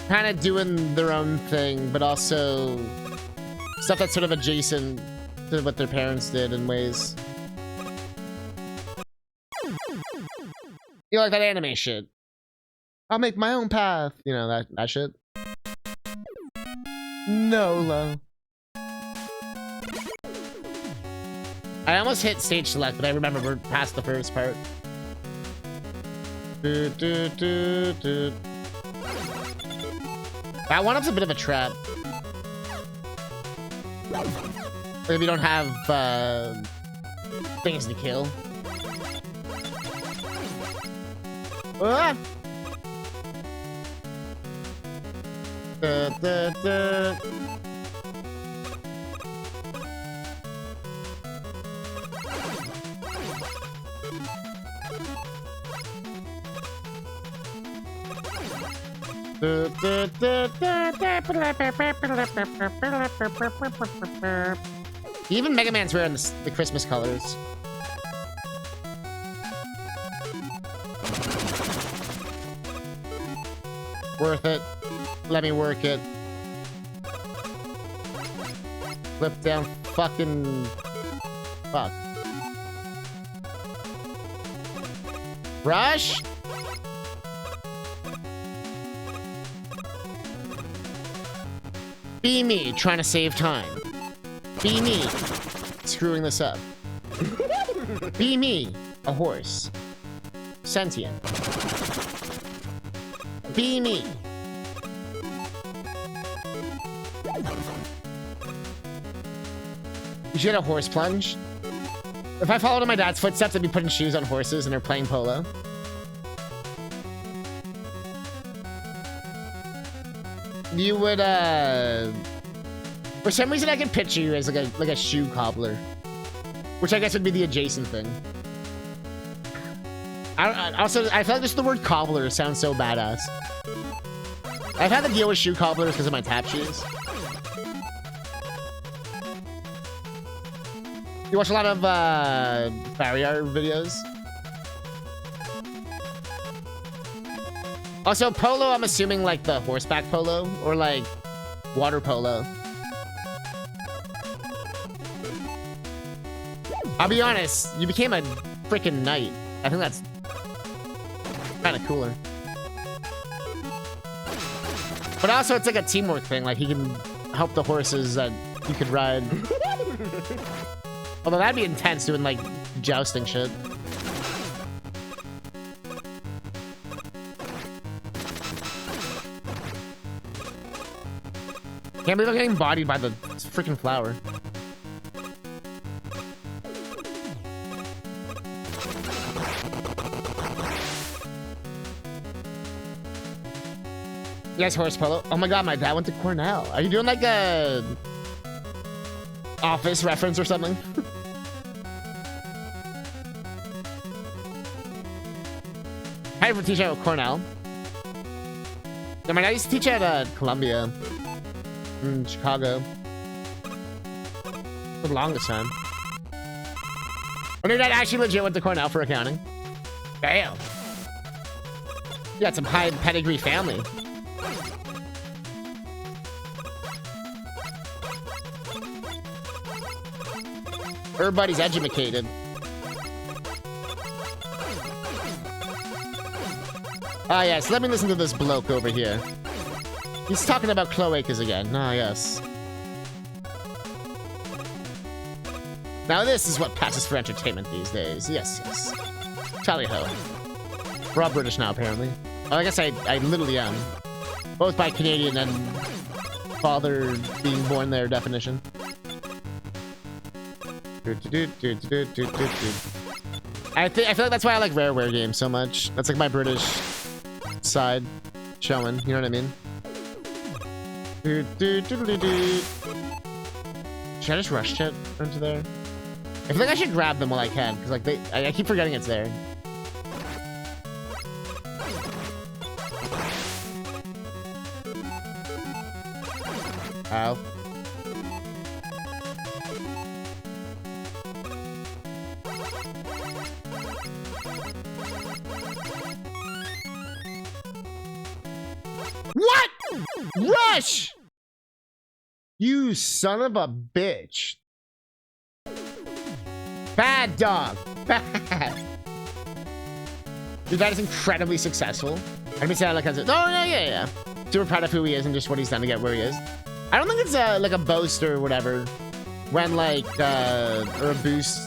kind of doing their own thing, but also stuff that's sort of adjacent to what their parents did in ways. You know, like that anime shit. I'll make my own path. You know, that shit. NOLO. I almost hit stage select, but I remember we're past the first part. That one-up's a bit of a trap. If you don't have things to kill. Ah! Even Mega Man's wearing the Christmas colors. Worth it. Let me work it. Flip down fucking... Fuck. Rush? Be me, trying to save time. Be me, screwing this up. Be me, a horse. Sentient. Be me. You should get a horse plunge. If I followed in my dad's footsteps, I'd be putting shoes on horses and they're playing polo. You would, for some reason I can picture you as like a shoe cobbler. Which I guess would be the adjacent thing. Also, I feel like just the word cobbler sounds so badass. I've had to deal with shoe cobblers because of my tap shoes. You watch a lot of, barrier videos? Also, polo, I'm assuming like the horseback polo or like water polo. I'll be honest, you became a freaking knight. I think that's kind of cooler. But also, it's like a teamwork thing. Like, he can help the horses that you could ride. Although that'd be intense doing like jousting shit. Can't believe I'm getting bodied by the freaking flower. Yes, horse polo. Oh my god, my dad went to Cornell. Are you doing like a Office reference or something? I have a teacher at Cornell. No, my dad used to teach at Columbia in Chicago for the longest time. When your dad actually legit went to Cornell for accounting. Damn. You got some high pedigree family. Everybody's educated. Ah, yes. Let me listen to this bloke over here. He's talking about cloacas again. Ah, yes. Now this is what passes for entertainment these days. Yes, yes. Tally-ho. We're all British now, apparently. Well, I guess I literally am. Both by Canadian and father being born there definition. I feel like that's why I like Rareware games so much. That's like my British side showing. You know what I mean? Should I just rush it into there? I feel like I should grab them while I can, because like I keep forgetting it's there. Ow. What? Rush! You son of a bitch. Bad dog. Bad. Your dad is incredibly successful. I mean, say I like how. Oh, yeah. Super proud of who he is and just what he's done to get where he is. I don't think it's like a boast or whatever. When like, or a boost,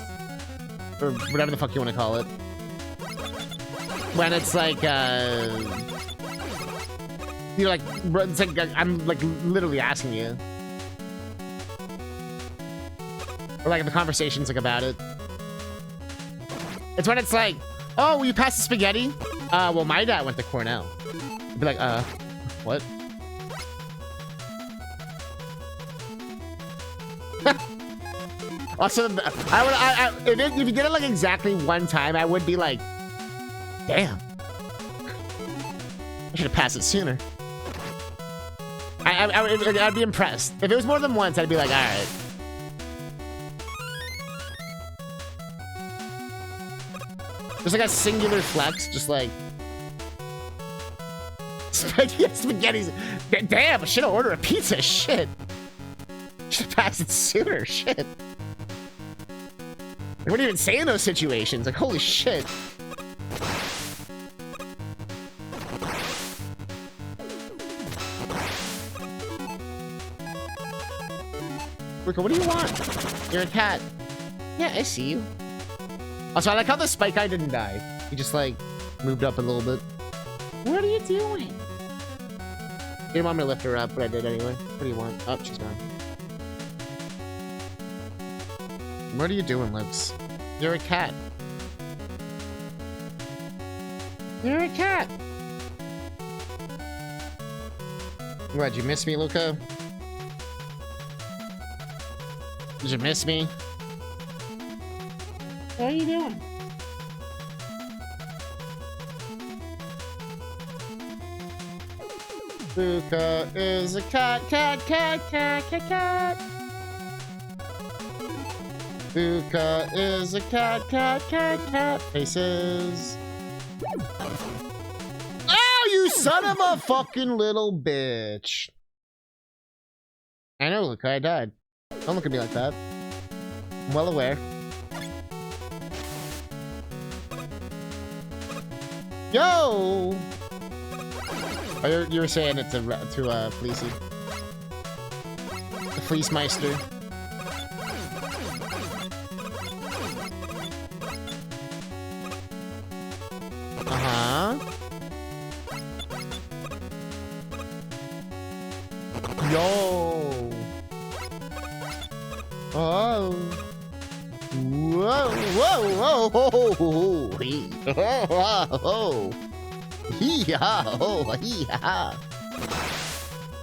or whatever the fuck you want to call it. When it's like, you know, like, it's like, I'm like literally asking you. Or like the conversation's like about it. It's when it's like, oh, will you pass the spaghetti? Well, my dad went to Cornell. I'd be like, what? Also, if you did it like exactly one time, I would be like, damn. I should have passed it sooner. I'd be impressed. If it was more than once, I'd be like, all right. There's like a singular flex, just like spaghetti's. Damn, I should have ordered a pizza. Shit. Should have passed it sooner. Shit. What do you even say in those situations? Like, holy shit. Rico, what do you want? You're a cat. Yeah, I see you. Also, I like how the spike guy didn't die. He just, like, moved up a little bit. What are you doing? You didn't want me to lift her up, but I did anyway. What do you want? Oh, she's gone. What are you doing, Lips? You're a cat. You're a cat. What, did you miss me, Luca? Did you miss me? What are you doing? Luca is a cat. Luca is a cat. Faces. Oh, you son of a fucking little bitch. I know, Luca, I died. Don't look at me like that. I'm well aware. Yo! Oh, you're saying it to Fleecy. The Fleece Meister. Uh-huh. Yo! Oh! Whoa! Whoa! Whoa! Whoa! Hee-ha! Oh! Hee-ha!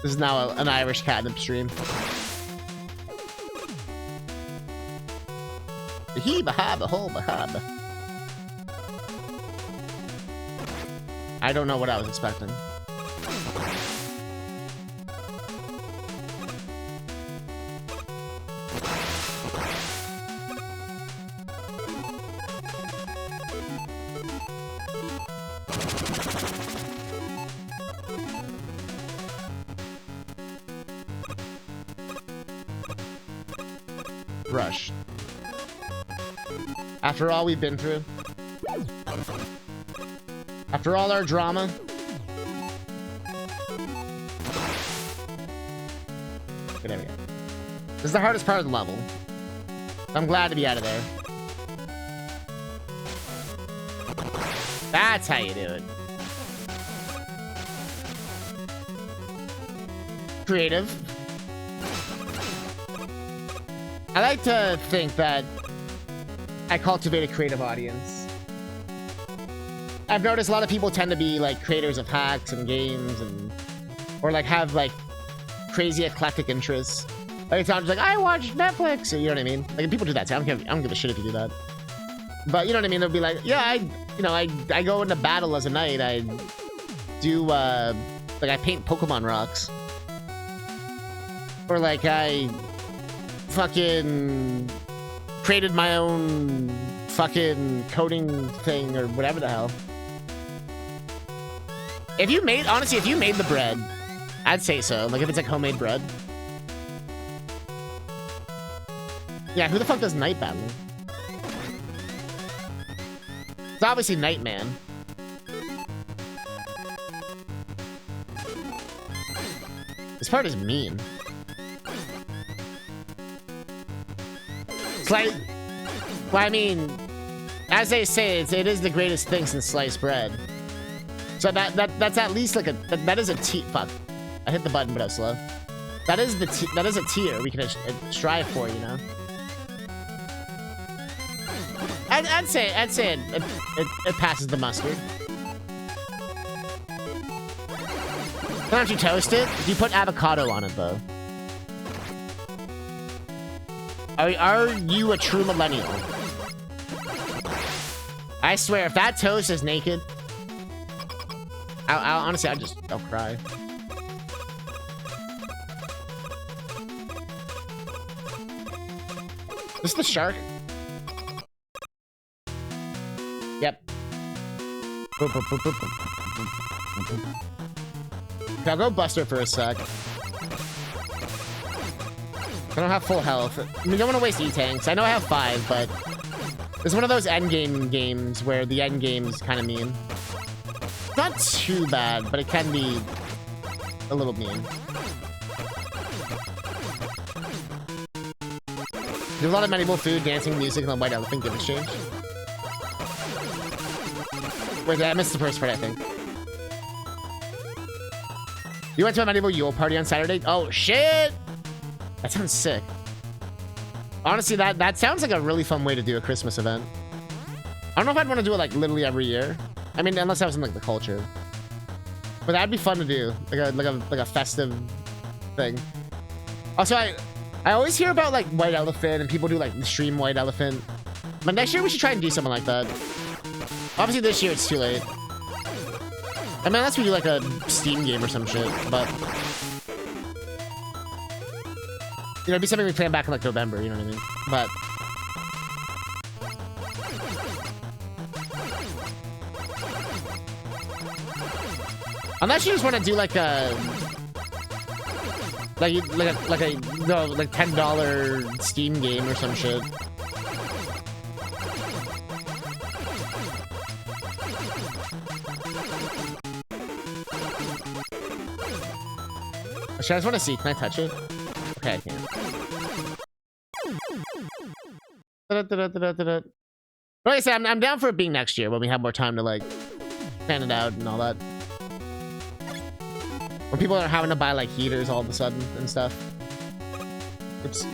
This is now an Irish catnip stream. I don't know what I was expecting. Rush. After all we've been through, after all our drama, okay, there we go. This is the hardest part of the level. I'm glad to be out of there. That's how you do it. Creative. I like to think that I cultivate a creative audience. I've noticed a lot of people tend to be like creators of hacks and games and or like have like crazy eclectic interests. Like it's not just like I watch Netflix or you know what I mean? Like people do that too. I don't give a shit if you do that. But you know what I mean? They'll be like, yeah, I go into battle as a knight. I do like I paint Pokemon rocks. Or like I fucking created my own fucking coding thing or whatever the hell. If you made, honestly, if you made the bread, I'd say so. Like if it's like homemade bread. Yeah, who the fuck does Night Battle? It's obviously Nightman. This part is mean. Well, I mean, as they say, it is the greatest thing since sliced bread. So that's at least like that is a tier. Fuck, I hit the button, but I was slow. That is a tier we can strive for, you know. I'd say it passes the mustard. Why don't you toast it? You put avocado on it though. Are you a true millennial? I swear, if that toast is naked, honestly, I'll cry. This is the shark? Yep. Okay, I'll go Buster for a sec. I don't have full health. I mean, don't want to waste E-tanks. I know I have 5, but it's one of those endgame games where the end game's kind of mean. Not too bad, but it can be a little mean. There's a lot of medieval food, dancing, music, and the white elephant gift exchange. Wait, I missed the first part, I think. You went to a medieval Yule party on Saturday? Oh, shit! That sounds sick. Honestly, that sounds like a really fun way to do a Christmas event. I don't know if I'd want to do it like literally every year. I mean, unless I was in like the culture. But that'd be fun to do, like a festive thing. Also, I always hear about like White Elephant and people do like the stream White Elephant. But next year we should try and do something like that. Obviously, this year it's too late. I mean, unless we do like a Steam game or some shit, but. You know, it'd be something we plan back in like November, you know what I mean? But unless you just want to do like a like $10 Steam game or some shit. Actually, I just want to see. Can I touch it? Okay, I can. But like I said, I'm down for it being next year when we have more time to like plan it out and all that. When people are having to buy like heaters all of a sudden and stuff. Oops.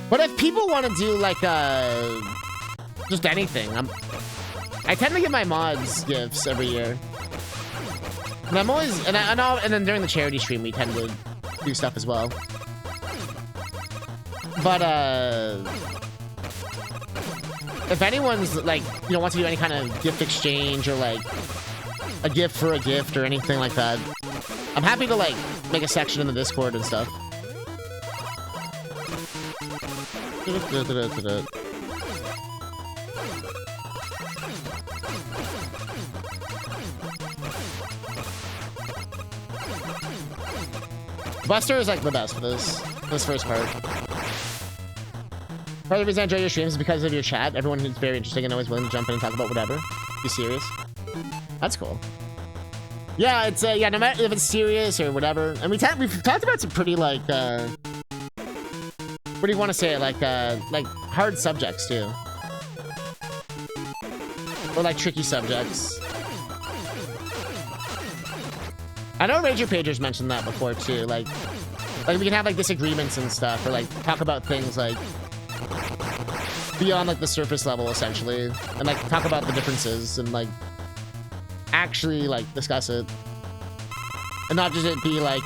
But if people want to do like just anything, I tend to give my mods gifts every year. And I'm always and then during the charity stream we tend to do stuff as well. But if anyone's like, you know, wants to do any kind of gift exchange or like a gift for a gift or anything like that, I'm happy to like make a section in the Discord and stuff. Buster is like the best for this first part. Part of the reason I enjoy your streams is because of your chat. Everyone who's very interesting and always willing to jump in and talk about whatever. Be serious. That's cool. Yeah, it's yeah, no matter if it's serious or whatever. And we've talked about some pretty like what do you want to say, like hard subjects too. Or like tricky subjects. I know Ranger Pagers mentioned that before too. Like we can have like disagreements and stuff, or like talk about things like beyond like the surface level essentially, and like talk about the differences and like actually like discuss it, and not just it be like,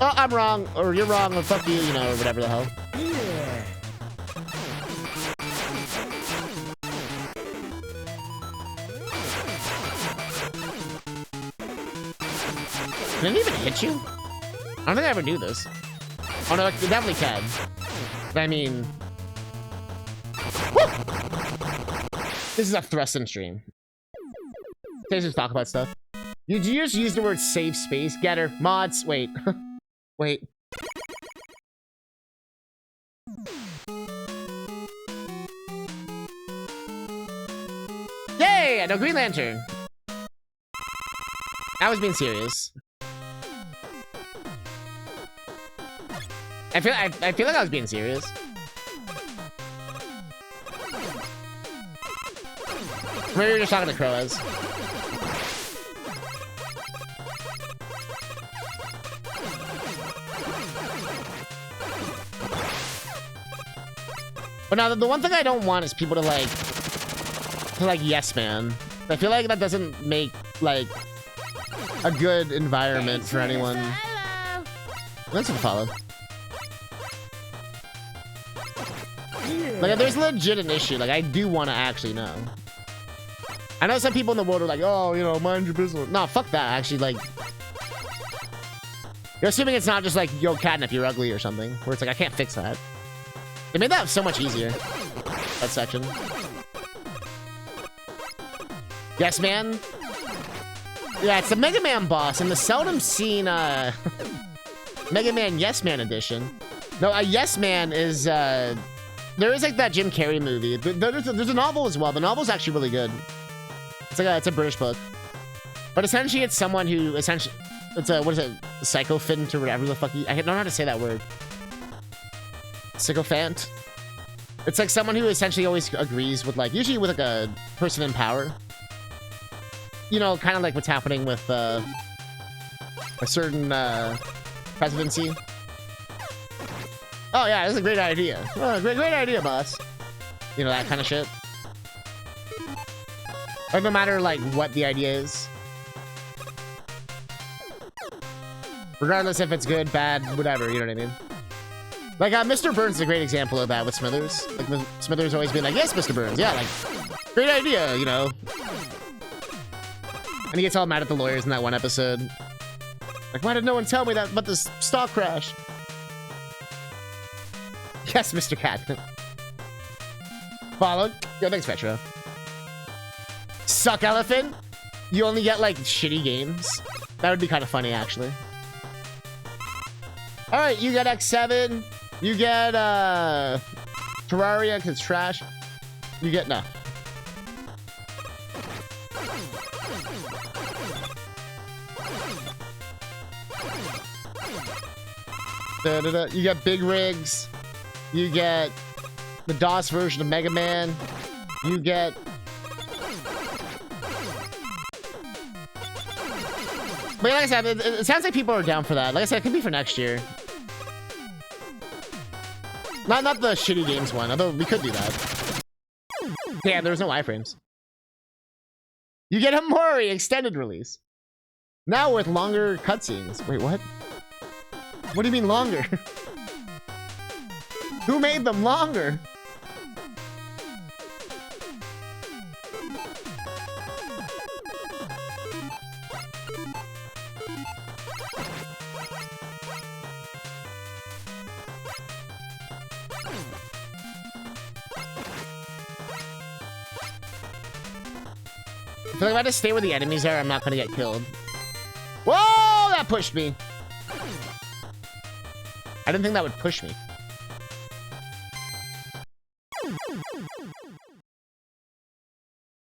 oh, I'm wrong or you're wrong or fuck you, you know, or whatever the hell. Can it even hit you? I don't think I ever do this. Oh no, it definitely can. But I mean, woo! This is a thrusting stream. Let's just talk about stuff. You just use the word save space. Getter. Mods. Wait. Wait. Yay! I know Green Lantern. I was being serious. I feel like I was being serious. Maybe you're just talking to Croas. But now the one thing I don't want is people to like yes man. I feel like that doesn't make like a good environment for anyone. Thanks for the follow. Like, if there's legit an issue, like, I do want to actually know. I know some people in the world are like, oh, you know, mind your business. No, fuck that. Actually, like, you're assuming it's not just like, yo, Catnip, you're ugly or something. Where it's like, I can't fix that. They made that so much easier. That section. Yes, man. Yeah, it's the Mega Man boss in the seldom seen, Mega Man Yes Man edition. No, a Yes Man is, there is like that Jim Carrey movie. There's a novel as well. The novel's actually really good. It's like it's a British book. But essentially it's someone who essentially, it's a, what is it? Sycophant or whatever the fuck I don't know how to say that word. Sycophant? It's like someone who essentially always agrees with like, usually with like a person in power. You know, kind of like what's happening with a certain presidency. Oh yeah, this is a great idea. Oh, great idea, boss. You know, that kind of shit. Or no matter like what the idea is. Regardless if it's good, bad, whatever, you know what I mean? Like, Mr. Burns is a great example of that with Smithers. Like, Smithers always been like, yes, Mr. Burns, yeah, like, great idea, you know? And he gets all mad at the lawyers in that one episode. Like, why did no one tell me that about this stock crash? Yes, Mr. Catnip. Followed. Yo, thanks, Petro. Suck Elephant? You only get, like, shitty games? That would be kind of funny, actually. Alright, you get X7. You get, Terraria, because it's trash. You get, no. You get Big Rigs. You get the DOS version of Mega Man. You get... But like I said, it sounds like people are down for that. Like I said, it could be for next year. Not the shitty games one, although we could do that. Yeah, there's no iframes. You get a Mori extended release. Now with longer cutscenes. Wait, what? What do you mean longer? Who made them longer? I feel like if I just stay where the enemies are, I'm not gonna get killed. Whoa! That pushed me. I didn't think that would push me.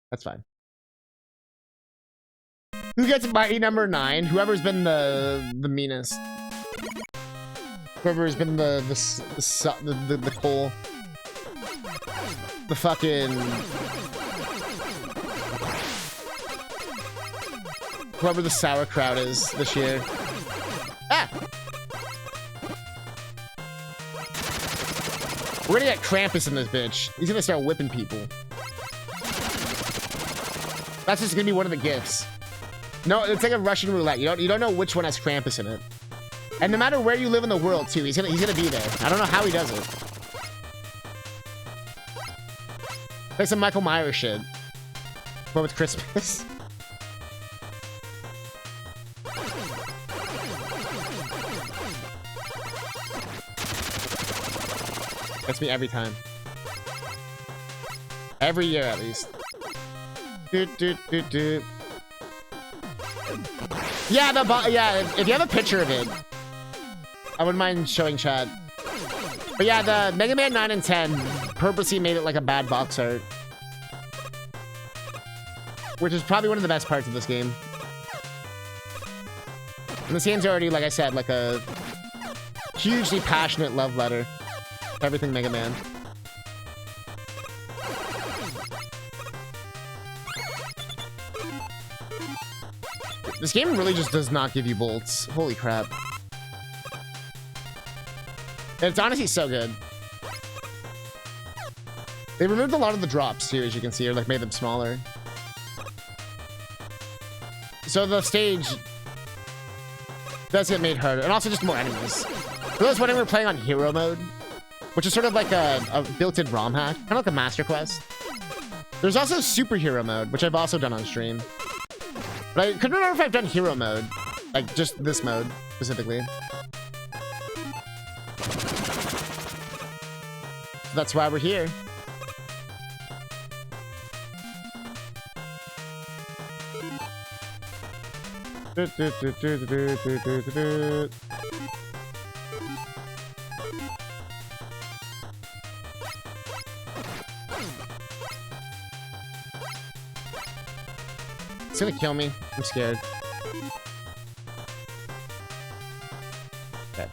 That's fine. Who gets mighty number 9? Whoever's been the meanest. Whoever's been the coal. The fucking... Whoever the sauerkraut is this year. Ah! We're gonna get Krampus in this bitch. He's gonna start whipping people. That's just gonna be one of the gifts. No, it's like a Russian roulette. You don't know which one has Krampus in it. And no matter where you live in the world, too, he's gonna be there. I don't know how he does it. Like some Michael Myers shit. But with Christmas. Gets me every time. Every year, at least. Yeah, yeah, if you have a picture of it, I wouldn't mind showing chat. But yeah, the Mega Man 9 and 10 purposely made it like a bad box art. Which is probably one of the best parts of this game. And this game's already, like I said, like a hugely passionate love letter. Everything Mega Man. This game really just does not give you bolts. Holy crap. It's honestly so good. They removed a lot of the drops too, as you can see, or like made them smaller. So the stage does get made harder, and also just more enemies. For those wondering, we're playing on Hero Mode, which is sort of like a built-in ROM hack, kind of like a Master Quest. There's also Superhero Mode, which I've also done on stream. But I couldn't remember if I've done Hero Mode, like just this mode specifically. So that's why we're here. It's gonna kill me. I'm scared. Okay.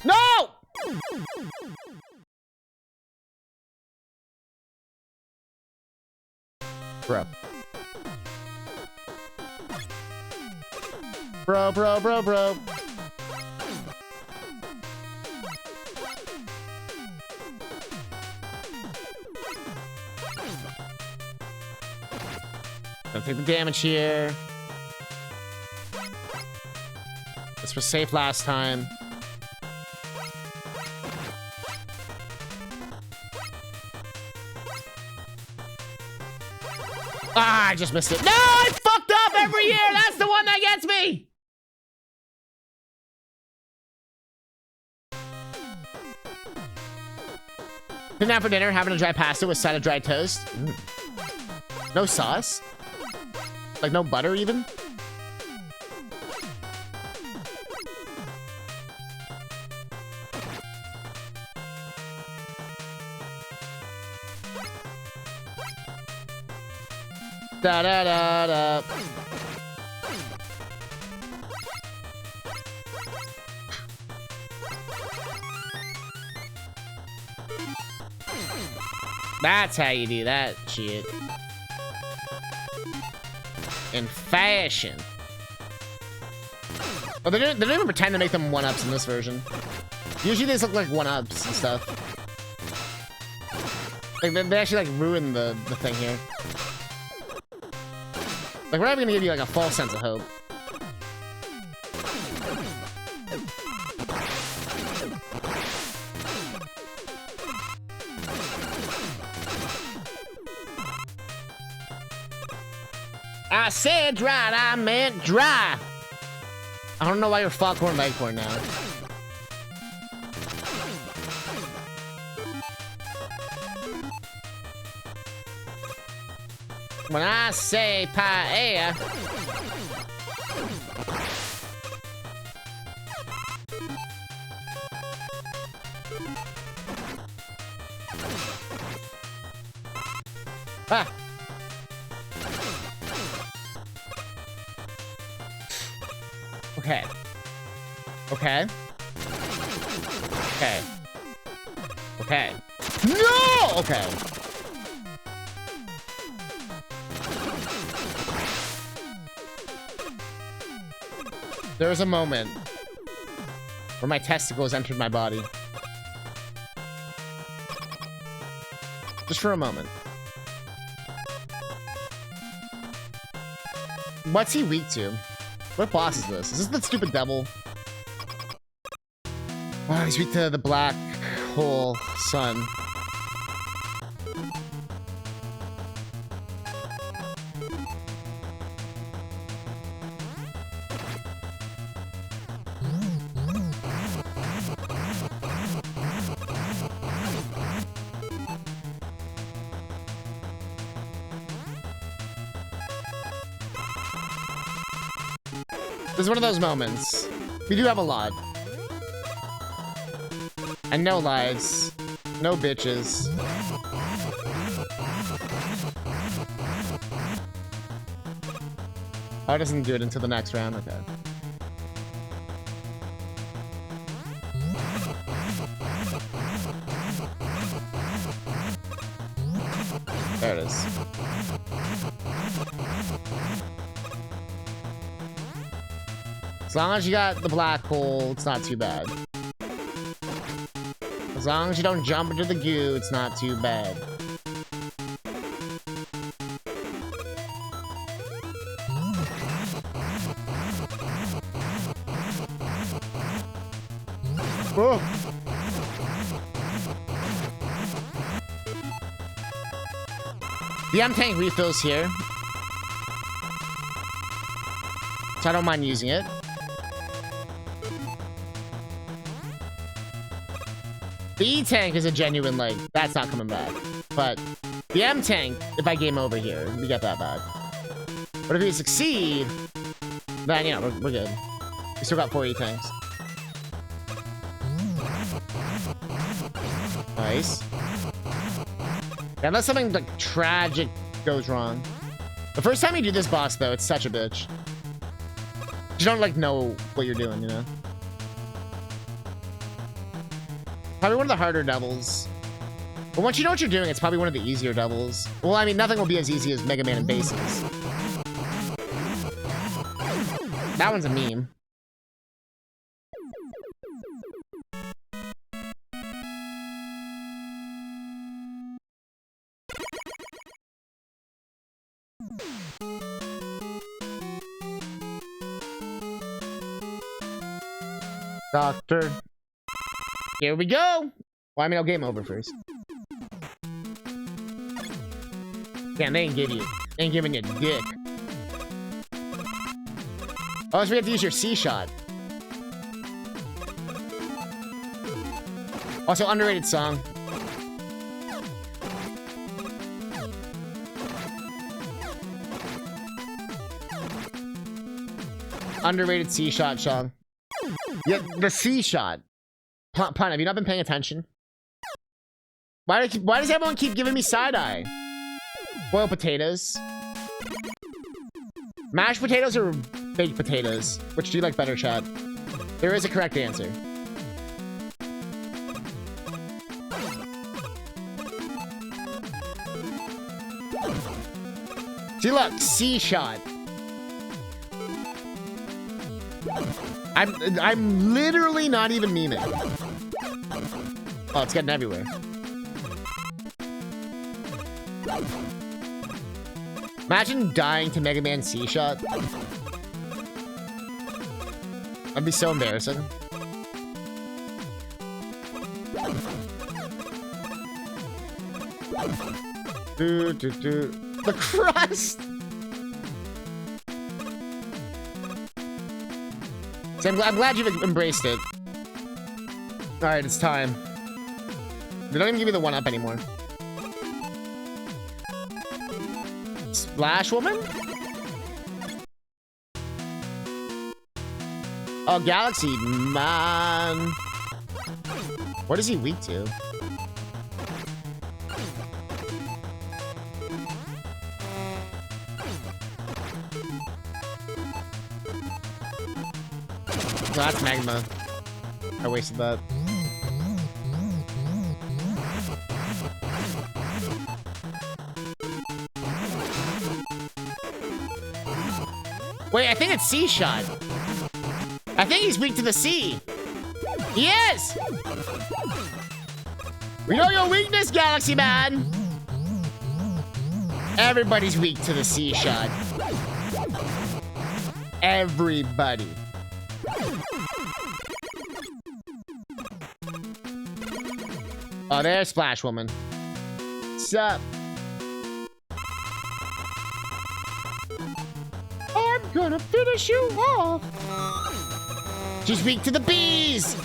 No! Bro. Bro. Don't take the damage here. This was safe last time. Ah, I just missed it. No, I fucked up every year. That's the one that gets me. Sitting down for dinner, having a dry pasta with side of dry toast. No sauce? Like no butter even? Da da da da. That's how you do that shit. In fashion. they don't even pretend to make them 1-ups in this version. Usually they just look like 1-ups and stuff. Like, they actually, like, ruin the thing here. Like, we're not even gonna give you, like, a false sense of hope. I said dry, I meant dry. I don't know why you're Foghorn Leghorn now. When I say paella. Ah. Okay. Okay. Okay. Okay. No! Okay. There was a moment where my testicles entered my body. Just for a moment. What's he weak to? What boss is this? Is this the stupid devil? Oh, he's weak to the black hole sun. This is one of those moments. We do have a lot. And no lives. No bitches. Oh, it doesn't do it until the next round? Okay. There it is. As long as you got the black hole, it's not too bad. As long as you don't jump into the goo, it's not too bad. Whoa. The M-Tank refills here. So I don't mind using it. The E-Tank is a genuine, like, that's not coming back. But the M-Tank, if I game over here, we get that back. But if we succeed, then, yeah, we're good. We still got 4 E-Tanks. Nice. Yeah, unless something, like, tragic goes wrong. The first time you do this boss, though, it's such a bitch. You don't, like, know what you're doing, you know? Probably one of the harder devils. But once you know what you're doing, it's probably one of the easier devils. Well, I mean, nothing will be as easy as Mega Man and Bases. That one's a meme. Doctor. Here we go! Well, I mean, I'll game over first. Damn, they ain't give you. They ain't giving you dick. Oh, so we have to use your C-shot. Also, underrated song. Underrated C-shot song. Yeah, the C-shot. Pun, have you not been paying attention? Why does everyone keep giving me side-eye? Boiled potatoes. Mashed potatoes or baked potatoes? Which do you like better, chat? There is a correct answer. See, look, C-shot. I'm literally not even memeing. Oh, it's getting everywhere. Imagine dying to Mega Man C-Shot. That'd be so embarrassing. The crust! See, I'm glad you've embraced it. Alright, it's time. They don't even give me the 1-up anymore. Splash Woman? Oh, Galaxy, man. What is he weak to? Oh, that's Magma. I wasted that. Wait, I think it's C-Shot. I think he's weak to the C. He is! We know your weakness, Galaxy Man! Everybody's weak to the C-Shot. Everybody. Oh, there's Splash Woman. Sup? I'm gonna finish you off. She's weak to the bees.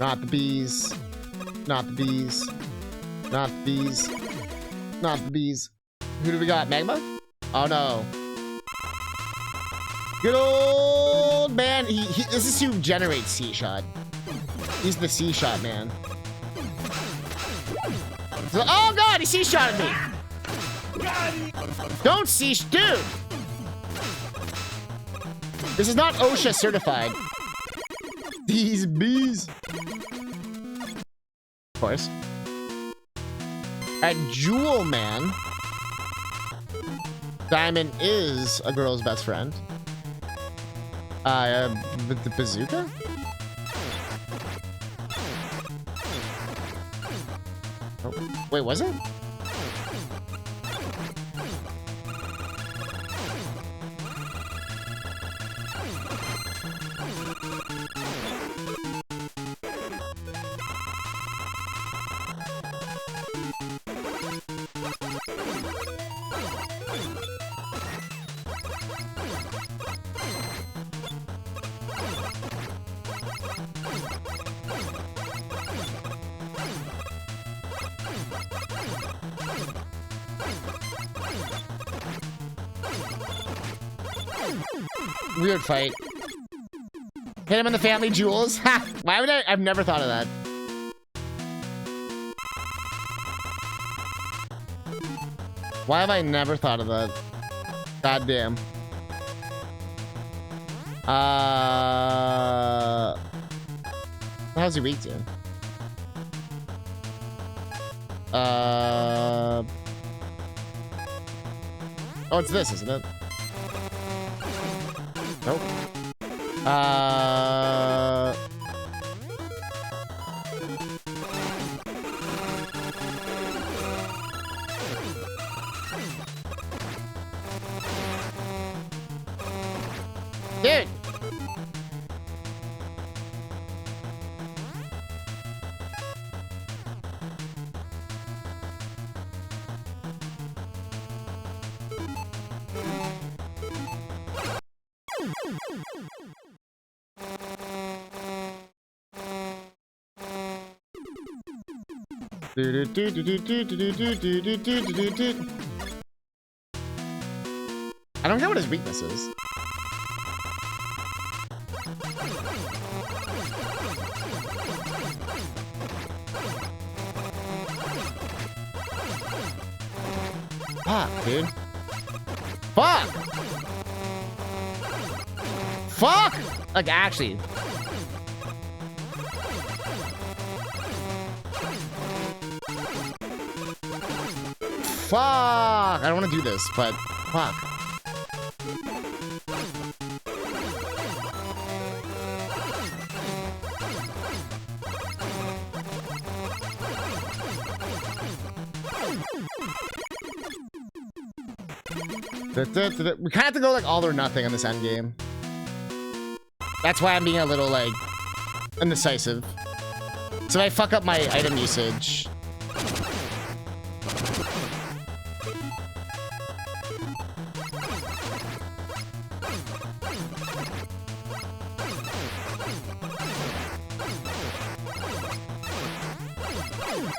Not the bees. Not the bees. Not the bees. Not the bees. Who do we got? Magma? Oh no. Good old man. This is who generates C-Shot. He's the C-Shot man. So, oh god, he C-Shotted me. Don't dude. This is not OSHA certified. These bees. Of course. At Jewel Man. Diamond is a girl's best friend. The bazooka? Oh, wait, was it? Weird fight. Hit him in the family jewels. Ha! Why would I? I've never thought of that. Why have I never thought of that? God damn. How's he weak to? Oh, it's this, isn't it? Nope. Dude. I don't get what his weakness is. Fuck, dude. Fuck! Fuck! Like, actually. fuck! I don't want to do this, but fuck. We kind of have to go like all or nothing in this end game. That's why I'm being a little like indecisive. So if I fuck up my item usage.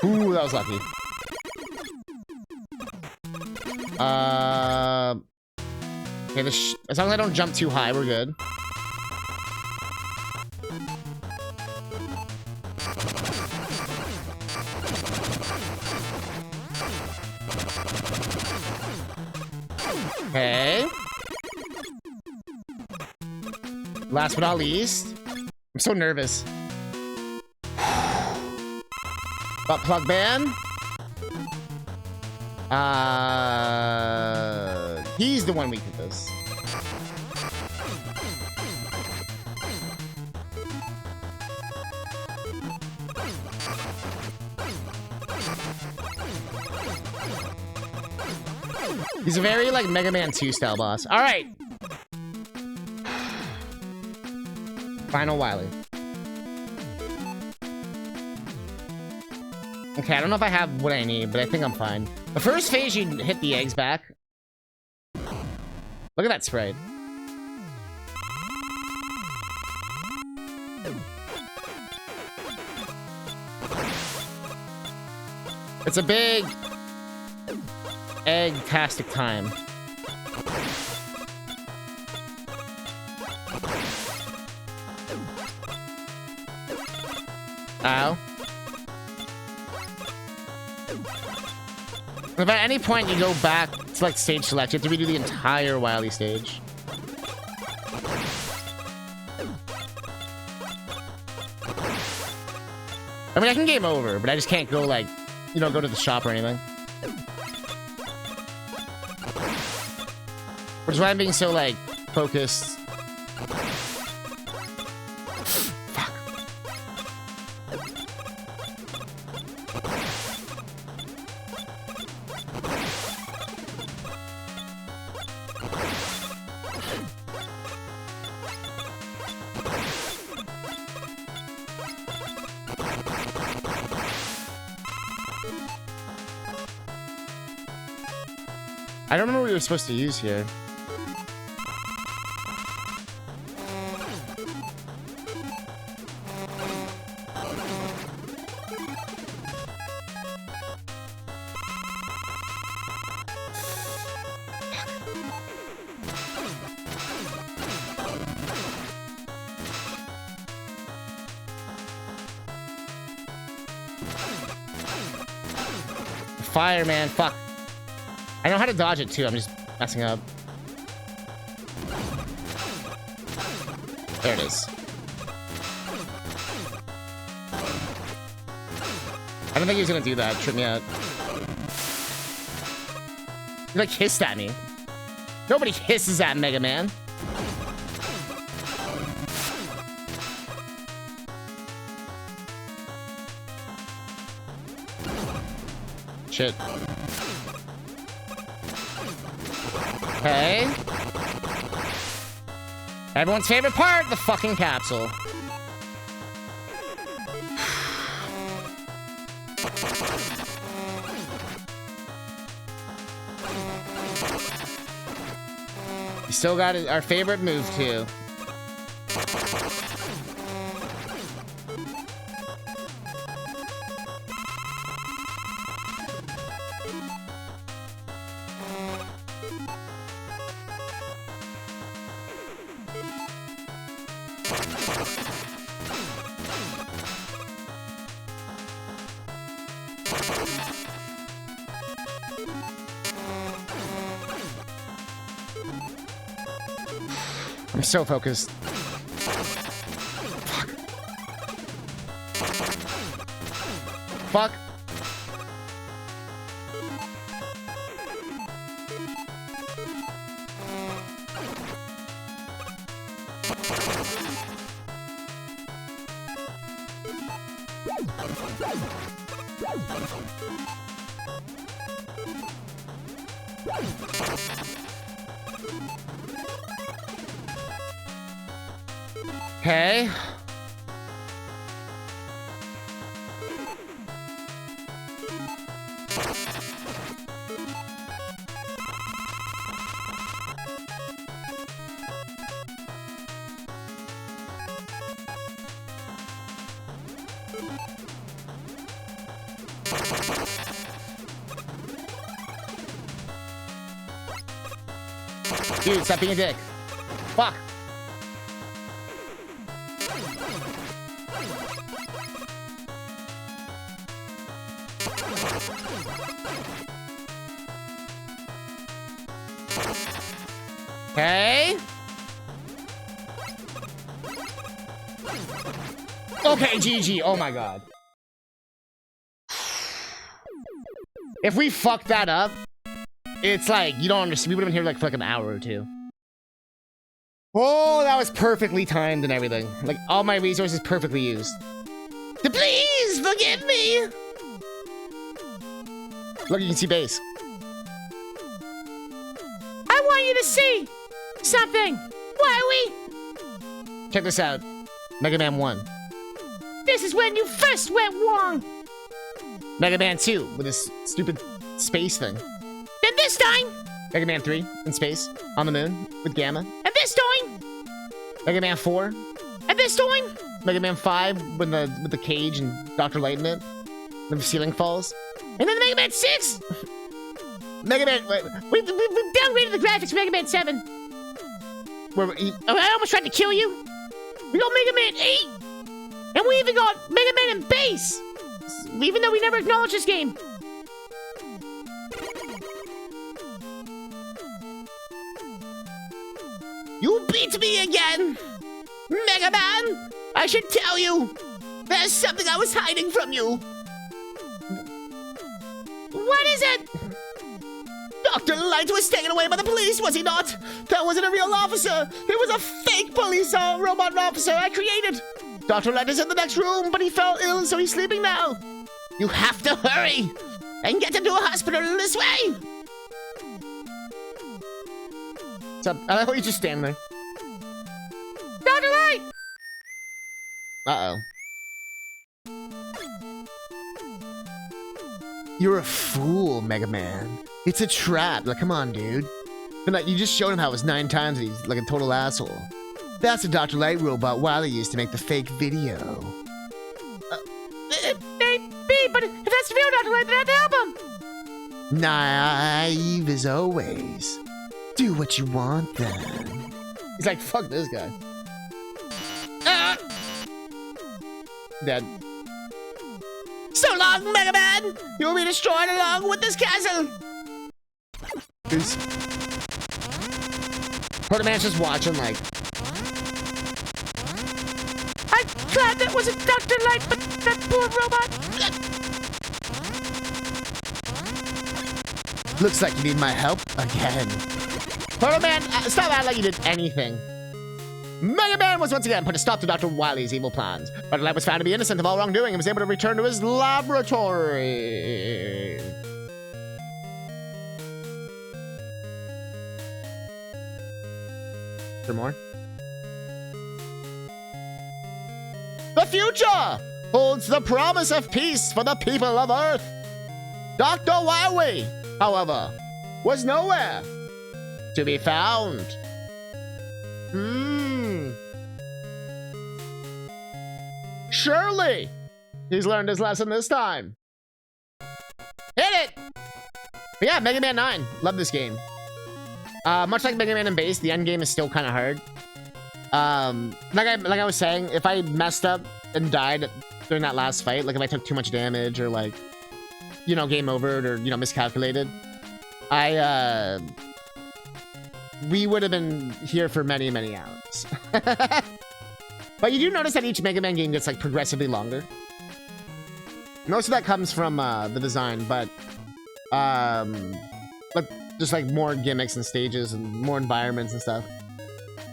Ooh, that was lucky. Okay, as long as I don't jump too high, we're good. Okay. Last but not least, I'm so nervous. Butt plug ban. He's the one weak at this. He's a very like Mega Man 2 style boss. All right. Final Wily. Okay, I don't know if I have what I need, but I think I'm fine. The first phase, you hit the eggs back. Look at that sprite. It's a big egg-tastic time. Ow. If at any point you go back to like stage select, you have to redo the entire Wily stage. I mean, I can game over, but I just can't go like, you know, go to the shop or anything. Which is why I'm being so like focused. I don't remember what we were supposed to use here. Fire, man, fuck. I know how to dodge it too, I'm just messing up. There it is. I don't think he was gonna do that, trip me out. He like hissed at me. Nobody hisses at Mega Man. Shit. Okay. Everyone's favorite part, the fucking capsule. We still got our favorite move too. I'm so focused. Fuck. Okay. Dude, stop being a dick. Fuck. Okay. Okay, GG. Oh my god. If we fucked that up, it's like, you don't understand. We would have been here like for like an hour or two. Oh, that was perfectly timed and everything. Like, all my resources perfectly used. Please forgive me. Look, you can see base. I want you to see something. Wowie! Check this out. Mega Man 1. This is when you first went wrong. Mega Man 2 with this stupid space thing. And this time. Mega Man 3 in space on the moon with Gamma. And this time. Mega Man 4. And this time. Mega Man 5 with the cage and Dr. Light in it. The ceiling falls. And then Mega Man 6. Mega Man. Wait, We've downgraded the graphics. Mega Man 7. I almost tried to kill you. We got Mega Man 8. And we even got Mega Man in base. Even though we never acknowledged this game. You beat me again! Mega Man! I should tell you! There's something I was hiding from you! What is it? Dr. Light was taken away by the police, was he not? That wasn't a real officer! It was a fake police robot officer I created! Dr. Light is in the next room, but he fell ill, so he's sleeping now! You have to hurry! And get him to a hospital this way! What's up? I like how you just stand there. Dr. Light! Uh-oh. You're a fool, Mega Man. It's a trap. Like, come on, dude. But like, you just showed him how it was 9 times and he's like a total asshole. That's the Dr. Light robot Wily used to make the fake video. Maybe, but if that's the real Dr. Light, then I have to help him! Naive as always. Do what you want, then. He's like, fuck this guy. Dead. So long, Mega Man! You'll be destroyed along with this castle! Peace. Proto Man's just watching, like. I'm glad that wasn't Dr. Light, but that poor robot. Looks like you need my help again. Proto Man, stop acting like you did anything. Mega Man was once again put a stop to Dr. Wily's evil plans. Dr. Light was found to be innocent of all wrongdoing and was able to return to his laboratory. Is there more? The future holds the promise of peace for the people of Earth. Dr. Wily, however, was nowhere to be found. Surely, he's learned his lesson this time. Hit it! But yeah, Mega Man 9. Love this game. Much like Mega Man and Base, the end game is still kind of hard. Like I was saying, if I messed up and died during that last fight, like if I took too much damage or like, you know, game overed or, you know, miscalculated, we would have been here for many, many hours. But you do notice that each Mega Man game gets like progressively longer. Most of that comes from the design, but just like more gimmicks and stages and more environments and stuff.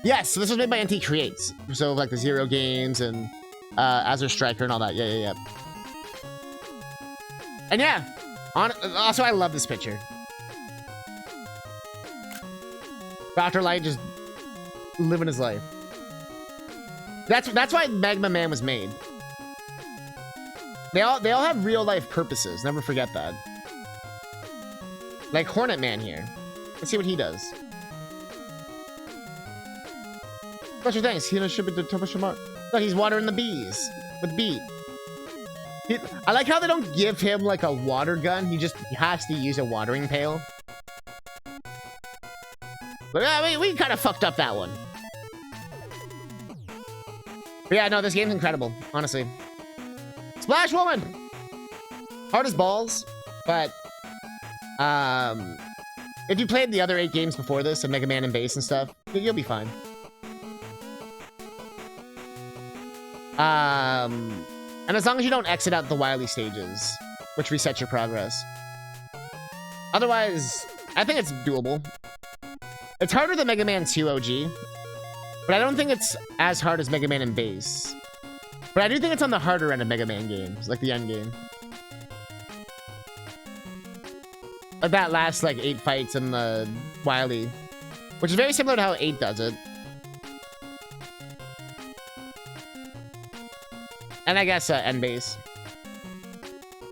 Yes, so this was made by NT Creates. So like the Zero games and Azure Striker and all that. Yeah. And yeah, also I love this picture. Dr. Light just living his life. That's why Magma Man was made. They all have real life purposes. Never forget that. Like Hornet Man here. Let's see what he does. Special thanks. He should be the Tobashamar. Look, he's watering the bees with beet. I like how they don't give him like a water gun. He has to use a watering pail. But yeah, we kind of fucked up that one. But yeah, no, this game's incredible, honestly. Splash Woman! Hard as balls, but if you played the other 8 games before this, and Mega Man and Bass and stuff, you'll be fine. And as long as you don't exit out the Wily stages, which resets your progress. Otherwise, I think it's doable. It's harder than Mega Man 2 OG, but I don't think it's as hard as Mega Man and Bass. But I do think it's on the harder end of Mega Man games, like the end game. Like that last, like, 8 fights in the Wily, which is very similar to how 8 does it. And I guess N-Base.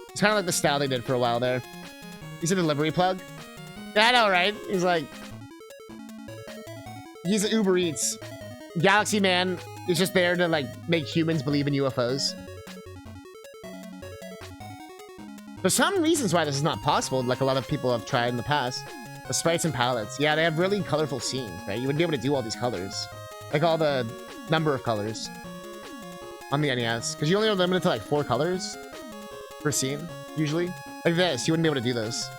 It's kind of like the style they did for a while there. He's a delivery plug. Yeah, I know, right? He's like... He's an Uber Eats. Galaxy Man is just there to, like, make humans believe in UFOs. There's some reasons why this is not possible, like a lot of people have tried in the past. The sprites and palettes. Yeah, they have really colorful scenes, right? You wouldn't be able to do all these colors. Like, all the number of colors. On the NES, because you only are limited to like 4 colors per scene, usually. Like this, you wouldn't be able to do this.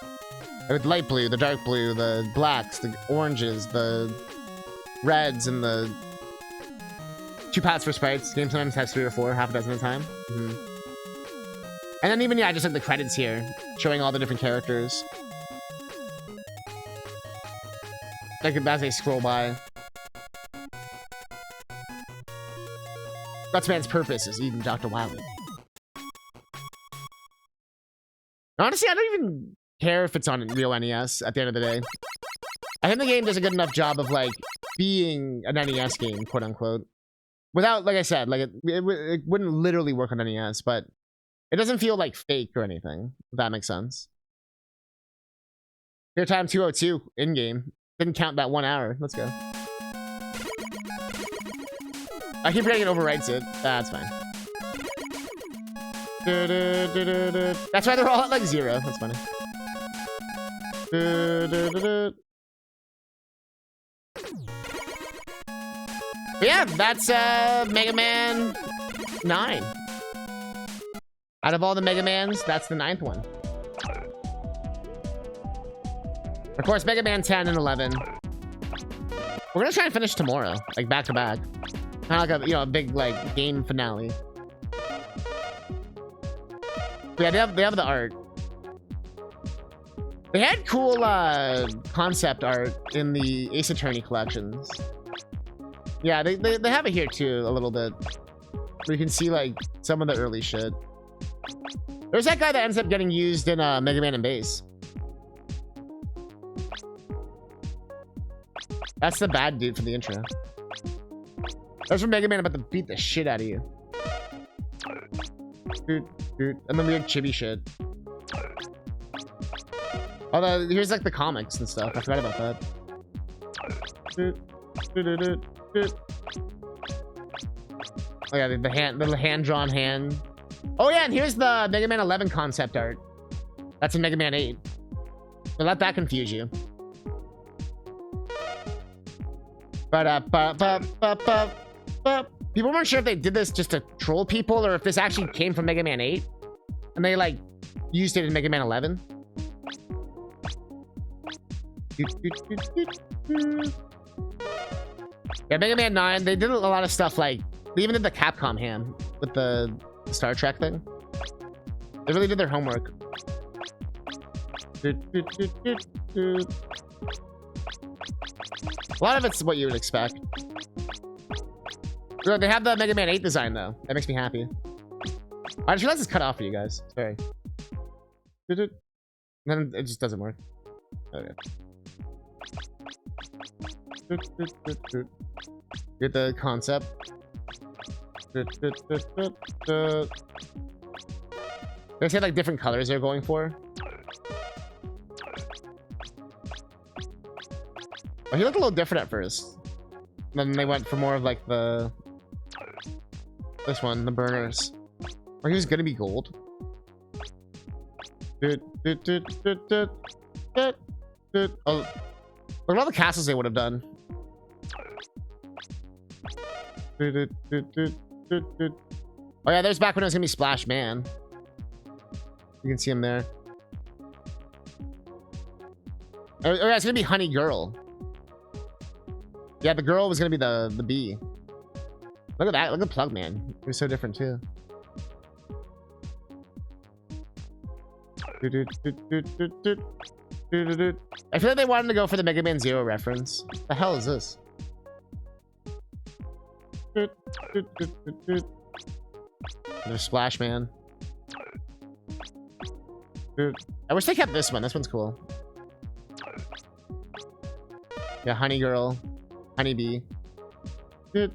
Like with light blue, the dark blue, the blacks, the oranges, the reds, and the 2 paths for sprites. Game sometimes has 3 or 4, half a dozen at a time. And then even, yeah, just like the credits here, showing all the different characters. Like as they scroll by. That's man's purpose is eating Dr. Wily. Honestly, I don't even care if it's on real NES at the end of the day. I think the game does a good enough job of, like, being an NES game, quote unquote. Without, like I said, like, it wouldn't literally work on NES, but it doesn't feel like fake or anything, if that makes sense. Your time 202 in-game. Didn't count that 1 hour. Let's go. I keep forgetting it overwrites it. That's fine. That's why they're all at like 0. That's funny. But yeah, that's Mega Man 9. Out of all the Mega Mans, that's the 9th one. Of course, Mega Man 10 and 11. We're gonna try and finish tomorrow, like back to back. Kind of like a, you know, a big like game finale. But yeah, they have the art. They had cool concept art in the Ace Attorney collections. Yeah, they have it here too a little bit. Where you can see like some of the early shit. There's that guy that ends up getting used in Mega Man and Bass. That's the bad dude from the intro. That's from Mega Man about to beat the shit out of you. Dude. And the weird chibi shit. Although, here's like the comics and stuff. I forgot about that. Oh yeah, the little hand-drawn hand. Oh yeah, and here's the Mega Man 11 concept art. That's in Mega Man 8. So let that confuse you. People weren't sure if they did this just to troll people or if this actually came from Mega Man 8 and they like used it in Mega Man 11. Yeah, Mega Man 9, they did a lot of stuff like they even did the Capcom hand with the Star Trek thing. They really did their homework. A lot of it's what you would expect. They have the Mega Man 8 design, though. That makes me happy. I just realized it's cut off for you guys. Sorry. Then it just doesn't work. Okay. Get the concept. They say like different colors they're going for. Oh, he looked a little different at first. Then they went for more of like this one, the burners. Or he was gonna be gold. Oh, look at all the castles they would have done. Oh yeah, there's back when it was gonna be Splash Man. You can see him there. Oh yeah, it's gonna be Honey Girl. Yeah, the girl was gonna be the bee. Look at that. Look at Plug Man. He was so different too. I feel like they wanted to go for the Mega Man Zero reference. The hell is this? There's Splash Man. I wish they kept this one. This one's cool. Yeah, Honey Girl. Honey Bee. Some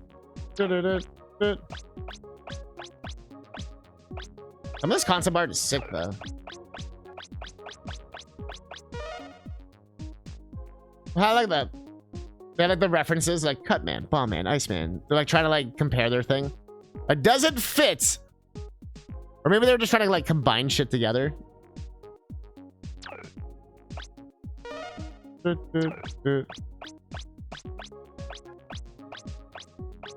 of this concept art is sick though. I like that. They had like the references like Cut Man, Bomb Man, Ice Man. They're like trying to like compare their thing. It doesn't fit. Or maybe they're just trying to like combine shit together.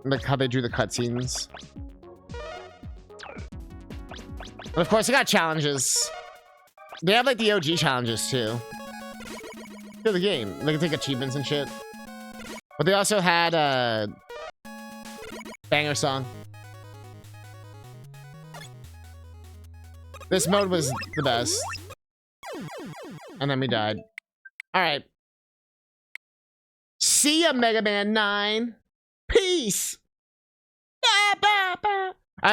Like how they drew the cutscenes. And of course, they got challenges. They have like the OG challenges too. To the game. They can take achievements and shit. But they also had a banger song. This mode was the best. And then we died. Alright. See ya, Mega Man 9. Peace!